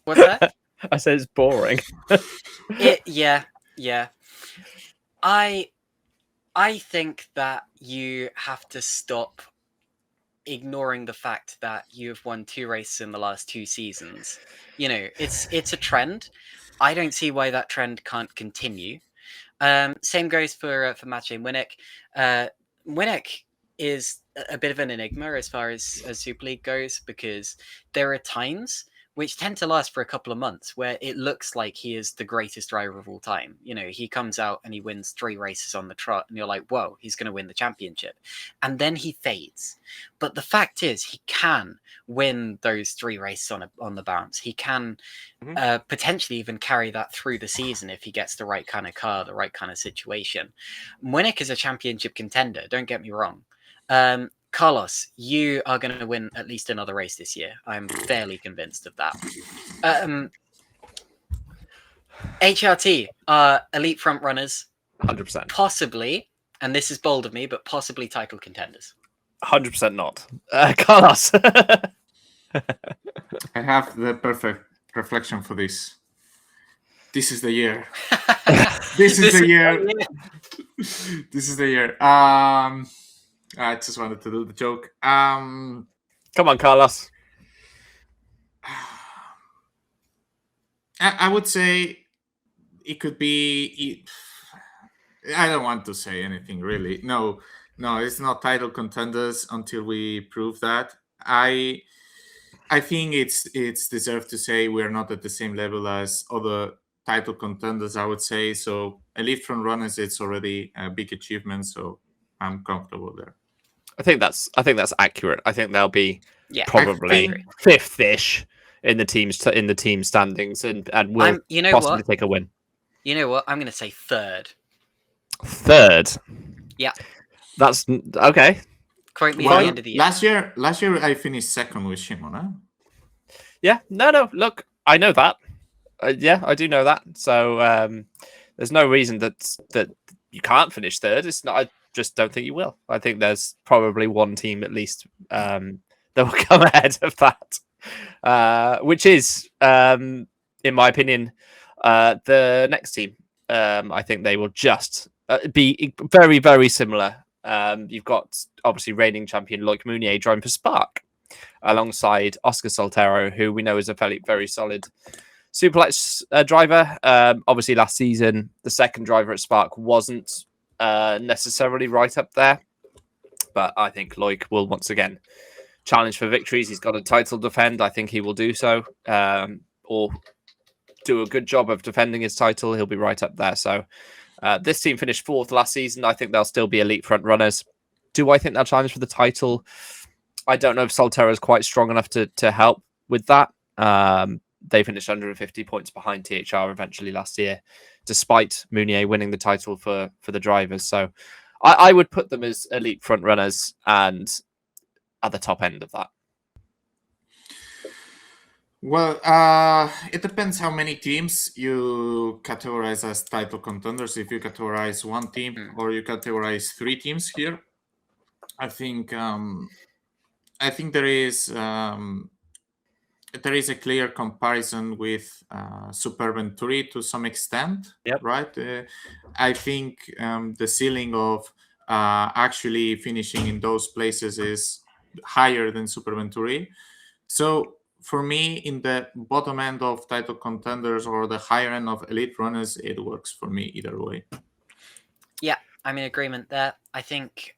What's that? I said it's boring. Yeah. I think that you have to stop ignoring the fact that you have won 2 races in the last 2 seasons. You know, it's a trend. I don't see why that trend can't continue. Same goes for Maciej Winnick. Winnick is a bit of an enigma as far as Super League goes, because there are times which tend to last for a couple of months, where it looks like he is the greatest driver of all time. You know, he comes out and he wins 3 races on the trot, and you're like, whoa, he's going to win the championship. And then he fades. But the fact is, he can win those 3 races on the bounce. He can potentially even carry that through the season if he gets the right kind of car, the right kind of situation. Winnick is a championship contender, don't get me wrong. Carlos, you are going to win at least another race this year. I'm fairly convinced of that. HRT are elite front runners. 100%. Possibly, and this is bold of me, but possibly title contenders. 100% not. Carlos. I have the perfect reflection for this. This is the year. This is the year. This is the year. I just wanted to do the joke. Come on, Carlos. I would say it could be. I don't want to say anything really. No, it's not title contenders until we prove that. I think it's deserved to say we're not at the same level as other title contenders. I would say so. Elite front runners, it's already a big achievement. So I'm comfortable there. I think that's accurate. I think they'll be probably 5th-ish in the team standings, and will possibly take a win. You know what? I'm going to say 3rd. 3rd. Yeah. That's okay. Quote me at the end of the year. Last year I finished 2nd with Shimon. Huh? Yeah. No. Look, I know that. Yeah, I do know that. So there's no reason that you can't finish 3rd. It's not. I just don't think you will. I think there's probably one team at least that will come ahead of that, which is, in my opinion, the next team. I think they will just be very, very similar. You've got obviously reigning champion Loic Mounier driving for Spark alongside Oscar Soltero, who we know is a very solid Superlights driver. Obviously, last season, the 2nd driver at Spark wasn't necessarily right up there, but I think Loic will once again challenge for victories. He's got a title defend. I think he will do so, or do a good job of defending his title. He'll be right up there. So this team finished 4th last season. I think they'll still be elite front runners. Do I think they'll challenge for the title? I don't know if Soltero is quite strong enough to help with that. They finished 150 points behind THR eventually last year, despite Mounier winning the title for the drivers. So I would put them as elite front runners and at the top end of that. Well, it depends how many teams you categorize as title contenders. If you categorize one team or you categorize 3 teams here, I think there is a clear comparison with Superventuri to some extent. Yep. Right? I think the ceiling of actually finishing in those places is higher than Superventuri. So for me, in the bottom end of title contenders or the higher end of elite runners, it works for me either way. Yeah, I'm in agreement there. I think,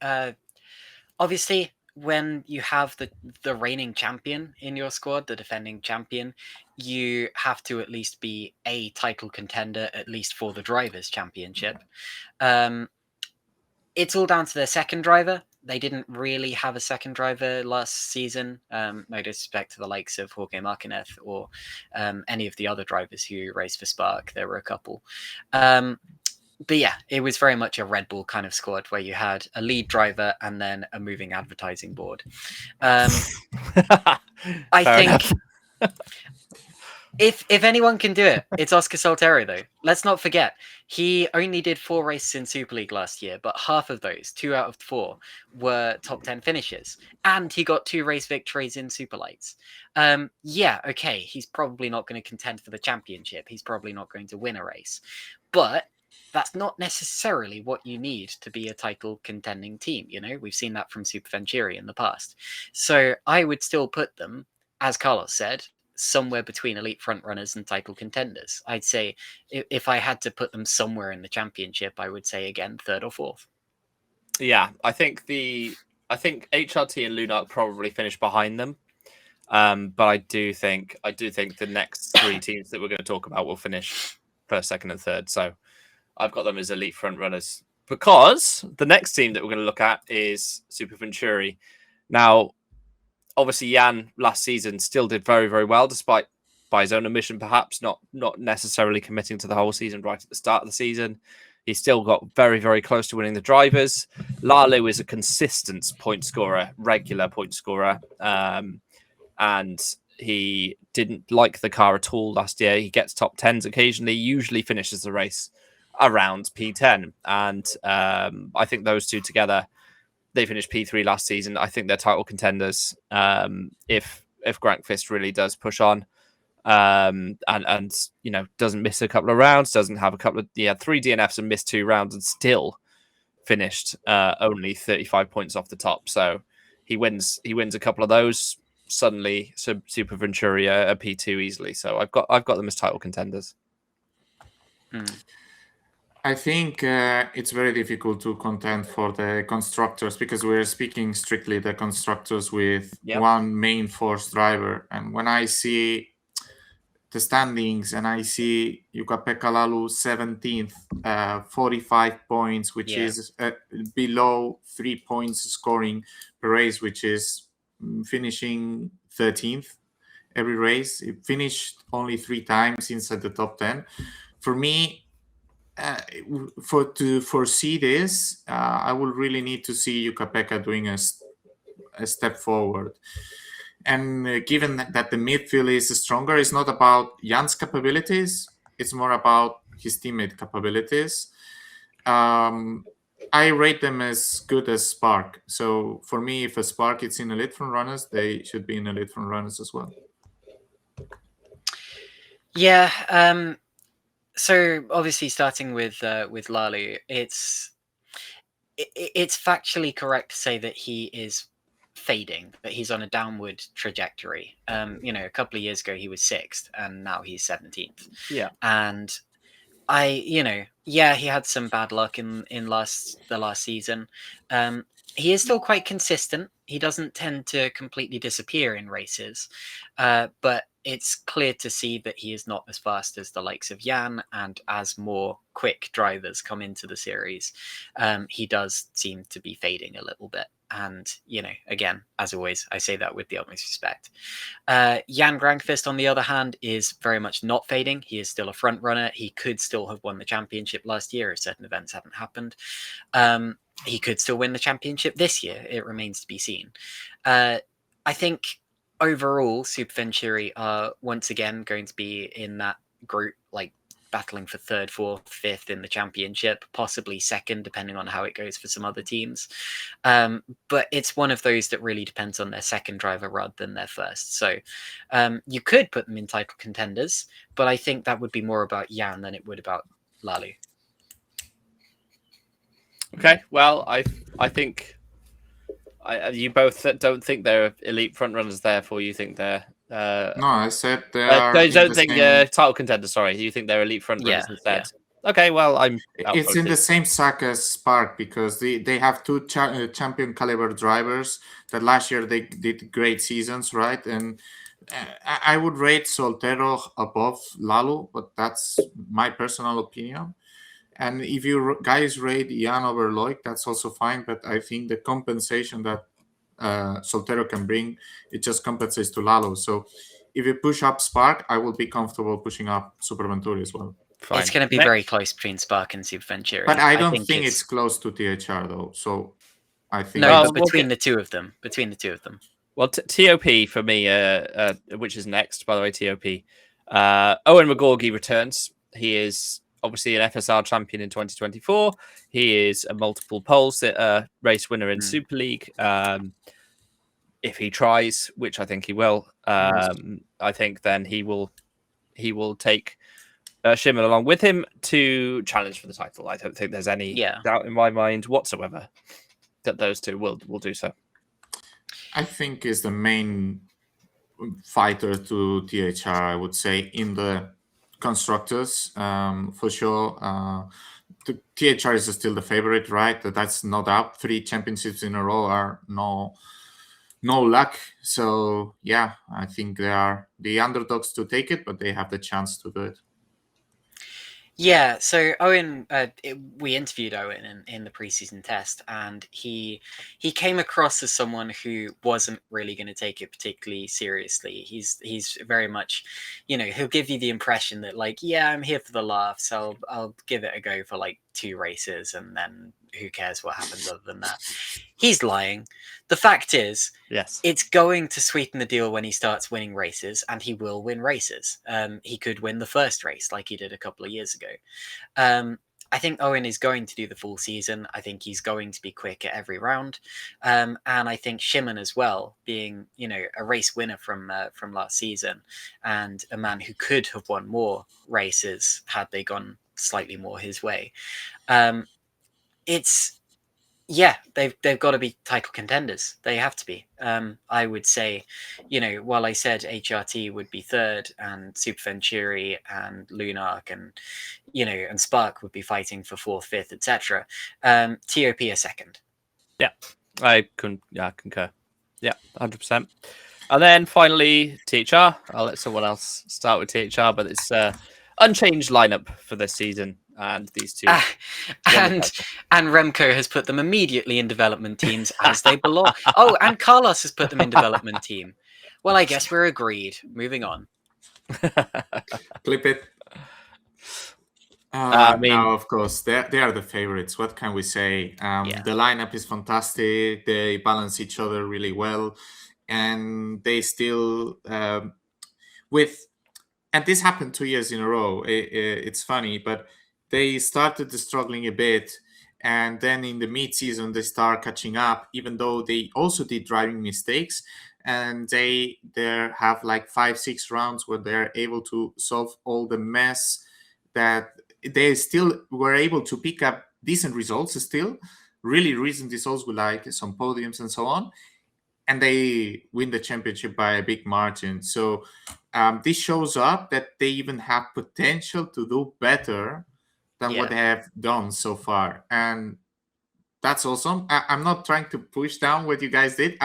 obviously, when you have the reigning champion in your squad, the defending champion, you have to at least be a title contender, at least for the Drivers' Championship. It's all down to their 2nd driver. They didn't really have a 2nd driver last season. No disrespect to the likes of Jorge Marquez or any of the other drivers who raced for Spark. There were a couple. But yeah, it was very much a Red Bull kind of squad where you had a lead driver and then a moving advertising board. I think if anyone can do it, it's Oscar Soltero, though. Let's not forget, he only did 4 races in Super League last year, but half of those, 2 out of 4, were top 10 finishes. And he got 2 race victories in Superlights. Yeah, okay, he's probably not going to contend for the championship. He's probably not going to win a race. But that's not necessarily what you need to be a title contending team. You know, we've seen that from Superventuri in the past. So I would still put them, as Carlos said, somewhere between elite front runners and title contenders. I'd say if I had to put them somewhere in the championship, I would say again 3rd or 4th. Yeah, I think HRT and Lunark probably finish behind them. But I do think the next three teams that we're going to talk about will finish first, second, and third. So I've got them as elite front runners, because the next team that we're going to look at is Super Venturi. Now, obviously, Jan last season still did very, very well, despite, by his own admission, perhaps not necessarily committing to the whole season right at the start of the season. He still got very, very close to winning the drivers. Lalu is a consistent point scorer, regular point scorer. And he didn't like the car at all last year. He gets top 10s occasionally, usually finishes the race around P10. And I think those two together, they finished P3 last season. I think they're title contenders if Grankvist really does push on and doesn't miss a couple of rounds, doesn't have a couple of 3 DNFs and missed 2 rounds, and still finished only 35 points off the top. So he wins a couple of those. Suddenly, Super Venturi a P2 easily. So I've got them as title contenders. I think it's very difficult to contend for the constructors, because we're speaking strictly the constructors with one main force driver. And when I see the standings and I see Jukka-Pekka Lalu 17th, 45 points, which is below 3 points scoring per race, which is finishing 13th every race. He finished only 3 times inside the top 10. For me, to foresee this, I will really need to see Jukka-Pekka doing a step forward. And given that the midfield is stronger, it's not about Jan's capabilities, it's more about his teammate capabilities. I rate them as good as Spark. So for me, if a Spark is in elite front runners, they should be in elite front runners as well. Yeah. So obviously, starting with Lalu, it's factually correct to say that he is fading, that he's on a downward trajectory. A couple of years ago he was 6th, and now he's 17th. Yeah, and he had some bad luck in the last season. He is still quite consistent. He doesn't tend to completely disappear in races, but it's clear to see that he is not as fast as the likes of Jan, and as more quick drivers come into the series, he does seem to be fading a little bit. And, again, as always, I say that with the utmost respect. Jan Grankvist, on the other hand, is very much not fading. He is still a front runner. He could still have won the championship last year if certain events hadn't happened. He could still win the championship this year. It remains to be seen. I think overall, Super Venturi are once again going to be in that group, like battling for 3rd, 4th, 5th in the championship, possibly 2nd, depending on how it goes for some other teams. But it's one of those that really depends on their 2nd driver rather than their 1st. So you could put them in title contenders, but I think that would be more about Jan than it would about Lalu. Okay, well, I think you both don't think they're elite front runners. Therefore, you think they're no. I said they are. Don't think title contenders. Sorry, you think they're elite front runners instead. Yeah. Okay, well, It's in the same sack as Spark, because they have 2 champion caliber drivers that last year they did great seasons, right? And I would rate Soltero above Lalu, but that's my personal opinion. And if you guys rate Jan over Loic, that's also fine. But I think the compensation that Soltero can bring, it just compensates to Lalu. So if you push up Spark, I will be comfortable pushing up Super Venturi as well. Fine. It's going to be very close between Spark and Super Venturi. But I don't think it's close to THR though. So I think but between the two of them. Well, TOP for me, which is next, by the way, TOP. Owen McGorgy returns. He is obviously an FSR champion in 2024. He is a multiple pole race winner in Super League. If he tries, which I think he will, I think then he will take Schimmel along with him to challenge for the title. I don't think there's any doubt in my mind whatsoever that those two will do so. I think is the main fighter to THR, I would say, in the constructors, for sure. The THR is still the favorite, right? That's no doubt. 3 championships in a row are no no luck. So yeah, I think they are the underdogs to take it, but they have the chance to do it. Yeah, so Owen, we interviewed Owen in the preseason test, and he came across as someone who wasn't really going to take it particularly seriously. He's very much, he'll give you the impression that like, yeah, I'm here for the laughs. I'll give it a go for like 2 races, and then who cares what happens other than that. He's lying. The fact is, Yes, it's going to sweeten the deal when he starts winning races, and he will win races. He could win the first race like he did a couple of years ago. I think Owen is going to do the full season. I think he's going to be quick at every round. And I think Shimon as well, being, a race winner from last season and a man who could have won more races had they gone slightly more his way. They've got to be title contenders. They have to be. I would say, while I said HRT would be third and Super Venturi and Lunark and, and Spark would be fighting for fourth, fifth, etc. TOP a second. Yeah, I concur. Yeah, 100%. And then finally, THR. I'll let someone else start with THR, but it's unchanged lineup for this season. And these two, and Remco has put them immediately in development teams as they belong. Oh, and Carlos has put them in development team. Well, I guess we're agreed. Moving on. Clip it. Now, of course, they are the favorites. What can we say? The lineup is fantastic. They balance each other really well, and they still and this happened 2 years in a row. It's funny, but they started struggling a bit, and then in the mid-season they start catching up, even though they also did driving mistakes, and they have like 5-6 rounds where they're able to solve all the mess, that they still were able to pick up decent results, still really recent results with like some podiums and so on, and they win the championship by a big margin. So this shows up that they even have potential to do better than what they have done so far, and that's awesome. I'm not trying to push down what you guys did.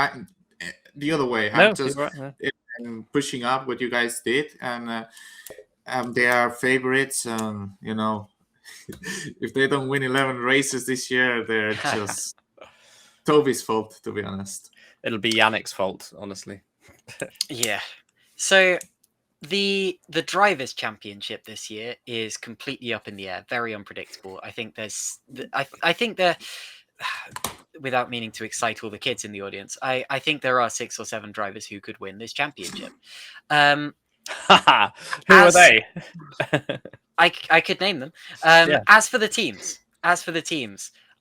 The other way, I'm just pushing up what you guys did, and they are favorites. If they don't win 11 races this year, they're just Toby's fault, to be honest. It'll be Yannick's fault, honestly. Yeah. So the Drivers' Championship this year is completely up in the air, very unpredictable. I think I think there, without meaning to excite all the kids in the audience, I think there are 6 or 7 drivers who could win this championship. Who are they? I could name them. As for the teams,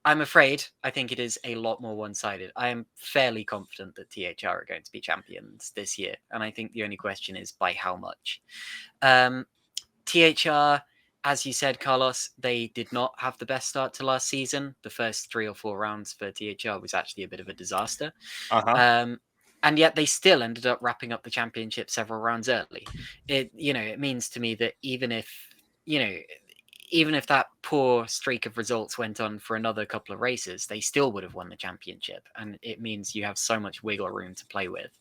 I'm afraid I think it is a lot more one-sided. I am fairly confident that THR are going to be champions this year, and I think the only question is by how much. THR, as you said, Carlos, they did not have the best start to last season. The first 3 or 4 rounds for THR was actually a bit of a disaster. And yet they still ended up wrapping up the championship several rounds early. It means to me that even if that poor streak of results went on for another couple of races, they still would have won the championship. And it means you have so much wiggle room to play with.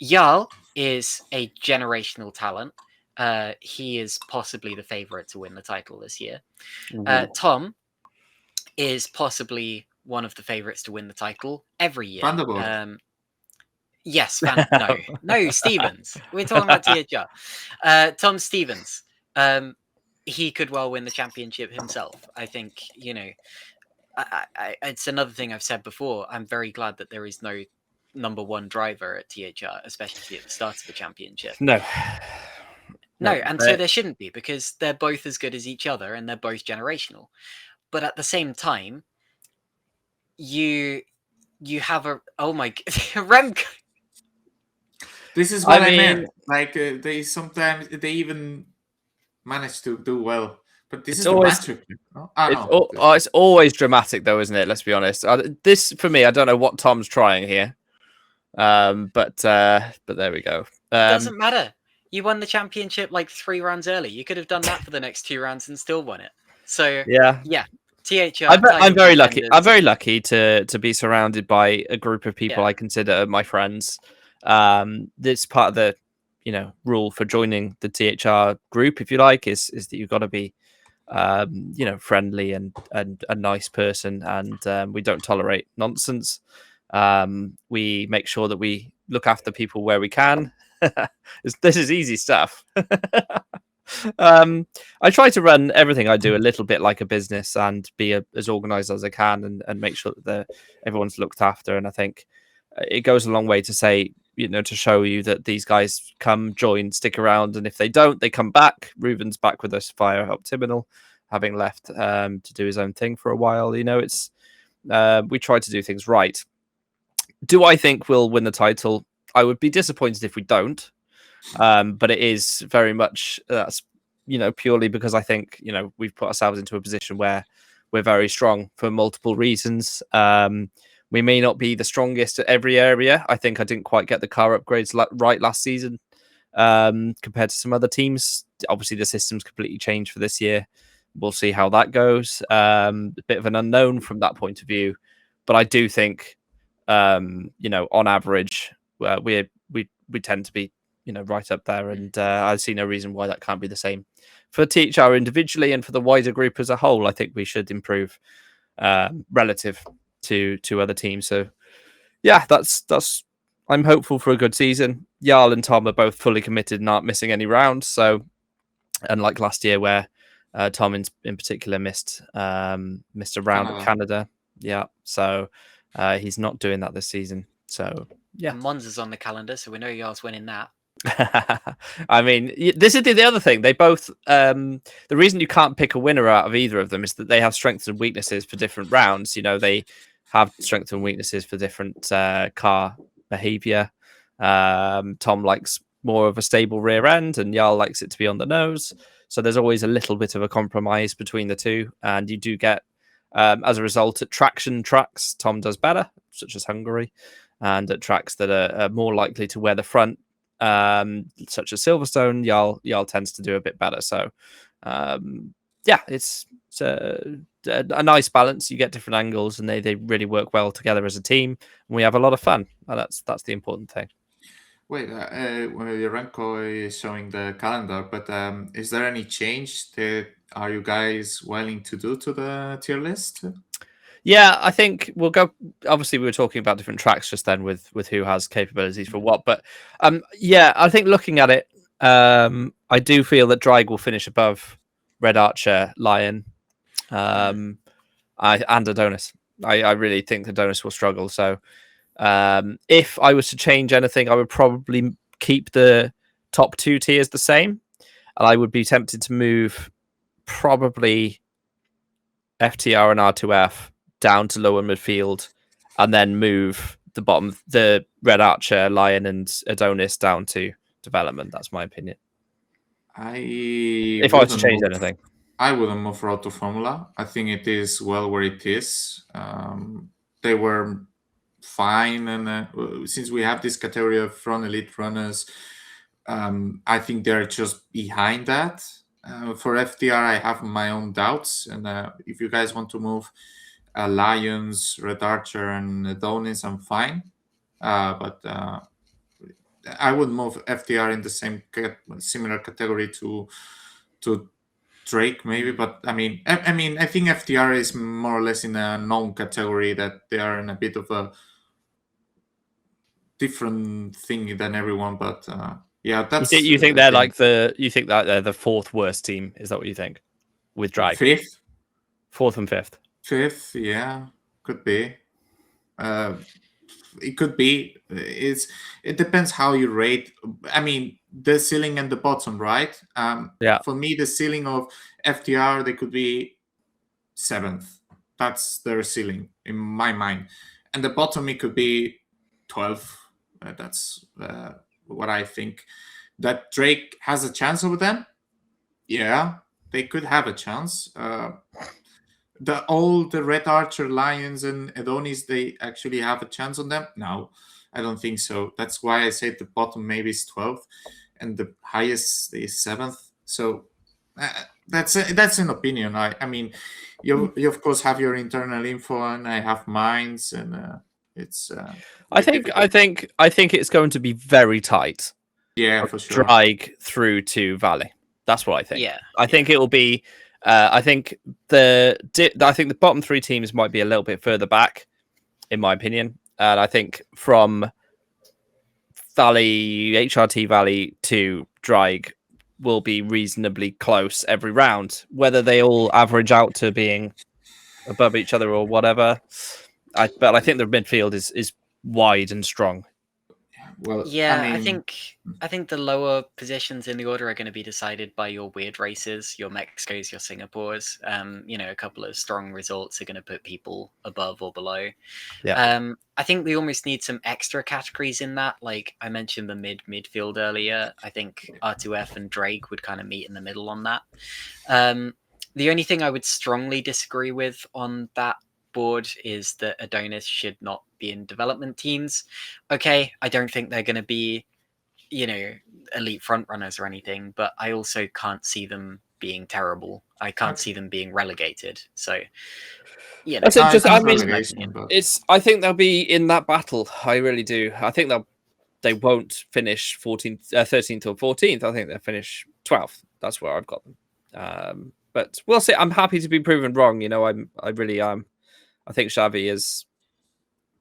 Jarl is a generational talent. He is possibly the favorite to win the title this year. Tom is possibly one of the favorites to win the title every year. Yes, no, Stevens. We're talking about THR. Tom Stevens. He could well win the championship himself. I think, it's another thing I've said before. I'm very glad that there is no number 1 driver at THR, especially at the start of the championship. No, and so there shouldn't be, because they're both as good as each other and they're both generational. But at the same time, you have Remco. This is what I meant. Like they sometimes they even manage to do well, but this is always it's always dramatic, though, isn't it? Let's be honest. This for me, I don't know what Tom's trying here, but there we go. Doesn't matter. You won the championship like 3 rounds early. You could have done that for the next 2 rounds and still won it. So yeah. THR. I'm very lucky. I'm very lucky to be surrounded by a group of people I consider my friends. This part of the rule for joining the THR group, if you like, is that you've got to be friendly and a nice person, and we don't tolerate nonsense. We make sure that we look after people where we can. This is easy stuff. I try to run everything I do a little bit like a business and be as organized as I can, and make sure that everyone's looked after. And I think it goes a long way to say, to show you that these guys come, join, stick around, and if they don't, they come back. Ruben's back with us via Optiminal, having left to do his own thing for a while. It's we try to do things right. Do I think we'll win the title? I would be disappointed if we don't. But it is very much that's purely because I think we've put ourselves into a position where we're very strong for multiple reasons. We may not be the strongest at every area. I think I didn't quite get the car upgrades right last season compared to some other teams. Obviously, the system's completely changed for this year. We'll see how that goes. A bit of an unknown from that point of view, but I do think on average we tend to be right up there, and I see no reason why that can't be the same for THR individually and for the wider group as a whole. I think we should improve relative to other teams. So yeah, that's I'm hopeful for a good season. Jarl and Tom are both fully committed and aren't missing any rounds. So unlike last year where Tom in particular missed a round at Canada. Yeah, so he's not doing that this season. So yeah, and Monza's on the calendar, so we know Jarl's winning that. I mean, this is the other thing. They both the reason you can't pick a winner out of either of them is that they have strengths and weaknesses for different rounds. They have strengths and weaknesses for different car behavior. Tom likes more of a stable rear end, and Jarl likes it to be on the nose. So there's always a little bit of a compromise between the two, and you do get as a result at traction tracks, Tom does better, such as Hungary, and at tracks that are more likely to wear the front, such as Silverstone, Jarl tends to do a bit better. So yeah, it's a nice balance. You get different angles, and they really work well together as a team, and we have a lot of fun. And that's the important thing. Wait, Remco is showing the calendar, but is there any change that are you guys willing to do to the tier list? Yeah, I think we'll go. Obviously, we were talking about different tracks just then with who has capabilities for what. But yeah, I think looking at it, I do feel that Dreig will finish above Red Archer, Lion, and Adonis. I really think Adonis will struggle. So if I was to change anything, I would probably keep the top two tiers the same, and I would be tempted to move probably FTR and R2F down to lower midfield, and then move the bottom, the Red Archer, Lion, and Adonis down to development. That's my opinion. If I was to change anything, I wouldn't move Road to Formula. I think it is well where it is. They were fine, and since we have this category of front elite runners, I think they're just behind that. For FTR, I have my own doubts, and if you guys want to move Lions, Red Archer, and Adonis, I'm fine. But I would move FTR in the same similar category to Drake, maybe. But I think FTR is more or less in a known category, that they are in a bit of a different thing than everyone. But yeah, that's. You think they're like you think that they're the fourth worst team? Is that what you think? With Drake, fifth, fourth, and fifth. Fifth, yeah, could be. It could be. It depends how you rate. I mean, the ceiling and the bottom, right? Yeah. For me, the ceiling of FTR, they could be 7th. That's their ceiling in my mind, and the bottom it could be 12th. That's what I think. That Drake has a chance over them. Yeah, they could have a chance. The Red Archer, Lions, and Adonis, they actually have a chance on them? No, I don't think so. That's why I said the bottom maybe is 12th, and the highest is 7th. So That's an opinion. I mean, you of course have your internal info, and I have mines, and it's. I think it's going to be very tight. Yeah, for sure. Drag through to Valley. That's what I think. Yeah, I think it will be. I think the bottom three teams might be a little bit further back, in my opinion, and I think from Valley, HRT Valley to Drag will be reasonably close every round. Whether they all average out to being above each other or whatever, but I think the midfield is wide and strong. Well, yeah, I mean, I think the lower positions in the order are going to be decided by your weird races, your Mexicos, your Singapores. A couple of strong results are going to put people above or below. Yeah. I think we almost need some extra categories in that. Like I mentioned the midfield earlier. I think R2F and Drake would kind of meet in the middle on that. The only thing I would strongly disagree with on that board is that Adonis should not be in development teams. Okay, I don't think they're going to be, elite front runners or anything, but I also can't see them being terrible. I can't see them being relegated. So, that's interesting. I mean, but... I think they'll be in that battle. I really do. I think they won't finish 13th or 14th. I think they'll finish 12th. That's where I've got them. But we'll see. I'm happy to be proven wrong. I really am. I think Xavi is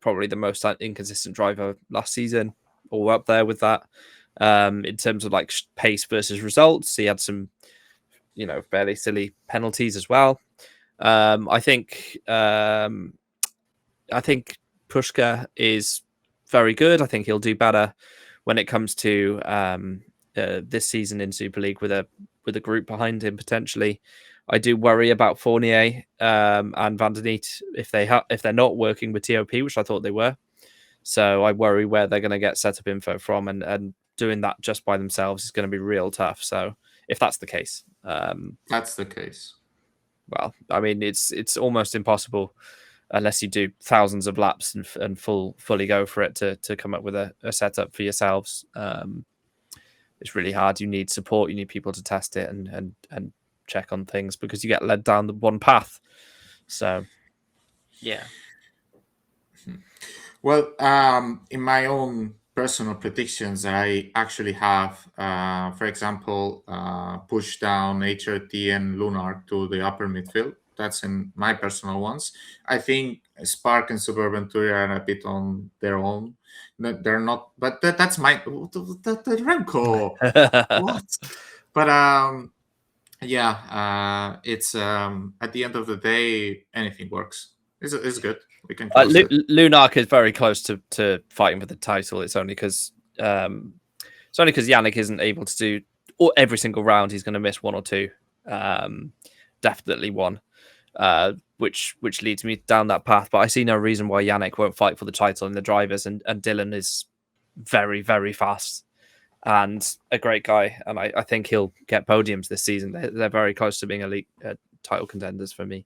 probably the most inconsistent driver last season, or up there with that. In terms of like pace versus results, he had some, fairly silly penalties as well. I think Pushka is very good. I think he'll do better when it comes to this season in Super League with a group behind him potentially. I do worry about Fournier and Van der Niet if they're not working with TOP, which I thought they were. So I worry where they're going to get setup info from, and doing that just by themselves is going to be real tough. So if that's the case, that's the case. Well, I mean, it's almost impossible unless you do thousands of laps and fully go for it to come up with a setup for yourselves. It's really hard. You need support. You need people to test it and check on things because you get led down the one path. So, yeah. Well, in my own personal predictions, I actually have, for example, pushed down HRT and Lunar to the upper midfield. That's in my personal ones. I think Spark and Superventura are a bit on their own. They're not, but that's my the Remco. What? But yeah, it's at the end of the day, anything works. It's good. We can close it. Lunark is very close to fighting for the title. It's only because Yannick isn't able to do every single round. He's going to miss one or two, definitely one, which leads me down that path. But I see no reason why Yannick won't fight for the title in the drivers. And Dylan is very, very fast and a great guy. And I think he'll get podiums this season. They're very close to being elite title contenders for me.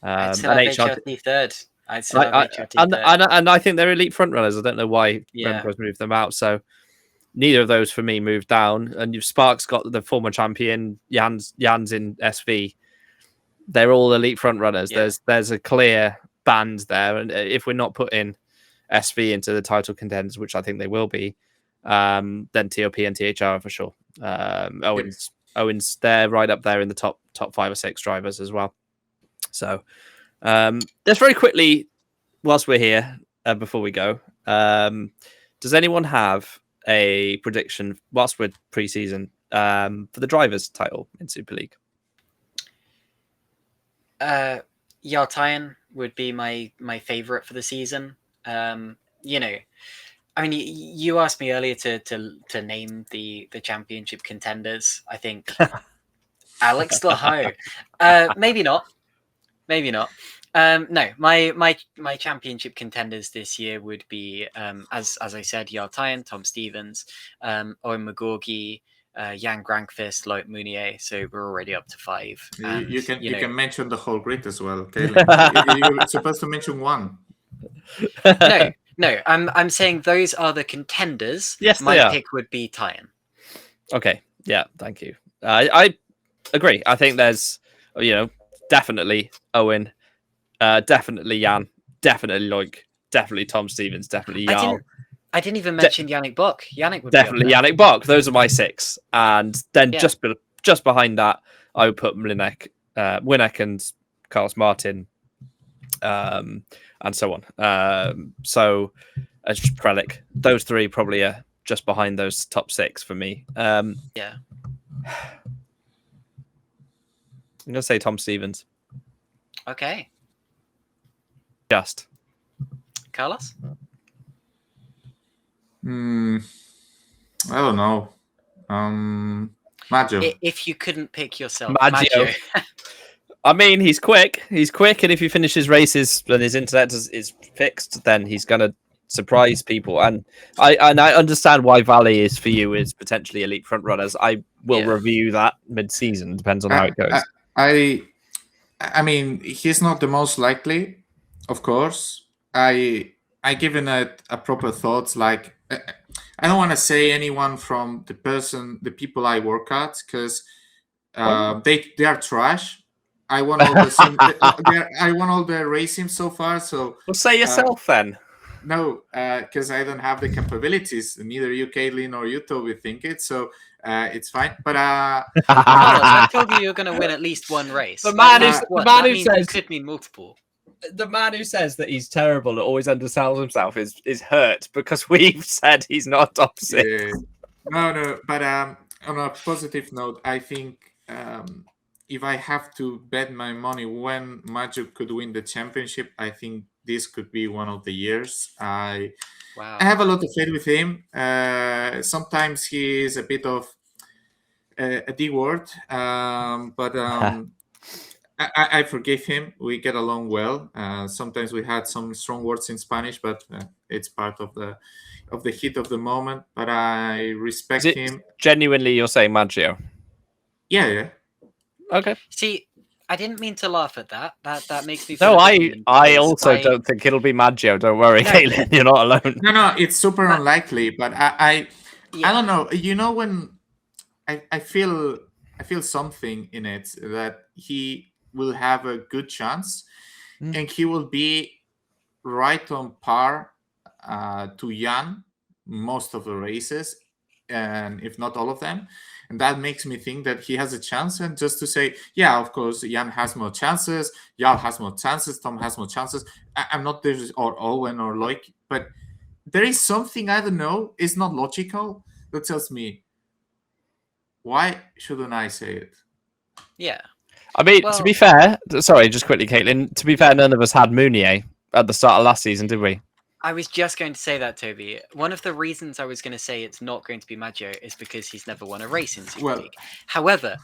I'd still have HRT third. And I think they're elite front runners. I don't know why Remco's moved them out. So neither of those for me moved down. And you've Sparks got the former champion, Jan's in SV. They're all elite front runners. Yeah. There's a clear band there. And if we're not putting SV into the title contenders, which I think they will be, then TOP and THR for sure. Owens, they're right up there in the top 5 or 6 drivers as well. So just very quickly, whilst we're here, before we go, does anyone have a prediction whilst we're pre-season for the drivers' title in Super League? Yartayan would be my favorite for the season. I mean, you asked me earlier to name the championship contenders. I think Alex Laho. Maybe not. No, my championship contenders this year would be, as I said, Yartayan, Tom Stevens, Owen McGorgy, Jan Grankvist, Loic Mounier. So we're already up to 5. And, you can mention the whole grid as well, Kaylin. You're supposed to mention one. No. I'm saying those are the contenders. Yes, my pick would be Tyan. Okay. Yeah. Thank you. I Agree. I think there's, definitely Owen, definitely Jan, definitely Loic, definitely Tom Stevens, definitely Jarl. I didn't even mention Yannick Bock. Yannick would definitely be up Yannick Bock. Those are my 6, and then just behind that, I would put Winnick and Carlos Martin, and so on. So as Prelic, those 3 probably are just behind those top 6 for me. Yeah. I'm gonna say Tom Stevens. Okay. Just Carlos? I don't know. Maggio. If you couldn't pick yourself, Maggio. I mean, he's quick. He's quick, and if he finishes races and his internet is fixed, then he's gonna surprise people. And I understand why Valley is for you is potentially elite front runners. I will review that mid-season. Depends on how it goes. I mean, he's not the most likely, of course. I given it a proper thoughts. Like, I don't want to say anyone from the people I work at, because they are trash. I won all the I won all the race sims so far. So well, say yourself then. No, because I don't have the capabilities. Neither you, Caitlin, or you, Toby, think it. So it's fine. But I told you you're going to win at least one race. The man who says it could mean multiple. The man who says that he's terrible and always undersells himself is hurt because we've said he's not top 6. Yeah. No. But on a positive note, I think if I have to bet my money when Maggio could win the championship, I think this could be one of the years. I have a lot of faith with him. Sometimes he is a bit of a D word, but I forgive him. We get along well. Sometimes we had some strong words in Spanish, but it's part of the heat of the moment. But I respect him. Genuinely, you're saying Maggio? Yeah. Okay. See, I didn't mean to laugh at that. That makes me feel I also don't think it'll be Maggio. Don't worry, Caitlin. You're not alone. No, it's super unlikely. But I don't know. You know, when I feel something in it that he will have a good chance, and he will be right on par to Jan most of the races, and if not all of them. And that makes me think that he has a chance. And just to say, yeah, of course, Jan has more chances, Jarl has more chances, Tom has more chances. I'm not there, or Owen or Loic, but there is something, I don't know, it's not logical, that tells me, why shouldn't I say it? Yeah. I mean, to be fair, sorry, just quickly, Caitlin, to be fair, none of us had Mounier at the start of last season, did we? I was just going to say that, Toby. One of the reasons I was going to say it's not going to be Maggio is because he's never won a race in Super League. However,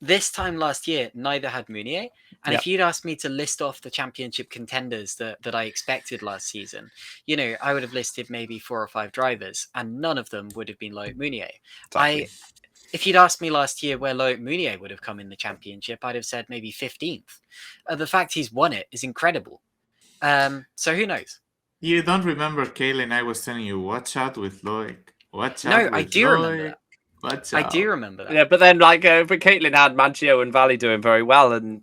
this time last year, neither had Mounier. And if you'd asked me to list off the championship contenders that I expected last season, I would have listed maybe 4 or 5 drivers, and none of them would have been Loic Mounier. Exactly. If you'd asked me last year where Loic Mounier would have come in the championship, I'd have said maybe 15th. The fact he's won it is incredible. So who knows? You don't remember, Kaylin, I was telling you, watch out with Loic. Watch out. No, I do remember that. Watch I out. do remember that. Yeah, but then but Caitlin had Maggio and Valley doing very well, and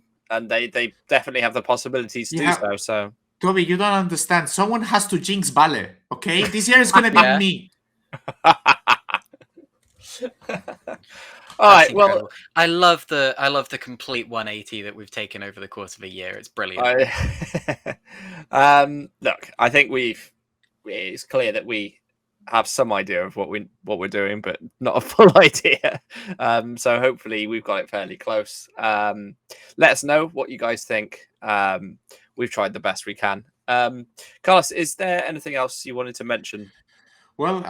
they definitely have the possibilities to do so. So Toby, you don't understand. Someone has to jinx Vale, okay? This year is gonna be me. All right. Well, I love the complete 180 that we've taken over the course of a year. It's brilliant. Look, I think it's clear that we have some idea of what we're doing, but not a full idea. So hopefully we've got it fairly close. Let us know what you guys think. We've tried the best we can. Carlos, is there anything else you wanted to mention? Well,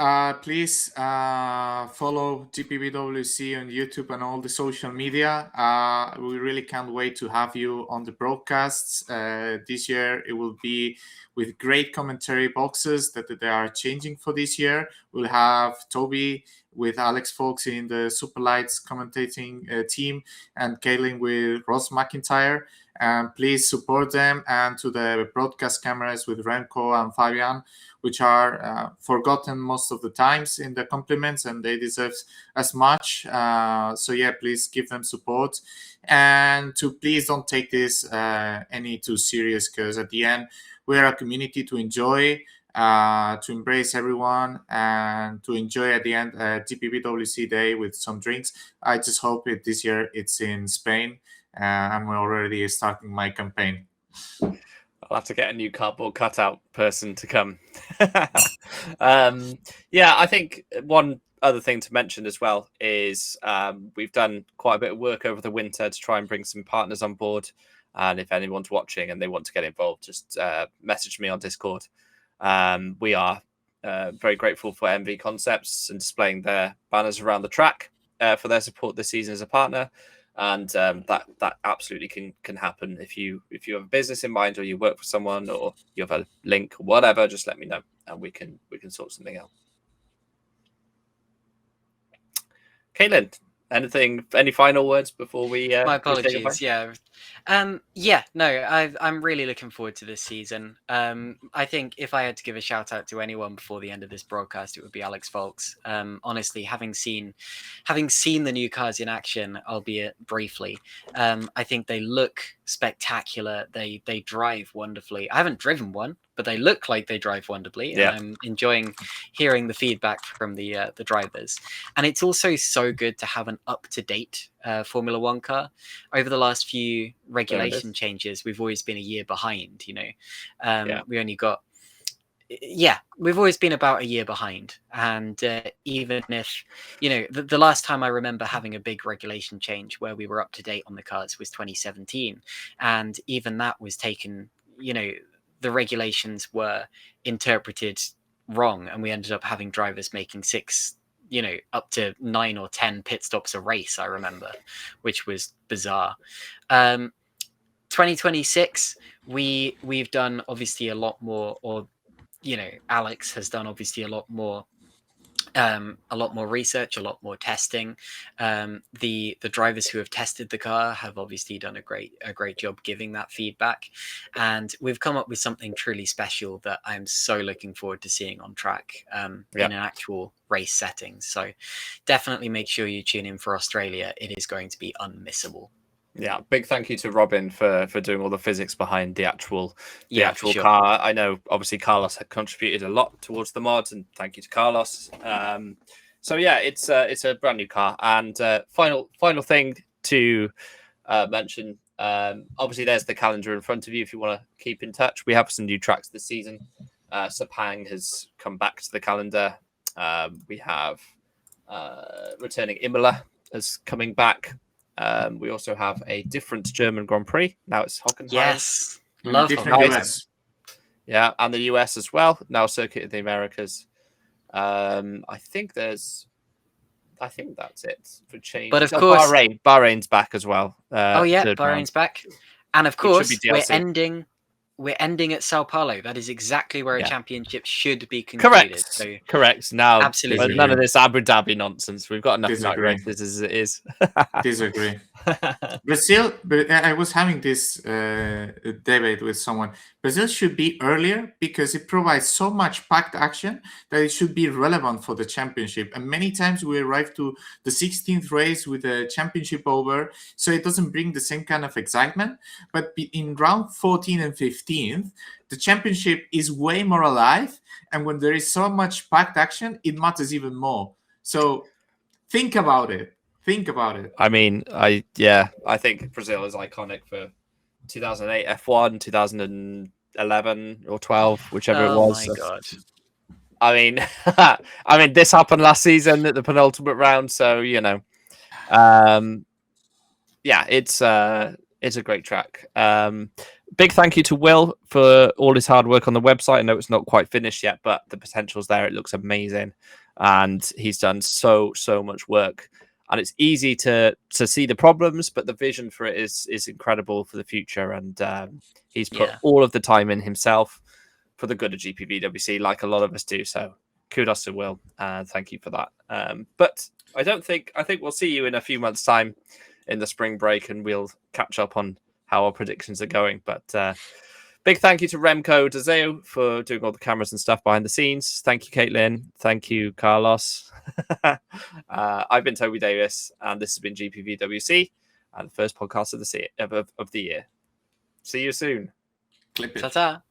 please follow GPVWC on YouTube and all the social media. We really can't wait to have you on the broadcasts. This year, it will be with great commentary boxes that they are changing for this year. We'll have Toby with Alex Folks in the Superlights commentating team, and Kaylin with Ross McIntyre. And please support them, and to the broadcast cameras with Remco and Fabian, which are forgotten most of the times in the compliments, and they deserve as much. So yeah, please give them support, and to please don't take this any too serious, because at the end we are a community to enjoy, to embrace everyone, and to enjoy at the end GPVWC day with some drinks. I just hope this year it's in Spain. I'm already starting my campaign. I'll have to get a new cardboard cutout person to come. Yeah, I think one other thing to mention as well is we've done quite a bit of work over the winter to try and bring some partners on board. And if anyone's watching and they want to get involved, just message me on Discord. We are very grateful for MV Concepts and displaying their banners around the track for their support this season as a partner. And that absolutely can happen. If you have a business in mind, or you work for someone, or you have a link or whatever, just let me know and we can sort something out. Caitlin, any final words before we my apologies. I'm really looking forward to this season. I think if I had to give a shout out to anyone before the end of this broadcast, it would be Alex Folks. Honestly, having seen the new cars in action, albeit briefly, I think they look spectacular. They drive wonderfully. I haven't driven one, but they look like they drive wonderfully. Yeah. And I'm enjoying hearing the feedback from the drivers. And it's also so good to have an up-to-date Formula One car. Over the last few regulation changes, we've always been a year behind, We only got... we've always been about a year behind. And even if, the last time I remember having a big regulation change where we were up to date on the cars was 2017. And even that was taken, the regulations were interpreted wrong, and we ended up having drivers making 6, up to 9 or 10 pit stops a race, I remember, which was bizarre. 2026, we've done obviously a lot more, or Alex has done obviously a lot more research, a lot more testing. The drivers who have tested the car have obviously done a great job giving that feedback, and we've come up with something truly special that I'm so looking forward to seeing on track in an actual race setting. So definitely make sure you tune in for Australia. It is going to be unmissable. Yeah, big thank you to Robin for doing all the physics behind the actual sure. car. I know obviously Carlos had contributed a lot towards the mods, and thank you to Carlos. So yeah, it's a brand new car. And final thing to mention, obviously there's the calendar in front of you if you want to keep in touch. We have some new tracks this season. Sepang has come back to the calendar. We have returning Imola as coming back. We also have a different German Grand Prix. Now it's Hockenheim. Yes, love Hockenheim. Yeah, and the US as well. Now Circuit of the Americas. I think that's it for change. But of course, Bahrain's back as well. Bahrain's back, and of course we're ending at Sao Paulo. That is exactly where a championship should be concluded. Correct. Now, absolutely, none of this Abu Dhabi nonsense. We've got enough night races as it is. Disagree. Brazil, but I was having this debate with someone. Brazil should be earlier because it provides so much packed action that it should be relevant for the championship. And many times we arrive to the 16th race with the championship over, so it doesn't bring the same kind of excitement. But in round 14 and 15th, the championship is way more alive. And when there is so much packed action, it matters even more. So think about it. I mean, I think Brazil is iconic for 2008 F1, 2011 or 12, whichever it was. Oh my God. I mean, this happened last season at the penultimate round, so it's a great track. Big thank you to Will for all his hard work on the website. I know it's not quite finished yet, but the potential's there. It looks amazing, and he's done so much work. And it's easy to see the problems, but the vision for it is incredible for the future. And he's put all of the time in himself for the good of GPVWC, like a lot of us do. So kudos to Will. Thank you for that. But I think we'll see you in a few months' time in the spring break, and we'll catch up on how our predictions are going. But big thank you to Remco de Zeeuw for doing all the cameras and stuff behind the scenes. Thank you, Caitlin. Thank you, Carlos. I've been Toby Davis, and this has been GPVWC, and the first podcast of the year. See you soon. Clip it. Ta-ta.